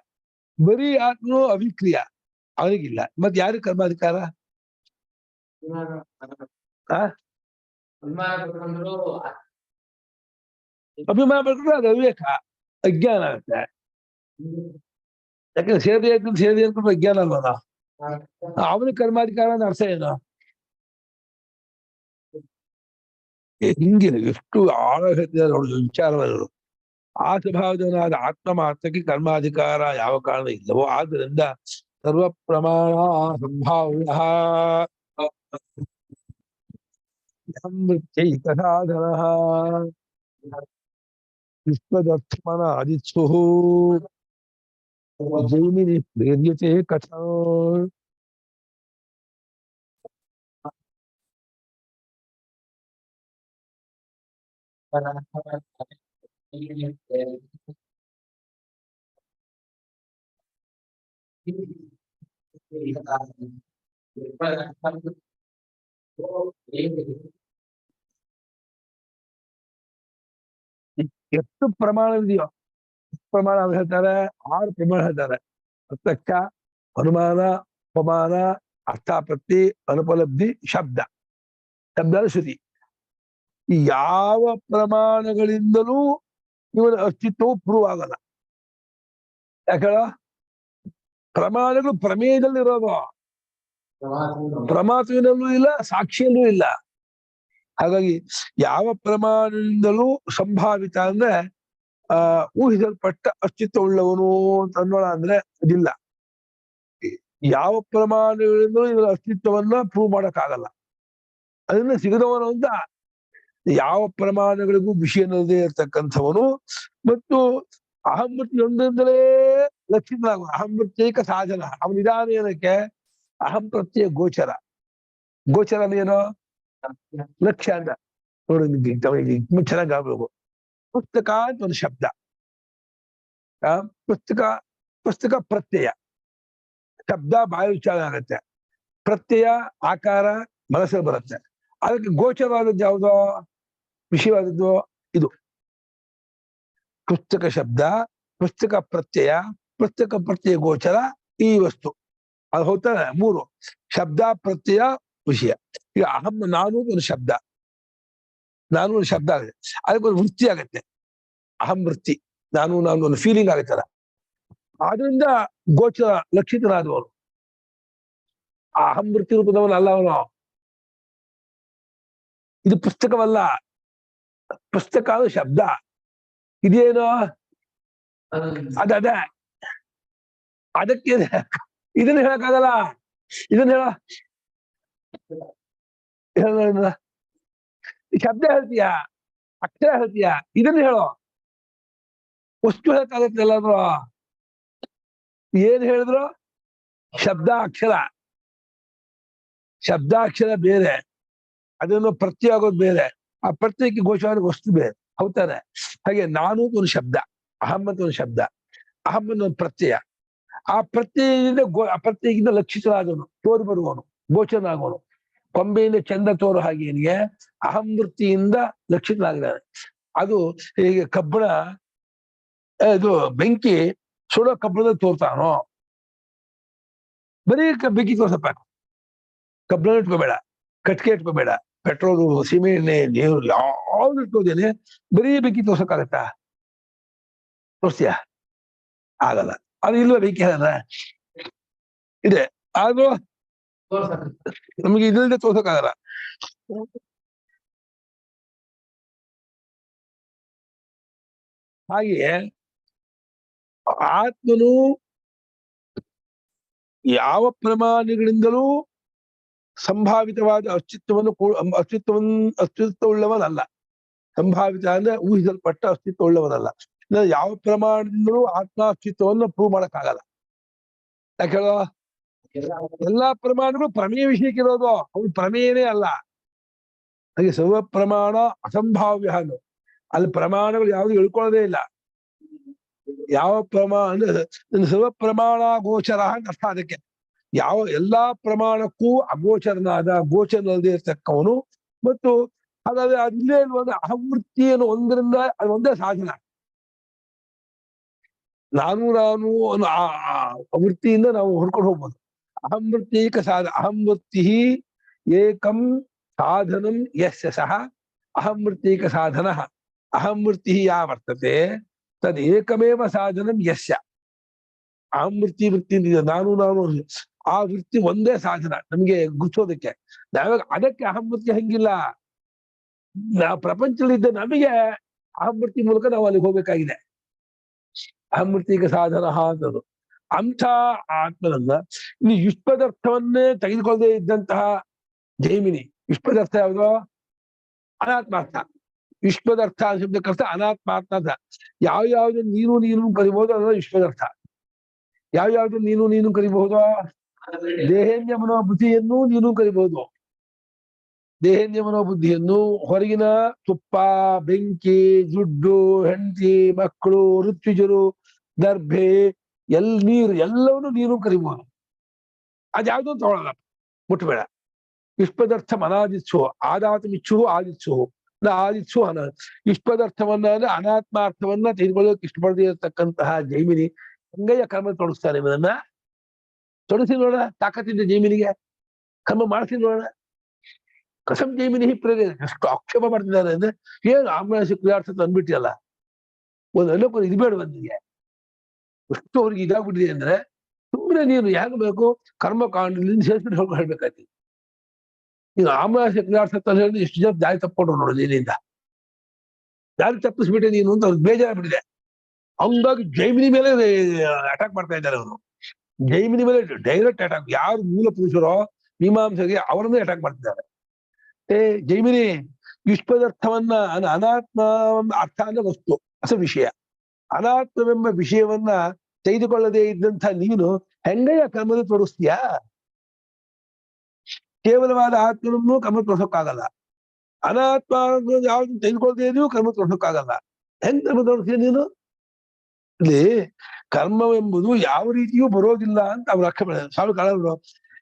ಬರೀ ಆತ್ಮನು ಅವಿಕ್ರಿಯ, ಅವನಿಗಿಲ್ಲ. ಮತ್ ಯಾರು ಕರ್ಮಾಧಿಕಾರ? ಅಭಿಮಾನ ಪಡ್ಕೊಂಡ್ರೆ ಅದು ಅವಿವೇಕ, ಅಜ್ಞಾನ ಆಗುತ್ತೆ. ಯಾಕಂದ್ರೆ ಸೇರಿದೆ ಅನ್ಕೊಂಡು ಅಜ್ಞಾನ ಅಲ್ವಲ್ಲ. ಅವನಿಗೆ ಕರ್ಮಾಧಿಕಾರ ಅಂದ್ರೆ ಅರ್ಥ ಏನು? ಹಿಂಗೆ ಎಷ್ಟು ಆಳ ಹೇಳ್ತಿದ್ದಾರೆ ನೋಡಿ ವಿಚಾರಗಳು. ಆ ಸ್ವಭಾವದವನಾದ ಆತ್ಮ ಮಾತ್ರಕ್ಕೆ ಕರ್ಮಾಧಿಕಾರ ಯಾವ ಕಾರಣ ಇಲ್ಲವೋ, ಆದ್ದರಿಂದ ಸರ್ವ ಪ್ರಮಾಣ ಸಂಭಾವ್ಯ ಸಾಧನ ವಿಶ್ವದರ್ಥಮನ ಅದಿತ್ಸು ಜೈಮಿನಿ ಪ್ರೇರ್ಯತೆ ಕಥಾ ಎಷ್ಟು ಪ್ರಮಾಣವಿದೆಯೋ ಪ್ರಮಾಣ ಅಂತ ಹೇಳ್ತಾರೆ. 6 ಪ್ರಮಾಣ ಹೇಳ್ತಾರೆ. ಪ್ರತ್ಯಕ್ಷ, ಅನುಮಾನ, ಉಪಮಾನ, ಅರ್ಥಾಪತ್ತಿ, ಅನುಪಲಬ್ಧಿ, ಶಬ್ದ. ಶಬ್ದ ಶ್ರುತಿ. ಈ ಯಾವ ಪ್ರಮಾಣಗಳಿಂದಲೂ ಇವನ ಅಸ್ತಿತ್ವವು ಪ್ರೂವ್ ಆಗಲ್ಲ. ಯಾಕೆ ಪ್ರಮಾಣಗಳು ಪ್ರಮೇಯದಲ್ಲಿ ಇರೋದು, ಪ್ರಮಾತೃವಿನಲ್ಲೂ ಇಲ್ಲ, ಸಾಕ್ಷಿಯಲ್ಲೂ ಇಲ್ಲ. ಹಾಗಾಗಿ ಯಾವ ಪ್ರಮಾಣದಿಂದಲೂ ಸಂಭಾವಿತ ಅಂದ್ರೆ ಊಹಿಸಲ್ಪಟ್ಟ ಅಸ್ತಿತ್ವವುಳ್ಳವನು ಅಂತ ಅನ್ನೋಣ ಅಂದ್ರೆ ಅದಿಲ್ಲ. ಯಾವ ಪ್ರಮಾಣಗಳಿಂದಲೂ ಇವರ ಅಸ್ತಿತ್ವವನ್ನ ಪ್ರೂವ್ ಮಾಡಕ್ಕಾಗಲ್ಲ. ಅದನ್ನ ಸಿಗದವನು ಅಂತ ಯಾವ ಪ್ರಮಾಣಗಳಿಗೂ ವಿಷಯನಲ್ಲದೆ ಇರ್ತಕ್ಕಂಥವನು ಮತ್ತು ಅಹಂವೃತ್ತಿಯೊಂದರಿಂದಲೇ ಲಕ್ಷಿತನಾಗುವ ಅಹಂವೃತ್ಯೈಕ ಸಾಧನ. ಅವನಿದಾನ ಏನಕ್ಕೆ ಅಹಂ ಪ್ರತ್ಯಯ ಗೋಚರ. ಗೋಚರ ಏನೋ ಲಕ್ಷ್ಯ ಅಂತ ನೋಡಿ. ಚೆನ್ನಾಗಿ ಆಗ್ಬೇಕು. ಪುಸ್ತಕ ಅಂತ ಒಂದು ಶಬ್ದ. ಪುಸ್ತಕ ಪುಸ್ತಕ ಪ್ರತ್ಯಯ. ಶಬ್ದ ಬಾಯಿ ಉಚ್ಚಾರ ಆಗತ್ತೆ, ಪ್ರತ್ಯಯ ಆಕಾರ ಮನಸ್ಸಲ್ಲಿ ಬರುತ್ತೆ. ಅದಕ್ಕೆ ಗೋಚರವಾದದ್ದು ಯಾವುದೋ ವಿಷಯವಾದದ್ದು ಇದು ಪುಸ್ತಕ ಶಬ್ದ, ಪುಸ್ತಕ ಪ್ರತ್ಯಯ, ಪುಸ್ತಕ ಪ್ರತ್ಯಯ ಗೋಚರ, ಈ ವಸ್ತು. ಅದು ಹೋಗ್ತಾನೆ 3 ಶಬ್ದ ಪ್ರತ್ಯಯ ವಿಷಯ. ಈಗ ಅಹಂ ನಾನು ಒಂದು ಶಬ್ದ, ನಾನು ಒಂದು ಶಬ್ದ ಆಗುತ್ತೆ, ಅದಕ್ಕೊಂದು ವೃತ್ತಿ ಆಗತ್ತೆ, ಅಹಂ ವೃತ್ತಿ. ನಾನು ಒಂದು ಫೀಲಿಂಗ್ ಆಗತ್ತಲ್ಲ, ಆದ್ರಿಂದ ಗೋಚರ ಲಕ್ಷಿತನಾದವನು. ಆ ಅಹಂ ವೃತ್ತಿ ರೂಪದವನು ಅಲ್ಲ ಅವನು. ಇದು ಪುಸ್ತಕವಲ್ಲ, ಪುಸ್ತಕ ಅದು ಶಬ್ದ. ಇದೇನು ಅದೇ ಅದಕ್ಕೆ ಇದನ್ನ ಹೇಳಕ್ಕಾಗಲ್ಲ. ಇದನ್ನ ಹೇಳ ಶಬ್ದ ಹೇಳ್ತೀಯ, ಅಕ್ಷರ ಹೇಳ್ತೀಯ, ಇದನ್ನ ಹೇಳೋ. ವಸ್ತು ಹೇಳಕ್ಕಾಗತ್ತೆ ಎಲ್ಲಾದ್ರು. ಏನ್ ಹೇಳಿದ್ರು ಶಬ್ದ ಅಕ್ಷರ, ಶಬ್ದಾಕ್ಷರ ಬೇರೆ, ಅದನ್ನು ಪ್ರತ್ಯಯ ಆಗೋದು ಬೇರೆ, ಆ ಪ್ರತ್ಯಯಕ್ಕೆ ಗೋಚರವಾದ ವಸ್ತು ಬೇರೆ. ಹೌದಾನೆ? ಹಾಗೆ ನಾನು ಒಂದು ಶಬ್ದ, ಅಹಂ ಅಂತ ಒಂದು ಶಬ್ದ, ಅಹಂ ಒಂದು ಪ್ರತ್ಯಯ. ಆ ಪ್ರತ್ಯಯದಿಂದ ಪ್ರತ್ಯಯದಿಂದ ಲಕ್ಷಿತನಾದವನು, ತೋರು ಬರುವವನು, ಗೋಚರನಾಗುವನು. ಕೊಂಬೆಯಿಂದ ಚಂದ ತೋರು ಹಾಗೆ ಏನಿಗೆ ಅಹಂ ವೃತ್ತಿಯಿಂದ ಲಕ್ಷಿತನಾಗಿದ್ದಾನೆ. ಅದು ಹೀಗೆ ಕಬ್ಬಣ, ಇದು ಬೆಂಕಿ ಸುಡೋ ಕಬ್ಬಣದಲ್ಲಿ ತೋರ್ತಾನೋ. ಬರೀ ಬೆಂಕಿ ತೋರ್ಸಪ್ಪ, ಕಬ್ಬಣ ಇಟ್ಕೋಬೇಡ, ಕಟ್ಗೆ ಇಟ್ಕೋಬೇಡ, ಪೆಟ್ರೋಲು, ಸೀಮೆ ಎಣ್ಣೆ, ನೀರು ಯಾವ್ದು ಇಟ್ಕೋದೇನೆ. ಬರೀ ಬೆಂಕಿ ತೋರ್ಸಕ್ಕಾಗತ್ತಾ? ತೋರ್ಸ್ತೀಯ? ಆಗಲ್ಲ. ಅದು ಇಲ್ವ ಬೆಂಕಿ ಅದ ಇದೆ, ಆದ್ರೂ ನಮಗೆ ಇದರಿಂದ ತೋರ್ಸಕ್ಕಾಗಲ್ಲ. ಹಾಗೆಯೇ ಆತ್ಮನು ಯಾವ ಪ್ರಮಾಣಗಳಿಂದಲೂ ಸಂಭಾವಿತವಾದ ಅಸ್ತಿತ್ವವುಳ್ಳವನಲ್ಲ. ಸಂಭಾವಿತ ಅಂದ್ರೆ ಊಹಿಸಲ್ಪಟ್ಟ ಅಸ್ತಿತ್ವವುಳ್ಳವನಲ್ಲ. ಯಾವ ಪ್ರಮಾಣದಿಂದಲೂ ಆತ್ಮ ಅಸ್ತಿತ್ವವನ್ನು ಪ್ರೂವ್ ಮಾಡಕ್ಕಾಗಲ್ಲ. ಯಾಕೆ ಹೇಳೋ? ಎಲ್ಲಾ ಪ್ರಮಾಣಗಳು ಪ್ರಮೇಯ ವಿಷಯಕ್ಕಿರೋದು, ಅವು ಪ್ರಮೇಯನೇ ಅಲ್ಲ. ಹಾಗೆ ಸರ್ವ ಪ್ರಮಾಣ ಅಸಂಭಾವ್ಯ. ಅಲ್ಲಿ ಪ್ರಮಾಣಗಳು ಯಾವುದು ಹೇಳ್ಕೊಳ್ಳೋದೇ ಇಲ್ಲ. ಯಾವ ಪ್ರಮಾಣ ಅಂದ್ರೆ ಸರ್ವ ಪ್ರಮಾಣ ಗೋಚರ ಅಂತ ಅರ್ಥ. ಅದಕ್ಕೆ ಯಾವ ಎಲ್ಲಾ ಪ್ರಮಾಣಕ್ಕೂ ಅಗೋಚರನಾದ, ಗೋಚರನಲ್ಲದೆ ಇರ್ತಕ್ಕವನು. ಮತ್ತು ಹಾಗಾದ್ರೆ ಅದಿಲ್ಲೇ ಇಲ್ವಂದ್ರೆ ಅಹಂವೃತ್ತಿಯನ್ನು ಒಂದರಿಂದ ಅದು ಒಂದೇ ಸಾಧನ. ನಾನು ವೃತ್ತಿಯಿಂದ ನಾವು ಹೊರ್ಕೊಂಡು ಹೋಗ್ಬೋದು. ಅಹಂವೃತ್ತೀಕ ಅಹಂವೃತ್ತಿ ಏಕಂ ಸಾಧನಂ ಯಸ್ಯ ಸಹ ಅಹಂವೃತ್ತೀಕ ಸಾಧನ. ಅಹಂವೃತ್ತಿ ಯಾ ವರ್ತತೆ ತದ್ ಏಕಮೇವ ಸಾಧನಂ ಯಸ್ಯ. ಅಹಂವೃತ್ತಿ ವೃತ್ತಿ ನಾನು ಆ ವೃತ್ತಿ ಒಂದೇ ಸಾಧನ ನಮ್ಗೆ ಗುರ್ಸೋದಕ್ಕೆ. ನಾವಾಗ ಅದಕ್ಕೆ ಅಹಂವೃತ್ತಿ ಹಂಗಿಲ್ಲ. ನಾವು ಪ್ರಪಂಚದಲ್ಲಿದ್ದ ನಮಗೆ ಅಹಂವೃತ್ತಿ ಮೂಲಕ ನಾವು ಅಲ್ಲಿಗೆ ಹೋಗ್ಬೇಕಾಗಿದೆ. ಅಹಂವೃತ್ತಿಕ ಸಾಧನ ಅಂತದ್ದು ಅಂಥ ಆತ್ಮನನ್ನ ಇನ್ನು ಯುಷ್ಪದರ್ಥವನ್ನೇ ತೆಗೆದುಕೊಳ್ಳದೆ ಇದ್ದಂತಹ ಜೈಮಿನಿ. ಯುಷ್ಪದರ್ಥ ಯಾವುದು? ಅನಾತ್ಮಾರ್ಥ. ಯುಷ್ಪದರ್ಥ ಶಬ್ದಕ್ಕರ್ಥ ಅನಾತ್ಮಾರ್ಥ ಅಂತ. ಯಾವ್ಯಾವ್ದು ನೀನು ಕರಿಬಹುದು ಅದನ್ನ ಯುಷ್ಪದರ್ಥ. ಯಾವ್ಯಾವ್ದು ನೀನು ಕರಿಬಹುದು? ದೇಹೇಂದ್ರಿಯ ಮನೋಬುದ್ಧಿಯನ್ನು ನೀನು ಕರಿಬಹುದು. ದೇಹೇಂದ್ರಿಯ ಮನೋಬುದ್ಧಿಯನ್ನು ಹೊರಗಿನ ತುಪ್ಪ, ಬೆಂಕಿ, ದುಡ್ಡು, ಹೆಂಡತಿ, ಮಕ್ಕಳು, ಋತ್ವಿಜರು, ದರ್ಭೆ, ನೀರು ಎಲ್ಲವನ್ನೂ ನೀರು ಕರಿಬಹುದು. ಅದ್ಯಾವುದೂ ತಗೊಳ್ಳಲ್ಲ, ಮುಟ್ಬೇಡ. ಇಷ್ಪದರ್ಥಂ ಅನಾದಿತ್ಸು ಆದಾತಮಿಚ್ಛು ಆದಿತ್ಸು ಆದಿತ್ಸು ಇಷ್ಪದರ್ಥವನ್ನ ಅಂದ್ರೆ ಅನಾತ್ಮಾರ್ಥವನ್ನ ತೆಗೆದುಕೊಳ್ಳೋಕೆ ಇಷ್ಟಪಡದೇ ಇರತಕ್ಕಂತಹ ಜೈಮಿನಿ ಹಂಗಯ್ಯ ಕರ್ಮ ತೊಡಗಿಸ್ತಾನೆ. ಇವನನ್ನ ತೊಡಗಿಸಿ ನೋಡ, ತಾಕತ್ತಿದ್ದ ಜೈಮಿನಿಗೆ ಕರ್ಮ ಮಾಡ್ತೀನಿ ನೋಡ. ಕಸಂ ಜೈಮಿನಿ ಪ್ರೇರ ಎಷ್ಟು ಆಕ್ಷೇಪ ಮಾಡ್ತಿದ್ದಾರೆ ಅಂದ್ರೆ, ಏನು ಆಮ್ಲಾಶ ಕ್ರಿಯಾರ್ಥ ಅಂದ್ಬಿಟ್ಟಿಯಲ್ಲ, ಒಂದು ಅನ್ನಕ್ಕೊಂದು ಇದು ಬೇಡ ಬಂದಿಗೆ. ಎಷ್ಟು ಅವ್ರಿಗೆ ಇದಾಗ್ಬಿಟ್ಟಿದೆ ಅಂದ್ರೆ, ಸುಮ್ಮನೆ ನೀನು ಯಾಕೆ ಬೇಕು ಕರ್ಮಕಾಂಡದಿಂದ ಸೇರಿಸ್ಬಿಟ್ಟು ಹೇಳ್ಬೇಕಾಯ್ತು. ಈಗ ಆಮ್ಲಾಶ ಕ್ರಿಯಾರ್ಥ ಹೇಳಿ ಎಷ್ಟು ಜನ ದಾರಿ ತಪ್ಪಿಕೊಂಡ್ರು ನೋಡು ನೀನಿಂದ. ದಾರಿ ತಪ್ಪಿಸ್ಬಿಟ್ಟೆ ನೀನು ಅಂತ ಅವ್ರಿಗೆ ಬೇಜಾರಾಗ್ಬಿಟ್ಟಿದೆ. ಹಂಗಾಗಿ ಜೈಮಿನಿ ಮೇಲೆ ಅಟ್ಯಾಕ್ ಮಾಡ್ತಾ ಇದ್ದಾರೆ ಅವರು. ಜೈಮಿನಿ ಮೇಲೆ ಡೈರೆಕ್ಟ್ ಅಟ್ಯಾಕ್. ಯಾರು ಮೂಲ ಪುರುಷರೋ ಮೀಮಾಂಸೆಗೆ ಅವರನ್ನೇ ಅಟ್ಯಾಕ್ ಮಾಡ್ತಿದ್ದಾರೆ. ಜೈಮಿನಿ ಯುಷ್ಪದರ್ಥವನ್ನ ಅನಾತ್ಮ ಅರ್ಥ ಅಂದ್ರೆ ವಸ್ತು, ಅಸಲು ವಿಷಯ. ಅನಾತ್ಮವೆಂಬ ವಿಷಯವನ್ನ ತೆಗೆದುಕೊಳ್ಳದೆ ಇದ್ದಂಥ ನೀನು ಹೆಂಗಯ್ಯ ಕರ್ಮದ ತೋರಿಸ್ತೀಯಾ? ಕೇವಲವಾದ ಆತ್ಮನನ್ನು ಕರ್ಮ ತೋರ್ಸೋಕ್ಕಾಗಲ್ಲ. ಅನಾತ್ಮ ಯಾವ್ದು ತೆಗೆದುಕೊಳ್ಳದೆ ಇದೆಯೋ ಕರ್ಮ ತೋರ್ಸೋಕ್ಕಾಗಲ್ಲ. ಹೆಂಗ್ ಕರ್ಮ ತೋರಿಸ್ತೀಯ ನೀನು? ಇಲ್ಲಿ ಕರ್ಮವೆಂಬುದು ಯಾವ ರೀತಿಯೂ ಬರೋದಿಲ್ಲ ಅಂತ ಅವ್ರು ಅರ್ಥ ಮಾಡಿದ್ದಾರೆ. ಸ್ವಾಮಿ ಕಾಣಲು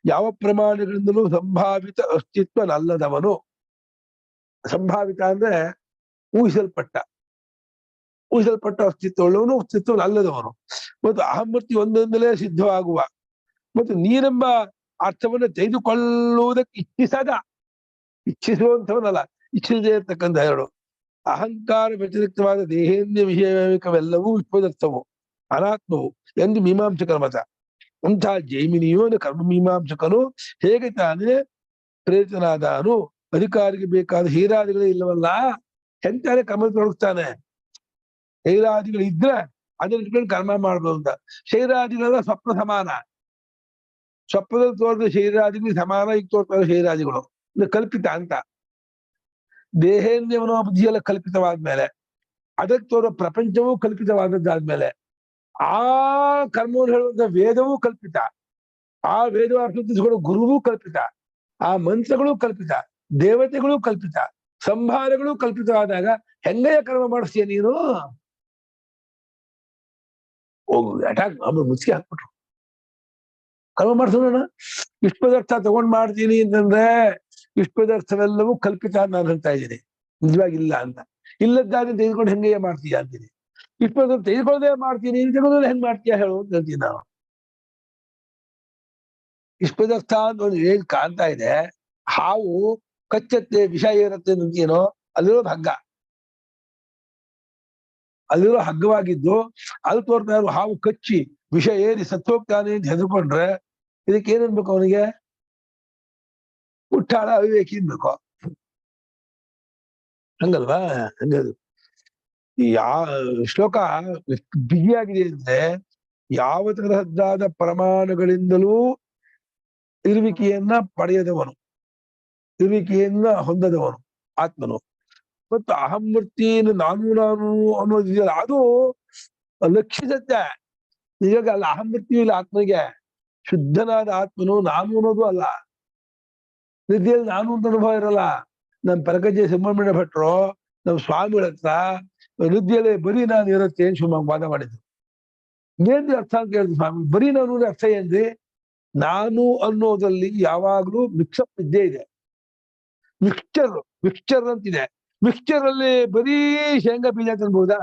ಯಾವ ಪ್ರಮಾಣಗಳಿಂದಲೂ ಸಂಭಾವಿತ ಅಸ್ತಿತ್ವ ನಲ್ಲದವನು. ಸಂಭಾವಿತ ಅಂದ್ರೆ ಊಹಿಸಲ್ಪಟ್ಟ ಅಸ್ತಿತ್ವವುಳ್ಳವನು, ಅಸ್ತಿತ್ವ ಅಲ್ಲದವನು. ಮತ್ತು ಅಹಮೂರ್ತಿ ಒಂದೊಂದಲೇ ಸಿದ್ಧವಾಗುವ ಮತ್ತು ನೀನೆಂಬ ಅರ್ಥವನ್ನು ತೆಗೆದುಕೊಳ್ಳುವುದಕ್ಕೆ ಇಚ್ಛಿಸುವಂಥವನಲ್ಲ, ಇಚ್ಛಿಸದೇ ಇರ್ತಕ್ಕಂಥ ಎರಡು. ಅಹಂಕಾರ ವ್ಯತಿರಿಕ್ತವಾದ ದೇಹೇಂದ್ರಿಯ ವಿಷಯವೆಲ್ಲವೂ ವಿಶ್ವದರ್ಥವು, ಅನಾತ್ಮವು ಎಂದು ಮೀಮಾಂಸಕರ ಮತ. ಅಂತಹ ಜೈಮಿನಿಯು ಕರ್ಮ ಮೀಮಾಂಸಕನು ಹೇಗೆ ತಾನೇ ಪ್ರೇರಿತನಾದನು, ಅಧಿಕಾರಿಗೆ ಬೇಕಾದ ಹೀರಾದಿಗಳೇ ಇಲ್ಲವಲ್ಲ, ಎಂತಾನೆ ಕರ್ಮ ತೊಡಗಿಸ್ತಾನೆ. ಹೈರಾದಿಗಳು ಇದ್ರೆ ಅದನ್ನ ಇಟ್ಕೊಂಡು ಕರ್ಮ ಮಾಡ್ಬೋದು ಅಂತ. ಶೈರಾದಿಗಳೆಲ್ಲ ಸ್ವಪ್ನ ಸಮಾನ. ಸ್ವಪ್ನದಲ್ಲಿ ತೋರಿದ ಶೈರಾದಿಗಳು ಸಮಾನ, ಈಗ ತೋರ್ತಾರೆ ಶೈರಾದಿಗಳು. ಇದು ಕಲ್ಪಿತ ಅಂತ. ದೇಹೇಂದ್ರಿಯ ಮನೋಬುದ್ಧಿಯೆಲ್ಲ ಕಲ್ಪಿತವಾದ್ಮೇಲೆ, ಅದಕ್ಕೆ ತೋರೋ ಪ್ರಪಂಚವೂ ಕಲ್ಪಿತವಾದದ್ದಾದ್ಮೇಲೆ, ಆ ಕರ್ಮವನ್ನು ಹೇಳುವಂತ ವೇದವೂ ಕಲ್ಪಿತ, ಆ ವೇದ ಅರ್ಥಿಸಿಕೊಳ್ಳೋ ಗುರುವೂ ಕಲ್ಪಿತ, ಆ ಮಂತ್ರಗಳು ಕಲ್ಪಿತ, ದೇವತೆಗಳು ಕಲ್ಪಿತ, ಸಂಹಾರಗಳು ಕಲ್ಪಿತವಾದಾಗ ಹೆಂಗಯ್ಯ ಕರ್ಮ ಮಾಡಿಸ್ತೀಯ ನೀನು? ಅಟ್ಯಾಕ್ ಆಮೇಲೆ ಮುಚ್ಚಿಗೆ ಹಾಕ್ಬಿಟ್ರು. ಕರ್ಮ ಮಾಡಿಸೋಣ, ವಿಶ್ವದರ್ಥ ತಗೊಂಡ್ ಮಾಡ್ತೀನಿ ಅಂತಂದ್ರೆ ವಿಶ್ವದರ್ಥವೆಲ್ಲವೂ ಕಲ್ಪಿತ ಅಂತ ನಾನು ಹೇಳ್ತಾ ಇದ್ದೀನಿ, ನಿಜವಾಗಿಲ್ಲ ಅಂತ. ಇಲ್ಲದ್ದಾಗಿ ತೆಗೆದುಕೊಂಡು ಹೆಂಗಯ್ಯ ಮಾಡ್ತೀಯ ಅಂತೀನಿ. ವಿಶ್ವದರ್ಥ ತೆಗೆದುಕೊಳ್ಳದೆ ಮಾಡ್ತೀನಿ, ತೆಗೆದುಕೊಳ್ಳದೆ ಹೆಂಗ್ ಮಾಡ್ತೀಯ ಹೇಳು ಅಂತ ಹೇಳ್ತೀವಿ ನಾವು. ವಿಶ್ವದರ್ಥ ಅಂತ ಒಂದು ಏನ್ ಕಾಣ್ತಾ ಇದೆ, ಹಾವು ಕಚ್ಚತ್ತೆ ವಿಷ ಏರುತ್ತೆ ಅಂತೀನೋ, ಅಲ್ಲಿರೋದು ಹಗ್ಗ, ಅಲ್ಲಿರೋ ಹಗ್ಗವಾಗಿದ್ದು ಅದು ತೋರ್ತಾ ಇರೋ ಹಾವು ಕಚ್ಚಿ ವಿಷ ಏರಿ ಸತ್ತೋಗ್ತಾನೆ ಅಂತ ಹೆದರ್ಕೊಂಡ್ರೆ ಇದಕ್ಕೆ ಏನ್ಬೇಕು? ಅವನಿಗೆ ಮುಟ್ಟಾಳ ಅವಿವೇಕಿ ಇನ್ಬೇಕು, ಹಂಗಲ್ವಾ? ಹಂಗದು ಈ ಶ್ಲೋಕ ಬಿಗಿಯಾಗಿದೆ ಅಂದ್ರೆ, ಯಾವ ತರಹದ್ದಾದ ಪ್ರಮಾಣಗಳಿಂದಲೂ ಇರುವಿಕೆಯನ್ನ ಪಡೆಯದವನು, ಇರುವಿಕೆಯನ್ನ ಹೊಂದದವನು ಆತ್ಮನು. ಮತ್ತು ಅಹಂವೃತ್ತಿಯನ್ನು ನಾನು ಅನ್ನೋದಿದೆಯಲ್ಲ, ಅದು ಲಕ್ಷಿಸತ್ತೆ. ನಿಜವಾಗಿ ಅಲ್ಲ, ಅಹಂವೃತ್ತಿ ಇಲ್ಲ ಆತ್ಮನಿಗೆ. ಶುದ್ಧನಾದ ಆತ್ಮನು ನಾನು ಅನ್ನೋದು ಅಲ್ಲ. ನಿದ್ದೆಯಲ್ಲಿ ನಾನು ಅಂತ ಅನುಭವ ಇರಲ್ಲ. ನಮ್ ಪರಕಜ್ಜೆ ಸುಬ್ರಹ್ಮಣ್ಯ ಭಟ್ರು ನಮ್ ಸ್ವಾಮಿಗಳ ಹತ್ರ ನಿದ್ದೆಯಲ್ಲಿ ಬರೀ ನಾನು ಇರುತ್ತೆ ಅಂತ ಸುಮ್ಮ ವಾದ ಮಾಡಿದ್ರು. ಏನ್ ಅರ್ಥ ಅಂತ ಕೇಳಿದ್ರು ಸ್ವಾಮಿ. ಬರೀ ನಾನು ಅರ್ಥ ಏನ್ರಿ? ನಾನು ಅನ್ನೋದ್ರಲ್ಲಿ ಯಾವಾಗ್ಲೂ ಮಿಕ್ಸಪ್ ಇದ್ದೇ ಇದೆ. ಮಿಕ್ಸ್ಚರ್ ಅಂತಿದೆ. ಮಿಕ್ಸ್ಚರ್ ಅಲ್ಲಿ ಬರೀ ಶೇಂಗಾ ಬೀಜ ತಿನ್ಬಹುದಾ?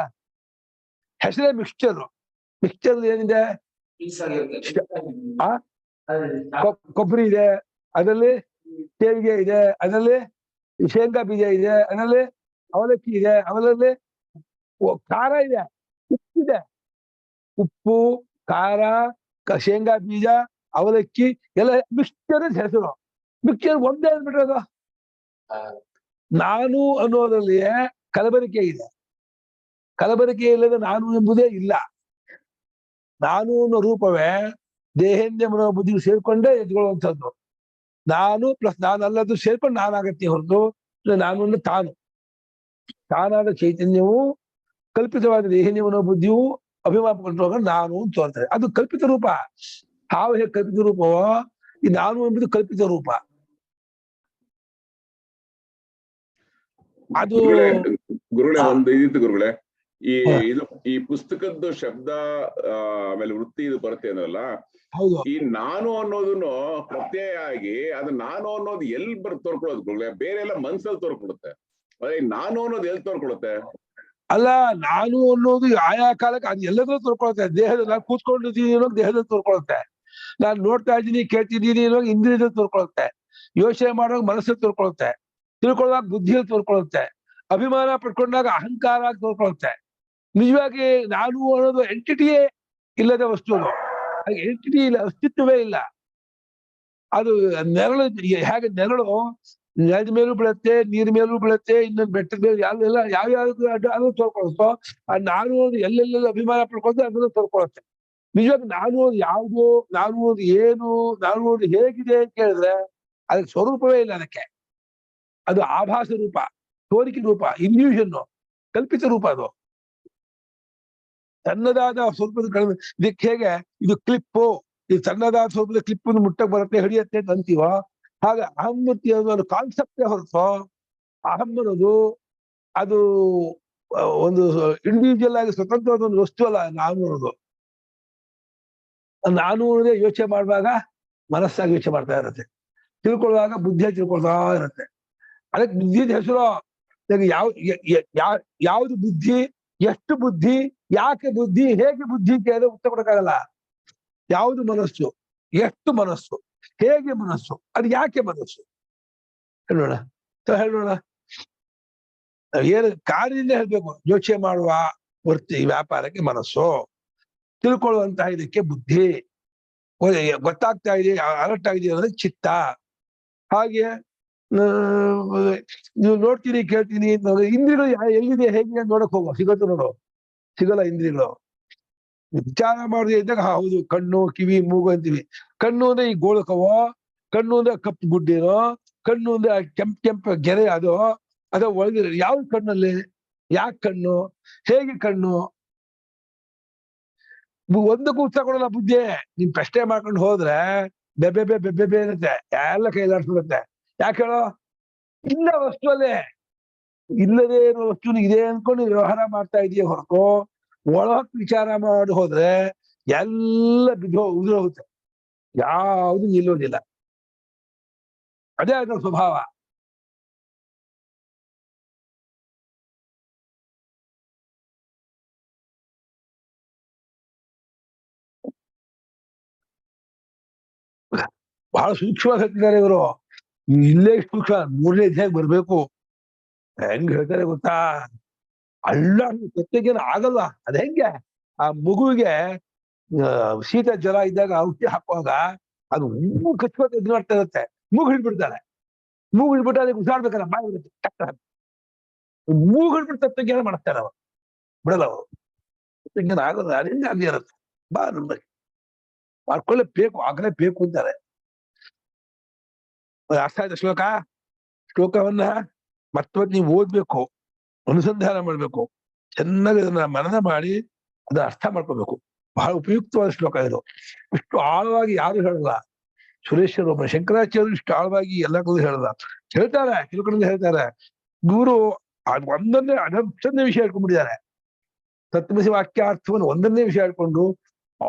ಹೆಸರೇ ಮಿಕ್ಸ್ಚರ್. ಮಿಕ್ಸ್ಚರ್ ಏನಿದೆ? ಕೊಬ್ಬರಿ ಇದೆ, ಅದರಲ್ಲಿ ಸೇವಿಗೆ ಇದೆ, ಅದರಲ್ಲಿ ಶೇಂಗಾ ಬೀಜ ಇದೆ, ಅದರಲ್ಲಿ ಅವಲಕ್ಕಿ ಇದೆ, ಅವಲಲ್ಲಿ ಖಾರ ಇದೆ, ಉಪ್ಪಿದೆ. ಉಪ್ಪು, ಖಾರ, ಶೇಂಗಾ ಬೀಜ, ಅವಲಕ್ಕಿ ಎಲ್ಲ ಮಿಕ್ಸ್ಚರ್ ಹೆಸರು. ಮಿಕ್ಸ್ಚರ್ ಒಂದೇ ಅಂದ್ಬಿಟ್ರೆ ನಾನು ಅನ್ನೋದ್ರಲ್ಲಿಯೇ ಕಲಬೆರಕೆ ಇದೆ. ಕಲಬೆರಕೆ ಇಲ್ಲದೆ ನಾನು ಎಂಬುದೇ ಇಲ್ಲ. ನಾನು ಅನ್ನೋ ರೂಪವೇ ದೇಹೇಂದ್ರಿಯ ಮನೋಬುದ್ಧಿಗೂ ಸೇರ್ಕೊಂಡೇ ಎದ್ಕೊಳ್ಳುವಂಥದ್ದು. ನಾನು ಪ್ಲಸ್ ನಾನಲ್ಲದು ಸೇರ್ಕೊಂಡು ನಾನಾಗತ್ತೆ ಹೊರತು ನಾನು ಅಂದ್ರೆ ತಾನಾದ ಚೈತನ್ಯವು ಕಲ್ಪಿತವಾದ ದೇಹೇಂದ್ರಿಯ ಮನೋಬುದ್ಧಿಯು ಅಭಿಮಾನ ಕೊಂಡ್ರೋಗ ನಾನು ಅಂತ ತೋರ್ತಾರೆ. ಅದು ಕಲ್ಪಿತ ರೂಪ. ಹಾವು ಹೇಗೆ ಕಲ್ಪಿತ ರೂಪವೋ, ಈ ನಾನು ಎಂಬುದು ಕಲ್ಪಿತ ರೂಪ. ಅದು
ಗುರುಗಳೇ ಒಂದು ಇದಿತ್ತು ಗುರುಗಳೇ, ಈ
ಹ.
ಇದು ಈ ಪುಸ್ತಕದ್ದು ಶಬ್ದ ಆಮೇಲೆ ವೃತ್ತಿ ಇದು ಬರುತ್ತೆ ಅಂದ್ರಲ್ಲ,
ಹೌದು.
ಈ ನಾನು ಅನ್ನೋದನ್ನು ಪ್ರತ್ಯಯ ಆಗಿ ಅದು ನಾನು ಅನ್ನೋದು ಎಲ್ಲಿ ತೋರ್ಕೊಳ್ಳೋದು ಗುರುಗಳೇ? ಬೇರೆ ಎಲ್ಲ ಮನ್ಸಲ್ಲಿ ತೋರ್ಕೊಡುತ್ತೆ, ಅದೇ ನಾನು ಅನ್ನೋದು ಎಲ್ಲಿ ತೋರ್ಕೊಳುತ್ತೆ?
ಅಲ್ಲ, ನಾನು ಅನ್ನೋದು ಆಯಾ ಕಾಲಕ್ಕೆ ಅದು ಎಲ್ಲದೂ ತೋರ್ಕೊಳುತ್ತೆ. ದೇಹದಲ್ಲಿ ನಾನು ಕೂತ್ಕೊಂಡಿದ್ದೀನಿ ಅನ್ನೋದು ದೇಹದಲ್ಲಿ ತೋರ್ಕೊಳುತ್ತೆ, ನಾನು ನೋಡ್ತಾ ಇದ್ದೀನಿ ಕೇಳ್ತಿದ್ದೀನಿ ಅನ್ನೋದು ಇಂದ್ರಿಯದಲ್ಲಿ ತೋರ್ಕೊಳುತ್ತೆ, ಯೋಚನೆ ಮಾಡೋವಾಗ ಮನಸ್ಸಲ್ಲಿ ತೋರ್ಕೊಳುತ್ತೆ, ತಿಳ್ಕೊಳ್ಳುವಾಗ ಬುದ್ಧಿಯಲ್ಲಿ ತೋರ್ಕೊಳುತ್ತೆ, ಅಭಿಮಾನ ಪಡ್ಕೊಂಡಾಗ ಅಹಂಕಾರ ತೋರ್ಕೊಳುತ್ತೆ. ನಿಜವಾಗಿ ನಾನು ಅನ್ನೋದು ಎಂಟಿಟಿಯೇ ಇಲ್ಲದ ವಸ್ತು, ಅದು ಎಂಟಿಟಿ ಇಲ್ಲ, ಅಸ್ತಿತ್ವವೇ ಇಲ್ಲ. ಅದು ನೆರಳು, ಹೇಗೆ ನೆರಳು ನೆಲದ ಮೇಲೂ ಬೀಳುತ್ತೆ, ನೀರ್ ಮೇಲೂ ಬೀಳುತ್ತೆ, ಇನ್ನೊಂದು ಬೆಟ್ಟದ ಮೇಲೆ ಯಾವೆಲ್ಲ ಯಾವ್ಯಾವ್ದು ಅದನ್ನು ತೋರ್ಕೊಳುತ್ತೋ, ಆ ನಾನು ಎಲ್ಲೆಲ್ಲೆಲ್ಲ ಅಭಿಮಾನ ಪಡ್ಕೊಂಡು ಅದನ್ನು ತೋರ್ಕೊಳುತ್ತೆ. ನಿಜವಾಗಿ ನಾನು ಯಾವುದು, ನಾನು ಏನು, ನಾನು ಹೇಗಿದೆ ಅಂತ ಕೇಳಿದ್ರೆ ಅದಕ್ಕೆ ಸ್ವರೂಪವೇ ಇಲ್ಲ. ಅದಕ್ಕೆ ಅದು ಆಭಾಸ ರೂಪ, ತೋರಿಕೆ ರೂಪ, ಇಲ್ಯೂಷನ್, ಕಲ್ಪಿತ ರೂಪ. ಅದು ತನ್ನದಾದ ಸ್ವರೂಪದ ಕಡಿಮೆ. ಇದಕ್ಕೆ ಹೇಗೆ ಇದು ಕ್ಲಿಪ್ಪು, ಇದು ತನ್ನದಾದ ಸ್ವರೂಪದ ಕ್ಲಿಪ್ ಮುಟ್ಟಕ್ಕೆ ಬರುತ್ತೆ, ಹಿಡಿಯತ್ತೆ ಅಂತ ಅಂತೀವ, ಹಾಗೆ ಅಹಮ್ಮತಿ ಅನ್ನೋದು ಕಾನ್ಸೆಪ್ಟೇ ಹೊರತು ಅಹಂ ಅನ್ನೋದು ಅದು ಒಂದು ಇಂಡಿವಿಜುವಲ್ ಆಗಿ ಸ್ವತಂತ್ರವಾದ ಒಂದು ವಸ್ತು ಅಲ್ಲ. ನಾನು ಅನ್ನೋದು, ನಾನು ಅನ್ನೋದೇ ಯೋಚನೆ ಮಾಡುವಾಗ ಮನಸ್ಸಾಗಿ ಯೋಚನೆ ಮಾಡ್ತಾ ಇರುತ್ತೆ, ತಿಳ್ಕೊಳ್ಳುವಾಗ ಬುದ್ಧಿಯಾಗಿ ತಿಳ್ಕೊಳ್ತಾ ಇರುತ್ತೆ. ಅದಕ್ಕೆ ಬುದ್ಧಿದ ಹೆಸರು. ಯಾವ್ದು ಬುದ್ಧಿ, ಎಷ್ಟು ಬುದ್ಧಿ, ಯಾಕೆ ಬುದ್ಧಿ, ಹೇಗೆ ಬುದ್ಧಿ ಕೇಳಿದ್ರೆ ಉತ್ತರ ಕೊಡಕ್ಕಾಗಲ್ಲ. ಯಾವುದು ಮನಸ್ಸು, ಎಷ್ಟು ಮನಸ್ಸು, ಹೇಗೆ ಮನಸ್ಸು, ಅದು ಯಾಕೆ ಮನಸ್ಸು ಹೇಳೋಣ. ಹೇಳೋಣ, ಏನು ಕಾರ್ಯದಿಂದ ಹೇಳ್ಬೇಕು. ಯೋಚನೆ ಮಾಡುವ ವೃತ್ತಿ ವ್ಯಾಪಾರಕ್ಕೆ ಮನಸ್ಸು, ತಿಳ್ಕೊಳ್ಳುವಂತಹ ಇದಕ್ಕೆ ಬುದ್ಧಿ, ಗೊತ್ತಾಗ್ತಾ ಇದೆ ಅಲರ್ಟ್ ಆಗಿದೆ ಅನ್ನೋದಕ್ಕೆ ಚಿತ್ತ. ಹಾಗೆ ನೀವು ನೋಡ್ತೀನಿ ಕೇಳ್ತೀನಿ ಇಂದ್ರಿಯಗಳು ಎಲ್ಲಿದೆ ಹೇಗೆ ನೋಡಕ್ ಹೋಗೋ, ಸಿಗತ್ತು ನೋಡು, ಸಿಗಲ್ಲ ಇಂದ್ರಿಯಗಳು. ವಿಚಾರ ಮಾಡದೆ ಇದ್ದಾಗ ಹೌದು ಕಣ್ಣು ಕಿವಿ ಮೂಗು ಅಂತೀವಿ. ಕಣ್ಣು ಅಂದ್ರೆ ಈ ಗೋಳಕವೋ, ಕಣ್ಣು ಅಂದ್ರೆ ಕಪ್ಪು ಗುಡ್ಡಿನೋ, ಕಣ್ಣು ಅಂದ್ರೆ ಕೆಂಪ ಗೆರೆ ಅದು, ಅದ ಒಳಗಿರೋ ಯಾವ್ದು ಕಣ್ಣಲ್ಲಿ, ಯಾಕೆ ಕಣ್ಣು, ಹೇಗೆ ಕಣ್ಣು, ಒಂದಕ್ಕೂ ಉತ್ತರ ಕೊಡಲ್ಲ ಬುದ್ಧಿ. ನೀನ್ ಪ್ರಶ್ನೆ ಮಾಡ್ಕೊಂಡು ಹೋದ್ರೆ ಬೆಬ್ಬೆ ಬೆಬ್ಬೆ ಇರುತ್ತೆ, ಎಲ್ಲ ಕೈಲಾಡ್ಸ್ಬಿಡುತ್ತೆ. ಯಾಕೆ ಹೇಳೋ, ಇಲ್ಲ ವಸ್ತು ಅಲ್ಲೇ, ಇಲ್ಲದೇ ಇರೋ ವಸ್ತು ಇದೆ ಅನ್ಕೊಂಡು ವ್ಯವಹಾರ ಮಾಡ್ತಾ ಇದೆಯಾ ಹೊರತು ಒಳಹೊತ್ತು ವಿಚಾರ ಮಾಡಿ ಹೋದ್ರೆ ಎಲ್ಲ ಉದುರೋಗುತ್ತೆ, ಯಾವುದು ನಿಲ್ಲೋದಿಲ್ಲ. ಅದೇ ಅದರ ಸ್ವಭಾವ. ಬಹಳ ಸೂಕ್ಷ್ಮವಾಗಿ ಹೇಳ್ತಿದ್ದಾರೆ ಇವರು. ಇಲ್ಲೇ ಸೂಕ್ಷ್ಮ, 3ನೇ ಅಧ್ಯಾಯಕ್ಕೆ ಬರ್ಬೇಕು. ಹೆಂಗ್ ಹೇಳ್ತಾರೆ ಗೊತ್ತಾ, ಅಲ್ಲ ಪ್ರತ್ಯೇಕೇನು ಆಗಲ್ಲ. ಅದ್ ಹೆಂಗೆ, ಆ ಮಗುವಿಗೆ ಶೀತ ಜ್ವರ ಇದ್ದಾಗ ಔಷಧಿ ಹಾಕುವಾಗ ಅದು ಮೂಗು ಕಚ್ಕೋತ ಇದು ಮಾಡ್ತಾ ಇರುತ್ತೆ, ಮೂಗು ಹಿಡ್ಬಿಡ್ತಾರೆ. ಮೂಗು ಹಿಡ್ಬಿಟ್ಟು ಅದಕ್ಕೆ ಉಸಾಡ್ಬೇಕಲ್ಲ, ಬಾಯಿ ಬಿಡುತ್ತೆ, ಟಕ್ಕ ಮೂಗು ಹಿಡ್ಬಿಟ್ಟು ತತ್ವಜ್ಞಾನ ಮಾಡ್ತಾರೆ ಅವರು, ಬಿಡಲ್ಲ ಅವರು. ತತ್ವಜ್ಞಾನ ಆಗೋದು ಅದರಿಂದ ಅಲ್ಲಿ ಇರುತ್ತೆ. ಬಾ ನಮ್ಗೆ ಮಾಡ್ಕೊಳ್ಳೇಬೇಕು, ಆಗಲೇಬೇಕು ಅಂತಾರೆ. ಅರ್ಥ ಆಯ್ತಾ ಶ್ಲೋಕ? ಶ್ಲೋಕವನ್ನ ಮತ್ತೆ ನೀವು ಓದ್ಬೇಕು, ಅನುಸಂಧಾನ ಮಾಡ್ಬೇಕು, ಚೆನ್ನಾಗಿ ಅದನ್ನ ಮನನ ಮಾಡಿ ಅದನ್ನ ಅರ್ಥ ಮಾಡ್ಕೋಬೇಕು. ಬಹಳ ಉಪಯುಕ್ತವಾದ ಶ್ಲೋಕ ಇದು. ಇಷ್ಟು ಆಳವಾಗಿ ಯಾರು ಹೇಳಲ್ಲ. ಸುರೇಶ್ವರ ಶಂಕರಾಚಾರ್ಯರು ಇಷ್ಟು ಆಳವಾಗಿ ಎಲ್ಲ ಕಡೆ ಹೇಳಲ್ಲ. ಹೇಳ್ತಾರೆ, ಕೆಲವು ಕಡೆ ಹೇಳ್ತಾರೆ. ಗುರು ಒಂದನ್ನೇ ಅದೊಂದನೇ ವಿಷಯ ಹೇಳ್ಕೊಂಡ್ಬಿಟ್ಟಿದ್ದಾರೆ. ತತ್ವಸಿ ವಾಕ್ಯಾರ್ಥವನ್ನು ಒಂದನ್ನೇ ವಿಷಯ ಹೇಳ್ಕೊಂಡು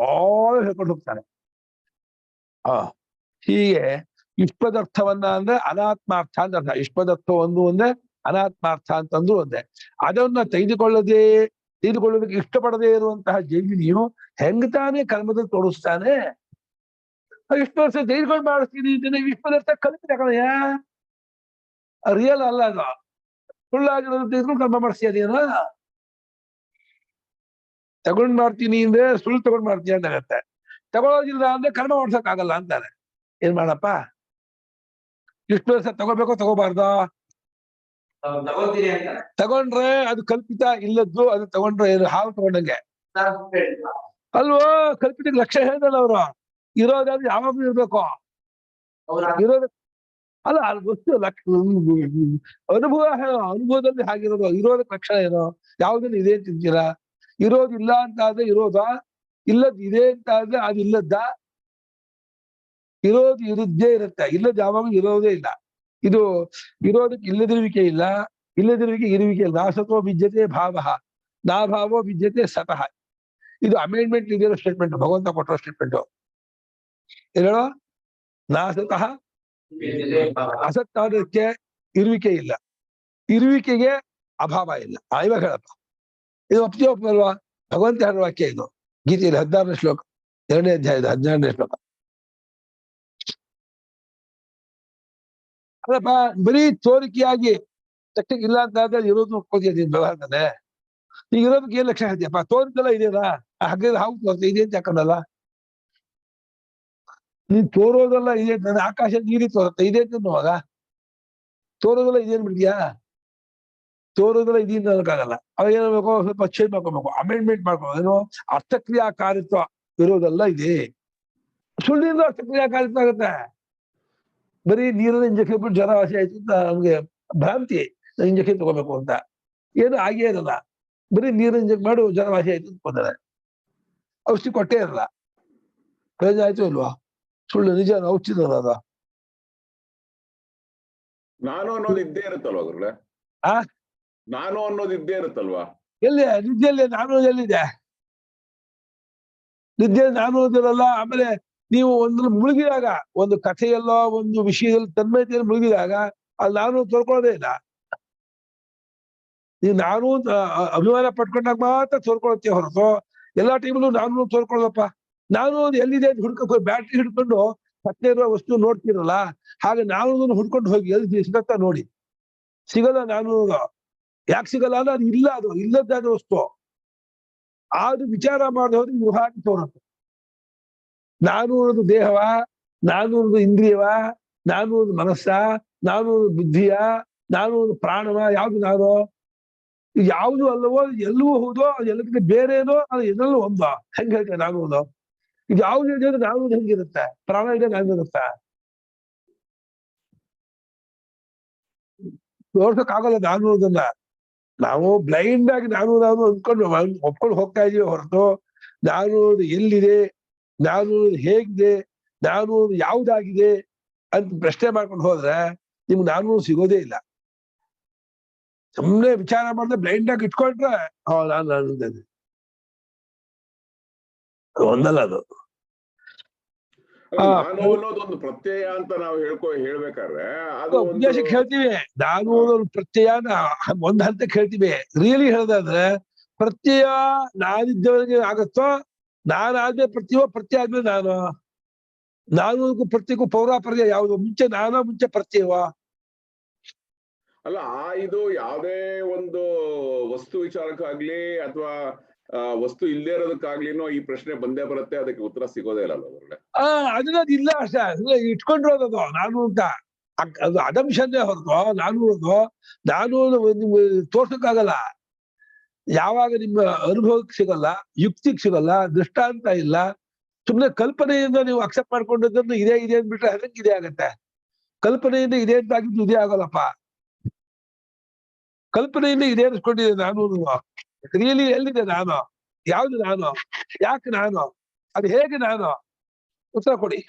ಹೇಳ್ಕೊಂಡು ಹೋಗ್ತಾನೆ. ಹೀಗೆ ಯುಷ್ಪದರ್ಥವನ್ನ ಅಂದ್ರೆ ಅನಾತ್ಮಾರ್ಥ ಅಂತ ಅರ್ಥ. ಯುಷ್ಪದರ್ಥ ಒಂದೇ, ಅನಾತ್ಮಾರ್ಥ ಅಂತಂದ್ರು ಒಂದೇ. ಅದನ್ನ ತೆಗೆದುಕೊಳ್ಳೋದಕ್ಕೆ ಇಷ್ಟಪಡದೇ ಇರುವಂತಹ ಜೈಮಿನಿಯು ಹೆಂಗ್ ತಾನೇ ಕರ್ಮದಲ್ಲಿ ತೋರಿಸ್ತಾನೆ. ವಿಶ್ವದರ್ಥ ತೆಗೆದುಕೊಂಡು ಮಾಡಿಸ್ತೀನಿ ಅಂತಾನೆ, ವಿಶ್ವದರ್ಥ ಕಲ್ಪಿತ ಕಣಯ್ಯ, ರಿಯಲ್ ಅಲ್ಲ ಅದು. ಸುಳ್ಳಾಗಿರೋದು ತೆಗೆದುಕೊಂಡು ಕರ್ಮ ಮಾಡಿಸ್ತೀಯದೇನ, ತಗೊಂಡ್ ಮಾಡ್ತೀನಿ ಅಂದ್ರೆ ಸುಳ್ಳು ತಗೊಂಡ್ ಮಾಡ್ತೀಯ ಅಂತಾಗತ್ತೆ. ತಗೊಳ್ಳೋದಿಲ್ಲ ಅಂದ್ರೆ ಕರ್ಮ ಮಾಡ್ಸಕ್ ಆಗಲ್ಲ ಅಂತಾರೆ. ಏನ್ ಮಾಡಪ್ಪ, ವಿಶ್ವದರ್ಥ ತಗೋಬೇಕೋ ತಗೋಬಾರ್ದ? ತಗೊಂಡ್ರೆ ಅದು ಕಲ್ಪಿತ, ಇಲ್ಲದ್ದು ಅದು ತಗೊಂಡ್ರೆ ಏನು ಹಾವು ತಗೊಂಡಂಗೆ ಅಲ್ವೋ. ಕಲ್ಪಿತಕ್ಕೆ ಲಕ್ಷ್ಯ ಹೇಳ್ದಲ್ಲ ಅವರು. ಇರೋದಾದ್ರೆ ಯಾವಾಗ್ಲೂ ಇರ್ಬೇಕು, ಇರೋದ ಅಲ್ಲ, ಅದು ವಸ್ತು ಅನುಭವದಲ್ಲಿ ಹಾಗಿರೋದು. ಇರೋದಕ್ಕೆ ಲಕ್ಷಣ ಏನೋ, ಯಾವ್ದನ್ನು ಇದೆ ಅಂತೀರಾ? ಇರೋದಿಲ್ಲ ಅಂತ ಆದ್ರೆ ಇರೋದ, ಇಲ್ಲದ್ ಇದೆ ಅಂತ ಆದ್ರೆ ಅದು ಇಲ್ಲದ್ದ. ಇರೋದು ಇರುದ್ದೇ ಇರುತ್ತೆ, ಇಲ್ಲದ್ ಯಾವಾಗ್ಲೂ ಇರೋದೇ ಇಲ್ಲ. ಇದು ಇರೋದಕ್ಕೆ ಇಲ್ಲದಿರುವಿಕೆ ಇಲ್ಲ, ಇಲ್ಲದಿರುವಿಕೆ ಇರುವಿಕೆ ನಾಸತೋ ವಿದ್ಯತೆ ಭಾವ ನಾ ಭಾವೋ ವಿದ್ಯತೆ ಸತಃ. ಇದು ಅಮೆಂಡ್ಮೆಂಟ್ ಇದೆಯೋ ಸ್ಟೇಟ್ಮೆಂಟ್, ಭಗವಂತ ಕೊಟ್ಟರೋ ಸ್ಟೇಟ್ಮೆಂಟ್. ಹೇಳೋ ನಾಸತಃ ಅಸತ್ತಾದಕ್ಕೆ ಇರುವಿಕೆ ಇಲ್ಲ, ಇರುವಿಕೆಗೆ ಅಭಾವ ಇಲ್ಲ. ಇವಾಗ ಹೇಳಪ್ಪ, ಇದು ಒಪ್ತಿ ಒಪ್ಪಲ್ವಾ? ಭಗವಂತ ಹೇಳುವ ವಾಕ್ಯ ಇದು, ಗೀತೆಯಲ್ಲಿ 16ನೇ ಶ್ಲೋಕ, 2ನೇ ಅಧ್ಯಾಯದ 16ನೇ ಶ್ಲೋಕ. ಅಲ್ಲಪ್ಪ, ಬರೀ ತೋರಿಕೆಯಾಗಿ ತಕ್ಷಕ್ಕೆ ಇಲ್ಲ ಅಂತ ಇರೋದು ಒಪ್ಕೋತೀನಿ ವ್ಯವಹಾರದಲ್ಲೇ. ಈಗ ಇರೋದಕ್ಕೆ ಏನ್ ಲಕ್ಷಣ ಹೇಳ್ತೀಯಪ್ಪ? ತೋರಿದ್ದೆಲ್ಲ ಇದೆಯಲ್ಲ, ಆ ಹಗ್ಗದ ಹಾವು ತೋರ್ತೆ ಇದೆ ಅಂತ ಯಾಕಂದಲ್ಲ. ನೀನ್ ತೋರೋದೆಲ್ಲ ಇದೆ, ನನ್ನ ಆಕಾಶ ನೀರಿ ತೋರುತ್ತೆ ಇದೆ ಅಂತ ಅನ್ನುವಾಗ ತೋರೋದೆಲ್ಲ ಇದೇನ್ ಬಿಡ್ತೀಯಾ? ತೋರೋದೆಲ್ಲ ಇದೆಯಿಂದ ಅನ್ನೋಕ್ಕಾಗಲ್ಲ. ಅವಾಗ ಏನ್ ಮಾಡ್ಬೇಕು? ಸ್ವಲ್ಪ ಚೇಂಜ್ ಮಾಡ್ಕೊಬೇಕು, ಅಮೆಂಡ್ಮೆಂಟ್ ಮಾಡ್ಕೊಬೇಕು. ಏನು ಅರ್ಥಕ್ರಿಯಾಕಾರಿತ್ವ ಇರೋದೆಲ್ಲ ಇದೆ. ಸುಳ್ಳಿಂದ ಅರ್ಥಕ್ರಿಯಾಕಾರಿತ್ವ ಆಗುತ್ತೆ. ಬರೀ ನೀರನ್ನ ಇಂಜೆಕ್ಷನ್ ಬಿಟ್ಟು ಜ್ವರ ವಾಸಿ ಆಯ್ತು ಅಂತ ನಮ್ಗೆ ಭ್ರಾಂತಿ, ಇಂಜೆಕ್ಷನ್ ತಗೋಬೇಕು ಅಂತ. ಏನು ಆಗೇ ಇರಲ್ಲ, ಬರೀ ನೀರು ಇಂಜೆಕ್ಟ್ ಮಾಡು ಜ್ವರ ವಾಸಿ ಆಯ್ತು ಅಂದ್ಕೊಂತಾರೆ. ಔಷಧಿ ಕೊಟ್ಟೇ ಇರಲ್ಲ, ಪ್ರಯೋಜನ ಆಯ್ತು ಇಲ್ವಾ? ಸುಳ್ಳು ನಿಜ ಔಷಧಿ ಅದ.
ನಾನು ಅನ್ನೋದು ಇದ್ದೇ ಇರುತ್ತಲ್ವಾ ಗುರುಗಳೇ?
ಆ
ನಾನು ಅನ್ನೋದು ಇದ್ದೇ ಇರುತ್ತಲ್ವಾ?
ಎಲ್ಲಿ ನಿದ್ದೆಯಲ್ಲಿ ನಾನು ಎಲ್ಲಿದೆ? ನಿದ್ದೆಯಲ್ಲಿ ನಾನು ಅನ್ನೋದಿರಲ್ಲ. ಆಮೇಲೆ ನೀವು ಒಂದು ಮುಳುಗಿದಾಗ, ಒಂದು ಕಥೆಯಲ್ಲೋ ಒಂದು ವಿಷಯದಲ್ಲಿ ತನ್ಮಯತೆಯಲ್ಲಿ ಮುಳುಗಿದಾಗ ಅಲ್ಲಿ ನಾನು ತೋರ್ಕೊಳ್ಳೋದೇ ಇಲ್ಲ. ನೀವು ನಾನು ಅಭಿಮಾನ ಪಟ್ಕೊಂಡಾಗ ಮಾತ್ರ ತೋರ್ಕೊಳತ್ತೆ ಹೊರತು ಎಲ್ಲಾ ಟೈಮಲ್ಲೂ ನಾನು ತೋರ್ಕೊಳ್ಳೋದಪ್ಪ. ನಾನು ಎಲ್ಲಿದೆ ಅಂತ ಹುಡ್ಕೋ, ಬ್ಯಾಟ್ರಿ ಹಿಡ್ಕೊಂಡು ಪತ್ತೆ ಇರುವ ವಸ್ತು ನೋಡ್ತಿರಲ್ಲ, ಹಾಗೆ ನಾನು ಹುಡ್ಕೊಂಡು ಹೋಗಿ ಎಲ್ಲಿ ಸಿಗತ್ತಾ ನೋಡಿ. ಸಿಗಲ್ಲ. ನಾನು ಯಾಕೆ ಸಿಗಲ್ಲ ಅಂದ್ರೆ ಅದು ಇಲ್ಲ, ಅದು ಇಲ್ಲದ್ದಾದ ವಸ್ತು. ಅದು ವಿಚಾರ ಮಾಡದೆ ಹೋದ್ರೆ ನೀವು ಹಾಗೆ ತೋರುತ್ತೆ. ನಾನು ಅನ್ನೋದು ದೇಹವ, ನಾನು ಅನ್ನೋದು ಇಂದ್ರಿಯವ, ನಾನು ಅನ್ನೋದು ಮನಸ್ಸ, ನಾನು ಅನ್ನೋದು ಬುದ್ಧಿಯ, ನಾನು ಅನ್ನೋದು ಪ್ರಾಣವ, ಯಾವ್ದು ನಾನು? ಯಾವುದು ಅಲ್ಲವೋ ಎಲ್ಲವೂ ಹೌದೋ, ಅದು ಎಲ್ಲದಕ್ಕೆ ಬೇರೆನೋ, ಅದು ಎಲ್ಲೆಲ್ಲೂ ಒಂದ. ಹೆಂಗ್ ಹೇಳ್ತೇನೆ ನಾನು ಅನ್ನೋದು? ಇದು ಯಾವ್ದು ಹೇಳಿದ್ರೆ ನಾನು ಹೆಂಗಿರುತ್ತೆ? ಪ್ರಾಣ ಇದೆ ನಾನಿರುತ್ತೆ, ತೋರ್ಸಕ್ಕಾಗಲ್ಲ ನಾನು ಅನ್ನೋದನ್ನ. ನಾವು ಬ್ಲೈಂಡ್ ಆಗಿ ನಾನು ಅಂದ್ಕೊಂಡು ಒಪ್ಕೊಂಡು ಹೋಗ್ತಾ ಇದೀವಿ ಹೊರತು ನಾನು ಎಲ್ಲಿದೆ, ನಾನು ಹೇಗಿದೆ, ನಾನು ಯಾವ್ದಾಗಿದೆ ಅಂತ ಪ್ರಶ್ನೆ ಮಾಡ್ಕೊಂಡು ಹೋದ್ರೆ ನಿಮ್ಗೆ ನಾನು ಸಿಗೋದೇ ಇಲ್ಲ. ಸುಮ್ಮನೆ ವಿಚಾರ ಮಾಡಿದ್ರೆ ಬ್ಲೈಂಡ್ ಆಗಿ ಇಟ್ಕೊಂಡ್ರೆ ನಾನು ಒಂದಲ್ಲ ಅದು.
ನಾನು ಅನ್ನೋದೊಂದು ಪ್ರತ್ಯಯ ಅಂತ ನಾವು ಹೇಳ್ಬೇಕಾದ್ರೆ ಅದು
ಉದ್ದೇಶಕ್ಕೆ ಹೇಳ್ತೀವಿ. ನಾನು ಅನ್ನೋದು ಪ್ರತ್ಯಯನ ಒಂದ್ ಹಂತಕ್ಕೆ ಹೇಳ್ತೀವಿ. ರಿಯಲಿ ಹೇಳೋದಾದ್ರೆ ಪ್ರತ್ಯಯ ನಾನಿದ್ದವರಿಗೆ ಆಗತ್ತೋ, ನಾನಾದ್ಮೇಲೆ ಪ್ರತ್ಯಯ, ಪ್ರತ್ಯಯ ಆದ್ಮೇಲೆ ನಾನು ಪ್ರತ್ಯೇಕ ಪೌರಾಪರ್ಯ ಯಾವುದು? ಮುಂಚೆ ನಾನೋ ಮುಂಚೆ ಪ್ರತ್ಯಯವ?
ಅಲ್ಲ, ಇದು ಯಾವುದೇ ಒಂದು ವಸ್ತು ವಿಚಾರಕ್ಕಾಗ್ಲಿ ಅಥವಾ ವಸ್ತು ಇಲ್ಲದೆ ಇರೋದಕ್ಕಾಗ್ಲಿನೋ ಈ ಪ್ರಶ್ನೆ ಬಂದೇ ಬರುತ್ತೆ, ಅದಕ್ಕೆ ಉತ್ತರ ಸಿಗೋದೇ ಇಲ್ಲ ಅವ್ರಿಗೆ.
ಅದನ್ನ ಇಲ್ಲ ಅಷ್ಟೇ, ಇಟ್ಕೊಂಡಿರೋದು ನಾನು ಅಂತ. ಅದು ಅದಂಶನೇ ಹೊರತು ನಾನು ತೋರ್ಸಕ್ಕಾಗಲ್ಲ. ಯಾವಾಗ ನಿಮ್ಮ ಅನುಭವಕ್ಕೆ ಸಿಗಲ್ಲ, ಯುಕ್ತಿಗೆ ಸಿಗಲ್ಲ, ದೃಷ್ಟಾಂತ ಇಲ್ಲ, ಸುಮ್ಮನೆ ಕಲ್ಪನೆಯಿಂದ ನೀವು ಅಕ್ಸೆಪ್ಟ್ ಮಾಡ್ಕೊಂಡಿದ್ದನ್ನು ಇದೇ ಅಂದ್ಬಿಟ್ರೆ ಅದಕ್ಕೆ ಇದೇ ಆಗತ್ತೆ. ಕಲ್ಪನೆಯಿಂದ ಇದೇ ಅಂತ ಆಗಿದ್ದು ಇದೇ ಆಗಲ್ಲಪ್ಪ. ಕಲ್ಪನೆಯಿಂದ ಇದೇ ಅನ್ಸ್ಕೊಂಡಿದ್ದೆ ನಾನು. ರಿಯಲಿ ಎಲ್ಲಿದೆ ನಾನು? ಯಾವ್ದು ನಾನು? ಯಾಕೆ ನಾನು? ಅದು ಹೇಗೆ ನಾನು? ಉತ್ತರ ಕೊಡಿ.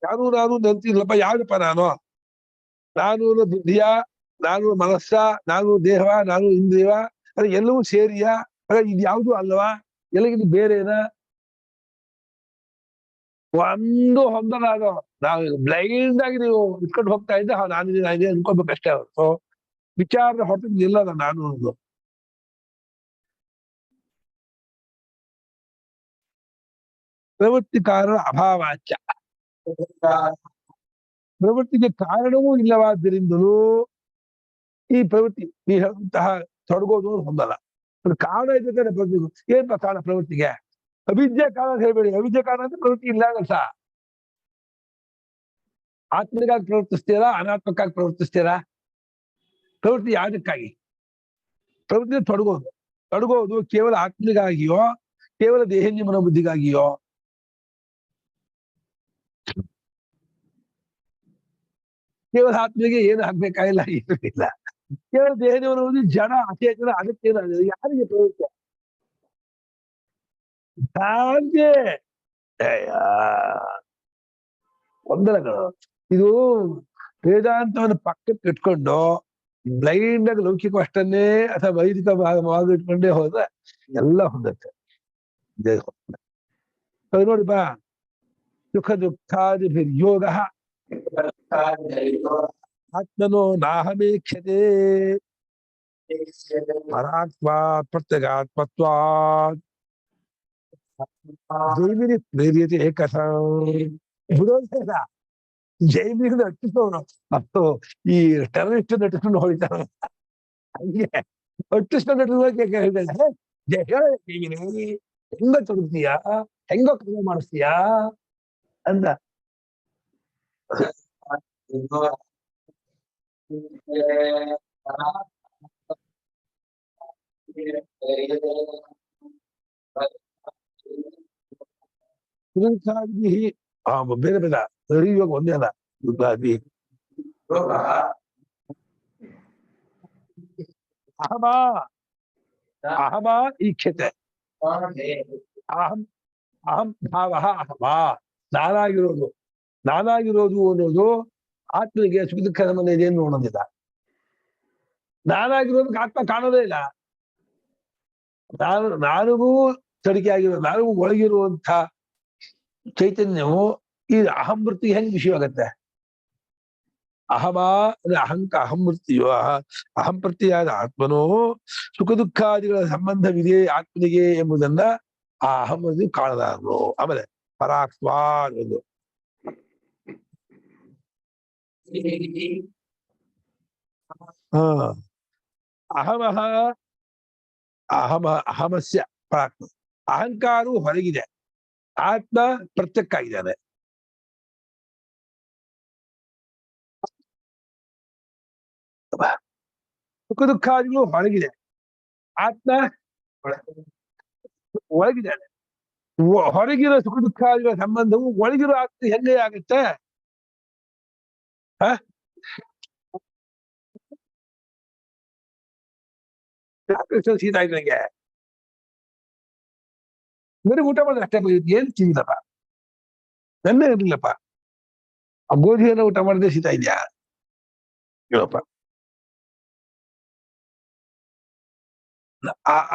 ನಾನು ಅಂತಿಲ್ಲಪ್ಪ. ಯಾವ್ದಪ್ಪ ನಾನು? ನಾನು ಬುದ್ಧಿಯ, ನಾನು ಮನಸ್ಸ, ನಾನು ದೇಹವ, ನಾನು ಇಂದ್ರಿಯವ, ಅದು ಎಲ್ಲವೂ ಸೇರಿಯ? ಇದು ಯಾವುದು ಅಲ್ವಾ? ಎಲ್ಲಗಿದ್ದು ಬೇರೆನಾ? ಒಂದು ಹೊಂದಲ್ಲ ಅದು. ನಾವು ಬ್ಲೈಂಡ್ ಆಗಿ ನೀವು ಇಟ್ಕೊಂಡು ಹೋಗ್ತಾ ಇದ್ದೆ ನಾನಿದೆ ಅನ್ಕೋಬೇಕಷ್ಟೇ ಹೊರತು ವಿಚಾರದ ಹೊರತು ನಿಲ್ಲದ ನಾನು ಅನ್ನೋದು. ಪ್ರವೃತ್ತಿ ಕಾರಣ ಅಭಾವಾಚ್ಯ. ಪ್ರವೃತ್ತಿಗೆ ಕಾರಣವೂ ಇಲ್ಲವಾದ್ದರಿಂದಲೂ ಈ ಪ್ರವೃತ್ತಿ ನೀ ಹೇಳುವಂತಹ ತೊಡಗೋದು ಹೊಂದಲ್ಲ. ಕಾರಣ ಇದ್ದರೆ ಪ್ರವೃತ್ತಿ ಏನ್ ಕಾರಣ? ಪ್ರವೃತ್ತಿಗೆ ಅವಿದ್ಯೆ ಕಾರಣ ಹೇಳ್ಬೇಡಿ. ಅವಿದ್ಯೆ ಕಾರಣ ಅಂದ್ರೆ ಪ್ರವೃತ್ತಿ ಇಲ್ಲ ಆಗಲ್ಲ. ಆತ್ಮನಿಗಾಗಿ ಪ್ರವರ್ತಿಸ್ತೀರಾ, ಅನಾತ್ಮಕ್ಕಾಗಿ ಪ್ರವರ್ತಿಸ್ತೀರಾ? ಪ್ರವೃತ್ತಿ ಯಾವುದಕ್ಕಾಗಿ? ಪ್ರವೃತ್ತಿ ತೊಡಗೋದು ಕೇವಲ ಆತ್ಮನಿಗಾಗಿಯೋ, ಕೇವಲ ದೇಹನ್ಯ ಮನೋಬುದ್ಧಿಗಾಗಿಯೋ? ಕೇವಲ ಆತ್ಮನಿಗೆ ಏನು ಆಗ್ಬೇಕಾಗಿಲ್ಲ, ಏನೂ ಇಲ್ಲ. ಕೇವಲ ದೇಹನ್ಯ ಮನೋಬುದ್ಧಿ ಜಡ ಅಚೇತನ, ಅದಕ್ಕೇನು ಯಾರಿಗೆ ಪ್ರವೃತ್ತಿ? ಹಾಗೆ ಗೊಂದಲಗಳು. ಇದು ವೇದಾಂತವನ್ನು ಪಕ್ಕಕ್ಕೆ ಇಟ್ಕೊಂಡು ಬ್ಲೈಂಡ್ ಆಗಿ ಲೌಕಿಕ ಅಷ್ಟನ್ನೇ ಅಥವಾ ವೈದಿಕ ಭಾಗ ಇಟ್ಕೊಂಡೇ ಹೋದ್ರೆ ಎಲ್ಲ ಹೊಂದತ್ತೆ. ಅದು ನೋಡಿ ಬಾ, ಸುಖ ದುಃಖಾದಿಭಿರ್ಯೋಗ ಆತ್ಮನೋ ನಾಹಮೇಕ್ಷತೆ ಪರಾತ್ವಾತ್ ಪ್ರತ್ಯಗಾತ್ಮತ್ವಾತ್ ಜೈಮಿನಿ ಪ್ರೇರಿಯತೆ ಏಕಥ. ಬಿಡೋದಿಲ್ಲ, ಜೈಮಿನಿ ನಟಿಸೋನು ಮತ್ತು ಈ ಟೆರರಿಸ್ಟ್ ನಟಿಸ್ಕೊಂಡು ಹೋಗ್ತಾನೆ ಹಂಗೆ ಒಟ್ಟಿಸ್ಕೊಂಡು ನಟಿಸೋಕೆ ಹೇಳಿದ್ದಾನೆ. ಜೈಮಿನಿ ಹೆಂಗ ತೊಡಗ್ತೀಯಾ, ಹೆಂಗ ಕಡಿಮೆ ಮಾಡಿಸ್ತೀಯಾ ಅಂತ. ಬೇರೆ ಬೇಡ, ಇವಾಗ ಒಂದೇ ಅಲ್ಲ. ಅಹಮ ಅಹಮ ಈಕ್ಷತೆ, ಅಹಂ ಅಹಂ ಭಾವ ಅಹಮ, ನಾನಾಗಿರೋದು. ನಾನಾಗಿರೋದು ಅನ್ನೋದು ಆತ್ಮನಿಗೆ ಸುಖ ದುಃಖ ಸಂಬಂಧ ಇದೆ ನೋಡೋದಿಲ್ಲ. ನಾನಾಗಿರೋದಕ್ಕೆ ಆತ್ಮ ಕಾಣೋದೇ ಇಲ್ಲ. ನಾನಿಗೂ ತಡಿಕೆ ಆಗಿರೋ, ನಾನಿಗೂ ಒಳಗಿರುವಂತ ಚೈತನ್ಯವು ಈ ಅಹಂವೃತ್ತಿಗೆ ಹೆಂಗ್ ವಿಷಯವಾಗತ್ತೆ? ಅಹಮ ಅಂದ್ರೆ ಅಹಂವೃತ್ತಿಯೋ ಅಹಂ ಪ್ರತ್ಯಯಾದ ಆತ್ಮನೋ ಸುಖ ದುಃಖಾದಿಗಳ ಸಂಬಂಧವಿದೆ ಆತ್ಮನಿಗೆ ಎಂಬುದನ್ನ ಆ ಅಹಂ ಕಾಣಲಾರದು. ಆಮೇಲೆ ಪರಾತ್ಮ ಒಂದು ಅಹಮಃ ಅಹಮಸ್ಯ ಪರಾತ್ಮ. ಅಹಂಕಾರವು ಹೊರಗಿದೆ, ಆತ್ಮ ಪ್ರತ್ಯಕ್ಕಾಗಿದ್ದಾನೆ. ಸುಖ ದುಃಖಾದಿಗಳು ಹೊರಗಿದೆ, ಆತ್ಮ ಒಳಗಿದ್ದಾನೆ. ಹೊರಗಿರೋ ಸುಖ ದುಃಖಾದಿಗಳ ಸಂಬಂಧವು ಒಳಗಿರೋ ಆತ್ಮ ಹೆಂಗೆ ಆಗುತ್ತೆ? ಶೀತ ಆಯ್ತು ನಂಗೆ, ಬರೀ ಊಟ ಮಾಡಿದ್ರೆ ಅಷ್ಟೇ, ಏನ್ ತಿಂದಿಲ್ಲಪ್ಪ, ನೆನ್ನೆ ಇರ್ಲಿಲ್ಲಪ್ಪ, ಆ ಗೋಧಿಯನ್ನು ಊಟ ಮಾಡಿದ್ರೆ ಶೀತ ಇದೆಯಾ ಹೇಳಪ್ಪ.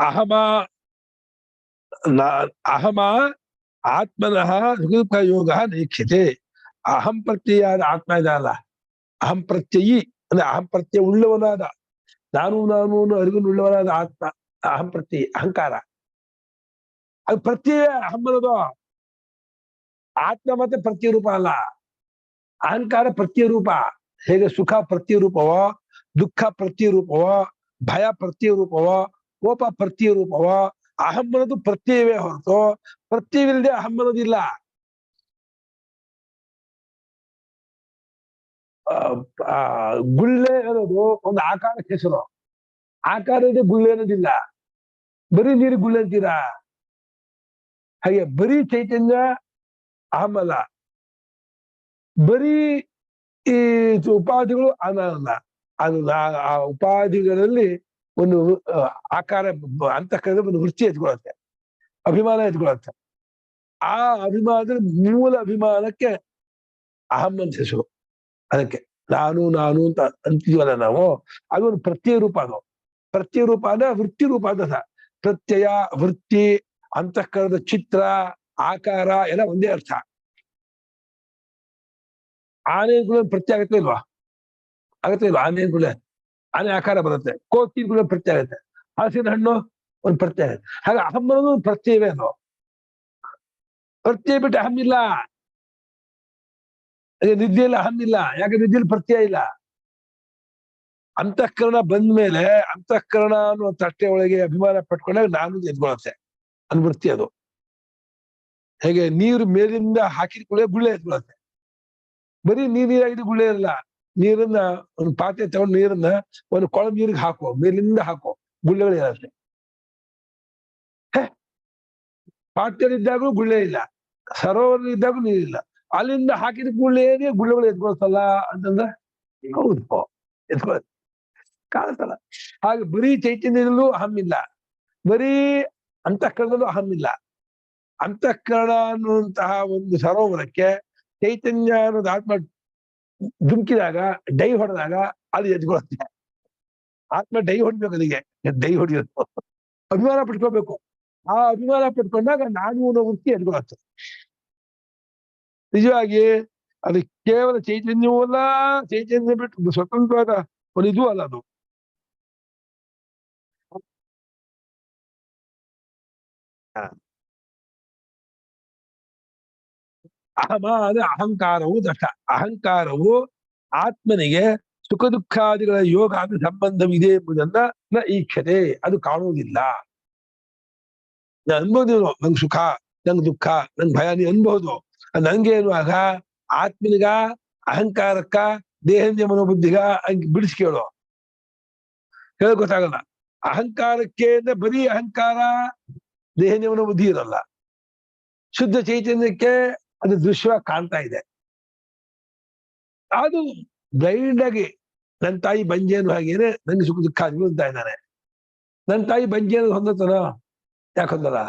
ಅಹಮ ಅಹಮ ಆತ್ಮನಃ ಸುಖ ದುಃಖ ಯೋಗ ನಿರೀಕ್ಷತೆ. ಅಹಂ ಪ್ರತ್ಯಯಾದ ಆತ್ಮ ಇದಲ್ಲ, ಅಹಂ ಪ್ರತ್ಯಯಿ ಅಂದ್ರೆ ಅಹಂ ಪ್ರತ್ಯಯ ಉಳ್ಳವನಾದ, ನಾನು ಅರಿವಿನುಳ್ಳವನಾದ ಆತ್ಮ ಅಹಂ ಪ್ರತ್ಯಯ, ಅಹಂಕಾರ. ಅದು ಪ್ರತ್ಯಯ ಅಹಂ ಅನ್ನೋದು. ಆತ್ಮ ಮತ್ತೆ ಪ್ರತ್ಯಯ ರೂಪ ಅಲ್ಲ, ಅಹಂಕಾರ ಪ್ರತ್ಯಯ ರೂಪ. ಹೇಗೆ ಸುಖ ಪ್ರತ್ಯಯ ರೂಪವೋ, ದುಃಖ ಪ್ರತ್ಯಯ ರೂಪವೋ, ಭಯ ಪ್ರತ್ಯಯ ರೂಪವೋ, ಕೋಪ ಪ್ರತ್ಯಯ ರೂಪವೋ, ಅಹಂ ಅನ್ನೋದು ಪ್ರತ್ಯಯವೇ ಹೊರತು ಪ್ರತ್ಯಯವಿಲ್ಲದೆ ಅಹಂ ಅನ್ನೋದಿಲ್ಲ. ಗುಳ್ಳೆ ಅನ್ನೋದು ಒಂದು ಆಕಾರಕ್ಕೆ ಹೆಸರು, ಆಕಾರ ಇದೆ, ಗುಳ್ಳೆ ಅನ್ನೋದಿಲ್ಲ. ಬರೀ ನೀರು ಗುಳ್ಳೆ ಅಂತೀರಾ, ಹಾಗೆ ಬರೀ ಚೈತನ್ಯ ಅಹಂ ಅಲ್ಲ, ಬರೀ ಈ ಉಪಾಧಿಗಳು ಅಲ್ಲ. ಅದು ಆ ಉಪಾಧಿಗಳಲ್ಲಿ ಒಂದು ಆಕಾರ ಅಂತಃಕರಣದ ಒಂದು ವೃತ್ತಿ ಎತ್ಕೊಳತ್ತೆ, ಅಭಿಮಾನ ಎತ್ಕೊಳತ್ತೆ. ಆ ಅಭಿಮಾನದ ಮೂಲ ಅಭಿಮಾನಕ್ಕೆ ಅಹಂ ಅಂತ ಹೆಸರು. ಅದಕ್ಕೆ ನಾನು ಅಂತ ಅಂತಿದ್ವಲ್ಲ ನಾವು, ಅದೊಂದು ಪ್ರತ್ಯಯ ರೂಪ. ಅದು ಪ್ರತ್ಯಯ ರೂಪ ಅಂದ್ರೆ ವೃತ್ತಿ ರೂಪ ಅಂತ. ಪ್ರತ್ಯಯ, ವೃತ್ತಿ, ಅಂತಃಕರಣದ ಚಿತ್ರ, ಆಕಾರ ಎಲ್ಲ ಒಂದೇ ಅರ್ಥ. ಆನೆಗಳು ಪ್ರತ್ಯಯ ಆಗತ್ತೆ ಇಲ್ವಾ? ಆಗತ್ತೆ ಇಲ್ವಾ? ಆನೆ ಆಕಾರ ಬರುತ್ತೆ, ಕೋತಿಗಳು ಪ್ರತ್ಯಯ ಆಗುತ್ತೆ, ಹಲಸಿನ ಹಣ್ಣು ಒಂದು ಪ್ರತ್ಯಯ ಆಗುತ್ತೆ. ಹಾಗೆ ಅಹಂ ಅನ್ನೋದು ಪ್ರತ್ಯವೇ. ಅದು ಪ್ರತ್ಯಯ ಬಿಟ್ಟು ಅಹಂ ಇಲ್ಲ. ನಿದ್ದೆಯಲ್ಲಿ ಅಹಂ ಇಲ್ಲ, ಯಾಕೆ ನಿದ್ದೆಯಲ್ಲಿ ಪ್ರತ್ಯಯ ಇಲ್ಲ. ಅಂತಃಕರಣ ಬಂದ್ಮೇಲೆ ಅಂತಃಕರಣ ಅನ್ನೋ ತಟ್ಟೆ ಒಳಗೆ ಅಭಿಮಾನ ಪಟ್ಕೊಂಡಾಗ ನಾನು ಎದ್ಕೊಳತ್ತೆ ಅನ್ವೃತ್ತಿ. ಅದು ಹೇಗೆ ನೀರು ಮೇಲಿಂದ ಹಾಕಿದ ಕೂಡಲೇ ಗುಳ್ಳೆ ಎದ್ಕೊಳತ್ತೆ. ಬರೀ ನೀರಾಗಿದ್ದು ಗುಳ್ಳೆ ಇರಲ್ಲ. ನೀರನ್ನ ಒಂದು ಪಾತ್ರೆ ತಗೊಂಡು ನೀರನ್ನ ಒಂದು ಕೊಳ ನೀರಿಗೆ ಹಾಕೋ, ಮೇಲಿಂದ ಹಾಕೋ, ಗುಳ್ಳೆಗಳು ಇರತ್ತೆ. ಪಾತ್ರೆಲಿದ್ದಾಗೂ ಗುಳ್ಳೆ ಇಲ್ಲ, ಸರೋವರ ಇದ್ದಾಗೂ ನೀರಿಲ್ಲ, ಅಲ್ಲಿಂದ ಹಾಕಿದ ಗುಳ್ಳೆನೇ ಗುಳ್ಳೆಗಳು ಎದ್ಕೊಳ್ತಲ್ಲ ಅಂತಂದ್ರೆ ಹೌದು, ಎದ್ಕೊಳತ್ತೆ, ಕಾಣಿಸ್ತಲ್ಲ. ಹಾಗೆ ಬರೀ ಚೈತನ್ಯದಲ್ಲೂ ಅಹಂ ಇಲ್ಲ, ಬರೀ ಅಂತಃಕರಣದಲ್ಲೂ ಅಹಂ ಇಲ್ಲ. ಅಂತಃಕರಣ ಅನ್ನುವಂತಹ ಒಂದು ಸರೋವರಕ್ಕೆ ಚೈತನ್ಯ ಅನ್ನೋದು ಆತ್ಮ ಧುಮುಕಿದಾಗ, ಡೈ ಹೊಡೆದಾಗ ಅದು ಎದ್ಕೊಳುತ್ತೆ. ಆತ್ಮ ಡೈ ಹೊಡಿಬೇಕು ಅದಕ್ಕೆ, ಡೈ ಹೊಡಿಯೋದು ಅಭಿಮಾನ ಪಡ್ಕೋಬೇಕು. ಆ ಅಭಿಮಾನ ಪಡ್ಕೊಂಡಾಗ ನಾನು ಅನ್ನೋ ವೃತ್ತಿ ಎದ್ಕೊಳತ್ತೆ. ನಿಜವಾಗಿ ಅದು ಕೇವಲ ಚೈತನ್ಯವೂ ಅಲ್ಲ, ಚೈತನ್ಯ ಬಿಟ್ಟು ಸ್ವತಂತ್ರವಾದ ಒಂದು ಇದೂ ಅಲ್ಲ ಅದು. ಅಹಮಾನ ಅಹಂಕಾರವು ದಷ್ಟ. ಅಹಂಕಾರವು ಆತ್ಮನಿಗೆ ಸುಖ ದುಃಖಾದಿಗಳ ಯೋಗ ಅದು ಸಂಬಂಧವಿದೆ ಎಂಬುದನ್ನ ನ ಈಕ್ಷತೆ, ಅದು ಕಾಣುವುದಿಲ್ಲ. ನಾನು ಅನ್ಬೋದು, ನಂಗೆ ಸುಖ, ನಂಗೆ ದುಃಖ, ನಂಗೆ ಭಯ, ನೀ ಅನ್ಬಹುದು. ನಂಗೆ ಎನ್ನುವಾಗ ಆತ್ಮನಿಗ ಅಹಂಕಾರಕ್ಕ ದೇಹನ್ಯ ಮನೋಬುದ್ಧಿಗ ಹಂಗೆ ಬಿಡಿಸಿ ಕೇಳು, ಹೇಳಕ್ ಗೊತ್ತಾಗಲ್ಲ. ಅಹಂಕಾರಕ್ಕೆ ಬರೀ ಅಹಂಕಾರ ದೇಹನ್ಯ ಮನೋಬುದ್ಧಿ ಇರಲ್ಲ. ಶುದ್ಧ ಚೈತನ್ಯಕ್ಕೆ ಅದು ದೃಶ್ಯವಾಗಿ ಕಾಣ್ತಾ ಇದೆ. ಅದು ಬ್ಲೈಂಡ್ ಆಗಿ ನನ್ನ ತಾಯಿ ಬಂಜೆ ಅನ್ನೋ ಹಾಗೇನೆ ನಂಗೆ ಸುಖ ದುಃಖ ಆದ್ಮೇಲೆ ಅಂತ ಇದ್ದಾನೆ. ನನ್ನ ತಾಯಿ ಬಂಜೆ ಅನ್ನೋದು ಹೊಂದತನ, ಯಾಕೆ ಹೊಂದಲ್ಲ?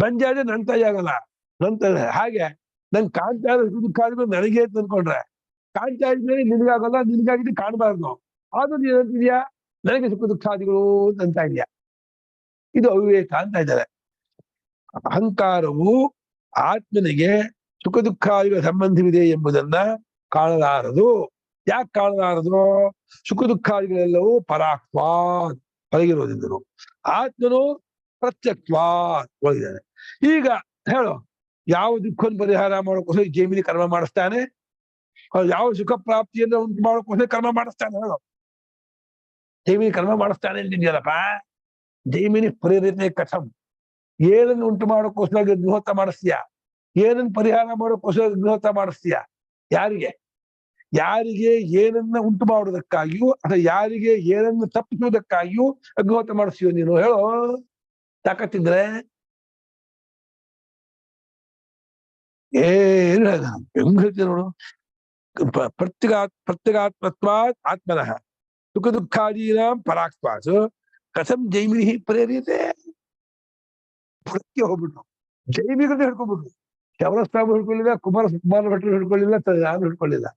ಬಂಜೆ ಆದ್ರೆ ನನ್ನ ತಾಯಿ ಆಗಲ್ಲ, ನನ್ನ ತಾಯಿ ಹಾಗೆ ನಂಗೆ ಕಾಣ್ತಾ ಇರೋ ಸುಖ ದುಃಖ ಆದ್ಮೇಲೆ ನನಗೆ ಅಂತ ಅನ್ಕೊಂಡ್ರೆ, ಕಾಣ್ತಾ ಇದ್ಮೇಲೆ ನಿನ್ಗಾಗಲ್ಲ, ನಿನ್ಗಾಗಿದ್ದು ಕಾಣಬಾರ್ದು. ಆದ್ರೂ ನೀನ್ ಅಂತಿದ್ಯಾ ನನಗೆ ಸುಖ ದುಃಖಾದಿಗಳು ಅಂತ ಇದೆಯಾ. ಇದು ಅವಿವೇಕ ಅಂತ ಇದ್ದಾರೆ. ಅಹಂಕಾರವು ಆತ್ಮನಿಗೆ ಸುಖ ದುಃಖಾದಿಗಳ ಸಂಬಂಧವಿದೆ ಎಂಬುದನ್ನ ಕಾಣಲಾರದು. ಯಾಕೆ ಕಾಣಲಾರದು? ಸುಖ ದುಃಖಾದಿಗಳೆಲ್ಲವೂ ಪರಾಕ್ವಾತ್ ಹೊರಗಿರೋದಿದ್ದರು, ಆತ್ಮನು ಪ್ರತ್ಯಕ್ಷವಾತ್ ಹೋಗಿದ್ದಾನೆ. ಈಗ ಹೇಳು, ಯಾವ ದುಃಖವನ್ನು ಪರಿಹಾರ ಮಾಡೋಕ್ಕೋಸ್ಕರ ಜೈಮಿನಿ ಕರ್ಮ ಮಾಡಿಸ್ತಾನೆ? ಯಾವ ಸುಖ ಪ್ರಾಪ್ತಿಯನ್ನು ಉಂಟು ಮಾಡೋಕ್ಕೋಸ್ಕರ ಕರ್ಮ ಮಾಡಿಸ್ತಾನೆ? ಹೇಳು, ಜೈಮಿನಿ ಕರ್ಮ ಮಾಡಿಸ್ತಾನೆ ಅಂತಿದ್ಯಲ್ಲಪ್ಪ. ಜೈಮಿನಿ ಪ್ರೇರಿತ ಕಥಂ, ಏನನ್ನು ಉಂಟು ಮಾಡೋಕ್ಕೋಸ್ಕರ ಅಗ್ನಿಹೋತ್ರ ಮಾಡಿಸ್ತೀಯ? ಏನನ್ನು ಪರಿಹಾರ ಮಾಡೋಕ್ಕೋಸ್ಕರ ಅಗ್ನಿಹೋತ್ರ ಮಾಡಿಸ್ತೀಯ? ಯಾರಿಗೆ? ಯಾರಿಗೆ ಏನನ್ನ ಉಂಟು ಮಾಡುವುದಕ್ಕಾಗಿಯೂ ಅಥವಾ ಯಾರಿಗೆ ಏನನ್ನು ತಪ್ಪಿಸುವುದಕ್ಕಾಗಿಯೂ ಅಗ್ನಿಹೋತ್ರ ಮಾಡಿಸ್ತೀಯೋ ನೀನು? ಹೇಳೋ, ತಾಕತ್ತಿದ್ರೆ. ಏನು ಹೆಂಗ್ ಹೇಳ್ತೀಯ ನೋಡು. ಪ್ರತ್ಯಗಾತ್ಮತ್ವಾತ್ ಆತ್ಮನಃ ಸುಖ ದುಃಖಾದೀನಾಂ ಪರಾಕ್ವಾತ್ ಕಥಂ ಜೈಮಿನಿ ಪ್ರೇರಿತೆ. ಹೊರಕ್ಕೆ ಹೋಗ್ಬಿಟ್ಟು ಜೈವಿಕತೆ ಹಿಡ್ಕೊಂಡ್ಬಿಟ್ರು. ಶವರಸ್ವಾಮಿ ಹಿಡ್ಕೊಳ್ಳಿಲ್ಲ, ಕುಮಾರ ಭಟ್ರು ಹಿಡ್ಕೊಳ್ಳಿಲ್ಲ, ಯಾರು ಹಿಡ್ಕೊಳ್ಳಿಲ್ಲ.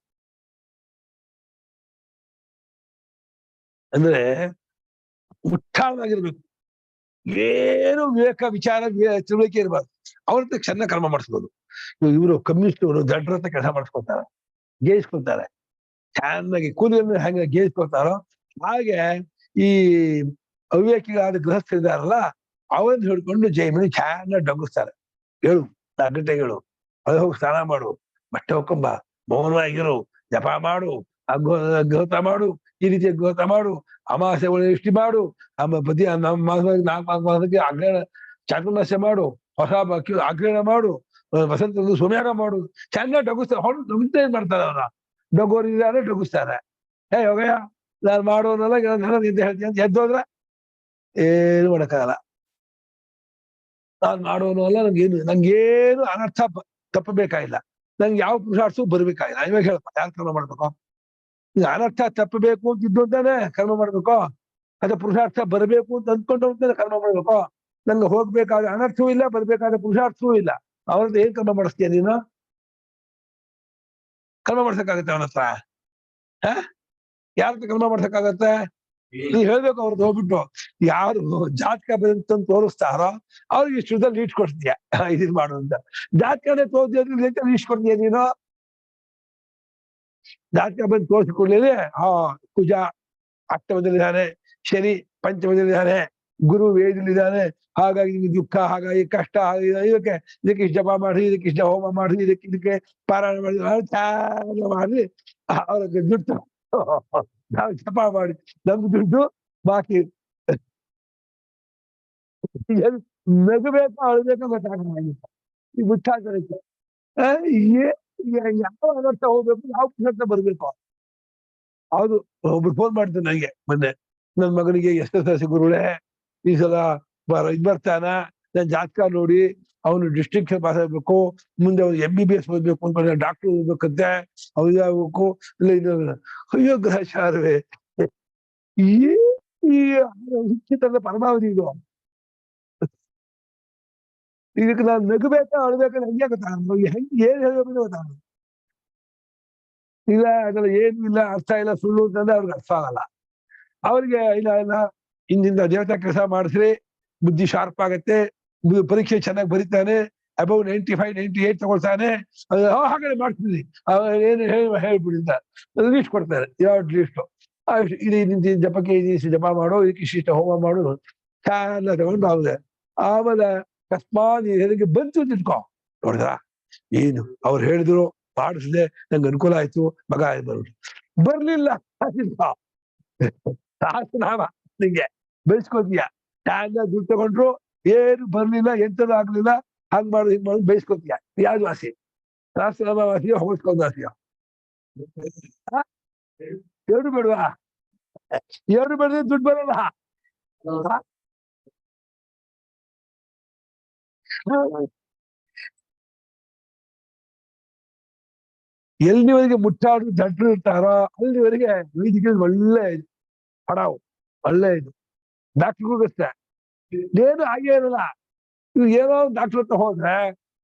ಅಂದ್ರೆ ಮುಟ್ಟಾಳಾಗಿರ್ಬೇಕು, ಏನು ವಿವೇಕ ವಿಚಾರ ತಿಳುವಳಿಕೆ ಇರಬಾರ್ದು. ಅವ್ರ ಚೆನ್ನಾಗಿ ಕರ್ಮ ಮಾಡಿಸ್ಬೋದು. ಇವರು ಕಮ್ಯುನಿಸ್ಟ್ಗಳು ದಡ್ಡರತ್ತ ಕೆಲಸ ಮಾಡಿಸ್ಕೊತಾರೆ, ಗೇಯಿಸ್ಕೊತಾರೆ. ಚೆನ್ನಾಗಿ ಕೂಲಿಯನ್ನು ಹೆಂಗೆ ಗೇಯಿಸ್ಕೊತಾರೋ ಹಾಗೆ ಈ ಅವಿವೇಕಿಗಳಾದ ಗೃಹಸ್ಥರಿದಾರಲ್ಲ ಅವನ್ನ ಹಿಡ್ಕೊಂಡು ಜೈಮಿನಿ ಚೆನ್ನಾಗಿ ಡಂಗಿಸ್ತಾರೆ. ಹೇಳು, 4 ಗಂಟೆಗೆ ಹೇಳು, ಅದು ಹೋಗಿ ಸ್ನಾನ ಮಾಡು, ಬಟ್ಟೆ ಹೊಕ್ಕೊಂಬ, ಮೌನವಾಗಿರು, ಜಪ ಮಾಡು, ಅಗ್ರಹೋತ್ರ ಮಾಡು, ಈ ರೀತಿ ಅಗ್ರಹೋತ್ರ ಮಾಡು, ಅಮಾವಾಸ್ಯೆ ಒಳ್ಳೆ ಇಷ್ಟಿ ಮಾಡು, ಪ್ರತಿ 4 ಮಾಸಕ್ಕೆ ಅಗ್ರಹಣ ಚಾತುರ್ಮಾಸ್ಯ ಮಾಡು, ಹೊಸ ಅಗ್ರಹಣ ಮಾಡು, ವಸಂತ ಸೋಮ್ಯಾಗ ಮಾಡು. ಚೆನ್ನಾಗಿ ಡಗುಸ್ತಾರೆ. ಹೊರಡು ಡಗುಸ್ತಾ ಏನ್ ಮಾಡ್ತಾರೆ ಅವ್ರ? ಡಗೋರಿದ್ದಾರೆ, ಡಗುಸ್ತಾರೆ. ಹೋಗಯ್ಯ, ನಾನು ಮಾಡೋನಲ್ಲ ನಿದ್ದೆ ಹೇಳ್ತೀನಿ ಅಂತ ಎದ್ದೋದ್ರೆ ಏನು ಮಾಡಕ್ಕಾಗಲ್ಲ. ನಾನು ಮಾಡೋನು ಅಲ್ಲ, ನಂಗೇನು ಅನರ್ಥ ತಪ್ಪಬೇಕಾಗಿಲ್ಲ, ನಂಗೆ ಯಾವ ಪುರುಷಾರ್ಥವೂ ಬರ್ಬೇಕಾಗಿಲ್ಲ. ಇವಾಗ ಹೇಳಪ್ಪ, ಯಾರು ಕರ್ಮ ಮಾಡ್ಬೇಕು? ಈಗ ಅನರ್ಥ ತಪ್ಪಬೇಕು ಅಂತ ಇದ್ದು ಅಂತಾನೆ ಕರ್ಮ ಮಾಡ್ಬೇಕು, ಅಥವಾ ಪುರುಷಾರ್ಥ ಬರಬೇಕು ಅಂತ ಅಂದ್ಕೊಂಡು ಅಂತಾನೆ ಕರ್ಮ ಮಾಡ್ಬೇಕು. ನಂಗೆ ಹೋಗ್ಬೇಕಾದ ಅನರ್ಥವೂ ಇಲ್ಲ, ಬರ್ಬೇಕಾದ ಪುರುಷಾರ್ಥವೂ ಇಲ್ಲ. ಅವ್ರದ್ದು ಏನ್ ಕರ್ಮ ಮಾಡಿಸ್ತೀಯ ನೀನು? ಕರ್ಮ ಮಾಡ್ಸಕ್ಕಾಗತ್ತೆ ಅವನ ಹತ್ರ? ಯಾರ ಕರ್ಮ ಮಾಡ್ಸಕ್ಕಾಗತ್ತೆ? ನೀವ್ ಹೇಳ್ಬೇಕು ಅವ್ರದ್ದು ಹೋಗ್ಬಿಟ್ಟು, ಯಾರು ಜಾತಕ ಬಂತಂದು ತೋರಿಸ್ತಾರೋ ಅವ್ರಿಗೆ ಇಷ್ಟದಲ್ಲಿ ಲೀಸ್ಟ್ ಕೊಡ್ತೀಯ, ಇದನ್ ಮಾಡು ಅಂತ. ಜಾತಕನೇ ತೋರಿಸಿ ಲೀಸ್ಟ್ ಕೊಡ್ತೀಯ ನೀನು? ಜಾತಕ ಬಂದು ತೋರಿಸಿಕೊಡ್ಲಿಲ್ಲ, ಕುಜ ಅಷ್ಟಮದಲ್ಲಿದ್ದಾನೆ, ಶನಿ ಪಂಚಮದಲ್ಲಿದ್ದಾನೆ, ಗುರು ವೇದಲ್ಲಿದ್ದಾನೆ, ಹಾಗಾಗಿ ನಿಮ್ಗೆ ದುಃಖ, ಹಾಗಾಗಿ ಕಷ್ಟ, ಇದಕ್ಕೆ ಇಷ್ಟು ಜಪ ಮಾಡಿ, ಇದಕ್ಕೆ ಇಷ್ಟ ಹೋಮ ಮಾಡಿ, ಇದಕ್ಕೆ ಪಾರಾಯಣ ಮಾಡಿ ಅವ್ರಿಗೆ ದುಡ್ಡು ನಾವು ಜಪ ಮಾಡಿ ನಮ್ಗೆ ದುಡ್ಡು ಬಾಕಿ. ನಗಬೇಕು ಅಳ್ಬೇಕು ಗೊತ್ತಾಗಿತ್ತು ಈ ಮುಚ್ಚಾಚರಕ್ಕೆ. ಯಾವ ಅನರ್ಥ ಹೋಗ್ಬೇಕು, ಯಾವ ಪುನರ್ಥ ಬರ್ಬೇಕು? ಹೌದು, ಒಬ್ರು ಫೋನ್ ಮಾಡ್ತಾರೆ ನನಗೆ ಮೊನ್ನೆ, ನನ್ ಮಗನಿಗೆ SSLC ಗುರುಗಳೇ ಈ ಸಲ ಇದ್ ಬರ್ತಾನ, ನನ್ ಜಾತಕ ನೋಡಿ ಅವನು ಡಿಸ್ಟ್ರಿಕ್ಟ್ ಪಾಸ್ ಆಗ್ಬೇಕು, ಮುಂದೆ ಅವ್ನು MBBS ಓದ್ಬೇಕು ಅಂತ, ಡಾಕ್ಟರ್ ಓದ್ಬೇಕಂತೆ, ಅವ್ರು ಆಗ್ಬೇಕು ಇಲ್ಲ ಇದು. ಅಯ್ಯೋ ಗ್ರಹಚಾರವೇ, ಈ ಶಿಕ್ಷಿತದ ಪರಮಾವಧಿ ಇದು. ಇದಕ್ಕೆ ನಾನು ನಗಬೇಕಾ ಅಳ್ಬೇಕಾದ್ರೆ ಹಂಗೆ ಗೊತ್ತಾಗ, ಹೆಂಗೆ ಏನ್ ಹೇಳ್ಬೇಕು ಗೊತ್ತಾಗ. ಇಲ್ಲ ಅದೆಲ್ಲ ಏನು ಇಲ್ಲ, ಅರ್ಥ ಇಲ್ಲ, ಸುಳ್ಳು ಅಂತಂದ್ರೆ ಅವ್ರಿಗೆ ಅರ್ಥ ಆಗಲ್ಲ. ಅವ್ರಿಗೆ ಇಲ್ಲ ಇಲ್ಲ ಇಂದಿಂದ ದೇವತಾ ಕೆಲಸ ಮಾಡಿಸ್ರಿ, ಬುದ್ಧಿ ಶಾರ್ಪ್ ಆಗತ್ತೆ, ಪರೀಕ್ಷೆ ಚೆನ್ನಾಗಿ ಬರೀತಾನೆ, ಅಬೌವ್ 95, 98 ತಗೊಳ್ತಾನೆ, ಹಾಗಾದ್ರೆ ಮಾಡ್ತೀನಿ ಏನು ಹೇಳ್ಬಿಡಿ ಅಂತ ಲೀಸ್ಟ್ ಕೊಡ್ತಾರೆ. ಯಾವ ಲೀಸ್ಟು? ಇಡೀ ನಿಂತ ಜಪಕ್ಕೆ ಇದಿಷ್ಟು ಜಪ ಮಾಡೋ, ಇದಕ್ಕೆ ಇಷ್ಟ ಹೋಮ ಮಾಡು, ಎಲ್ಲ ತಗೊಂಡು ಆಗಿದೆ. ಆಮೇಲೆ ಅಕಸ್ಮಾತ್ ಹೆರಿಗೆ ಬಂತು ನಿಂತ್ಕೊ, ನೋಡಿದ್ರ ಏನು ಅವ್ರು ಹೇಳಿದ್ರು, ಮಾಡಿಸಿದೆ, ನಂಗೆ ಅನುಕೂಲ ಆಯ್ತು, ಮಗ ಬರ್ಬಿಟ್ಟು ಬರ್ಲಿಲ್ಲ ಸಹಸ್ರನಾಮ ನಿಂಗೆ ಬೆಳೆಸ್ಕೋತೀಯ. ಟ್ಯಾನ್ ದುಡ್ಡು ತಗೊಂಡ್ರು, ಏನು ಬರ್ಲಿಲ್ಲ, ಎಂತದ್ದು ಆಗ್ಲಿಲ್ಲ, ಹಂಗ್ ಮಾಡುದು ಹಿಂಗ್ ಮಾಡುದು ಬಯಸ್ಕೋತೀಯ. ಯಾವ್ದು ವಾಸಿ? ಸಹಸ್ರನಾಮ ವಾಸಿಯೋ ಹೊಗಸ್ಕೊಂಡ್ ವಾಸಿಯೋ? ಎರಡು ಬೇಡವಾ? ಎರಡು ಬೇಡ, ದುಡ್ಡು ಬರಲ್ಲ. ಎಲ್ಲಿವರೆಗೆ ಮುಟ್ಟಾಡು ದಡ್ರು ಇರ್ತಾರೋ ಅಲ್ಲಿವರೆಗೆ ವೈದ್ಯಕೀಯ ಒಳ್ಳೆ ಪಡಾವು, ಒಳ್ಳೆ ಇದು. ಡಾಕ್ಟರ್ಗೂ ಅಷ್ಟೇ ಏನು ಹಾಗೆ ಇರಲ್ಲ. ಇವ್ ಏನೋ ಡಾಕ್ಟರ್ ಹತ್ರ ಹೋದ್ರೆ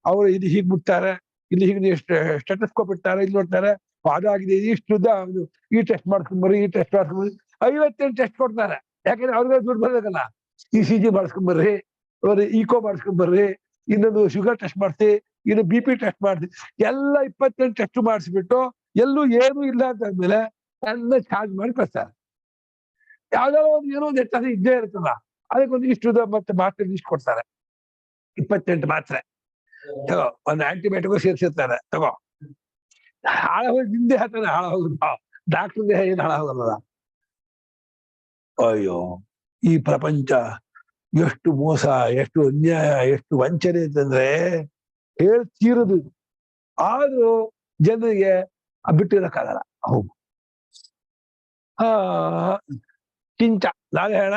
ಅವ್ರು ಇದು ಹೀಗ್ ಮುಟ್ತಾರೆ, ಇಲ್ಲಿ ಹೀಗೆ ಸ್ಟೆಟಸ್ಕೋಪ್ ಇಡ್ತಾರೆ, ಇಲ್ಲಿ ನೋಡ್ತಾರೆ, ಅದಾಗಿದೆ, ಇಷ್ಟು ಈ ಟೆಸ್ಟ್ ಮಾಡ್ಕೊಂಬರ್ರಿ, ಈ ಟೆಸ್ಟ್ ಮಾಡ್ಕೊಂಬರ್ರಿ, 58 ಟೆಸ್ಟ್ ಕೊಡ್ತಾರೆ. ಯಾಕಂದ್ರೆ ಅವ್ರಿಗೆ ದುಡ್ಡು ಬರ್ಬೇಕಲ್ಲ. ECG ಮಾಡಿಸ್ಕೊಂಬರ್ರಿ, ಅವ್ರು ಈಕೋ ಮಾಡಿಸ್ಕೊಂಬರ್ರಿ, ಇನ್ನೊಂದು ಶುಗರ್ ಟೆಸ್ಟ್ ಮಾಡಿಸಿ, ಇನ್ನು BP ಟೆಸ್ಟ್ ಮಾಡಿಸಿ, ಎಲ್ಲ 28 ಟೆಸ್ಟ್ ಮಾಡಿಸ್ಬಿಟ್ಟು ಎಲ್ಲೂ ಏನು ಇಲ್ಲ ಅಂತಂದ್ಮೇಲೆ ಎಲ್ಲ ಚಾರ್ಜ್ ಮಾಡಿ ಕಳಿಸ್ತಾರೆ. ಯಾವ್ದೋ ಒಂದು ಏನೋ ಒಂದು ವ್ಯತ್ಯಾಸ ಇದ್ದೇ ಇರ್ತಲ್ಲ, ಅದಕ್ಕೊಂದು ಇಷ್ಟು ಮತ್ತೆ ಮಾತ್ರೆ ಇಷ್ಟು ಕೊಡ್ತಾರೆ, 28 ಮಾತ್ರೆ ತಗೋ, ಒಂದು ಆಂಟಿಬಯೋಟಿಕ್ ಸೇರ್ಸಿರ್ತಾರೆ, ತಗೋ. ಹಾಳಾಗೋದು ನಿಂದೆ ಹಾತಾನೆ, ಹಾಳಾಗೋಗುತ್ತ, ಡಾಕ್ಟರ್ ದೇಹ ಏನು ಹಾಳಾಗೋಲ್ಲ. ಅಯ್ಯೋ, ಈ ಪ್ರಪಂಚ ಎಷ್ಟು ಮೋಸ, ಎಷ್ಟು ಅನ್ಯಾಯ, ಎಷ್ಟು ವಂಚನೆ ಅಂತಂದ್ರೆ ಹೇಳ್ತೀರದು. ಆದ್ರೂ ಜನರಿಗೆ ಬಿಟ್ಟಿರಕ್ಕಾಗಲ್ಲ. ಹೌದು. ಕಿಂಚ ನಾಳೆ ಹೇಳ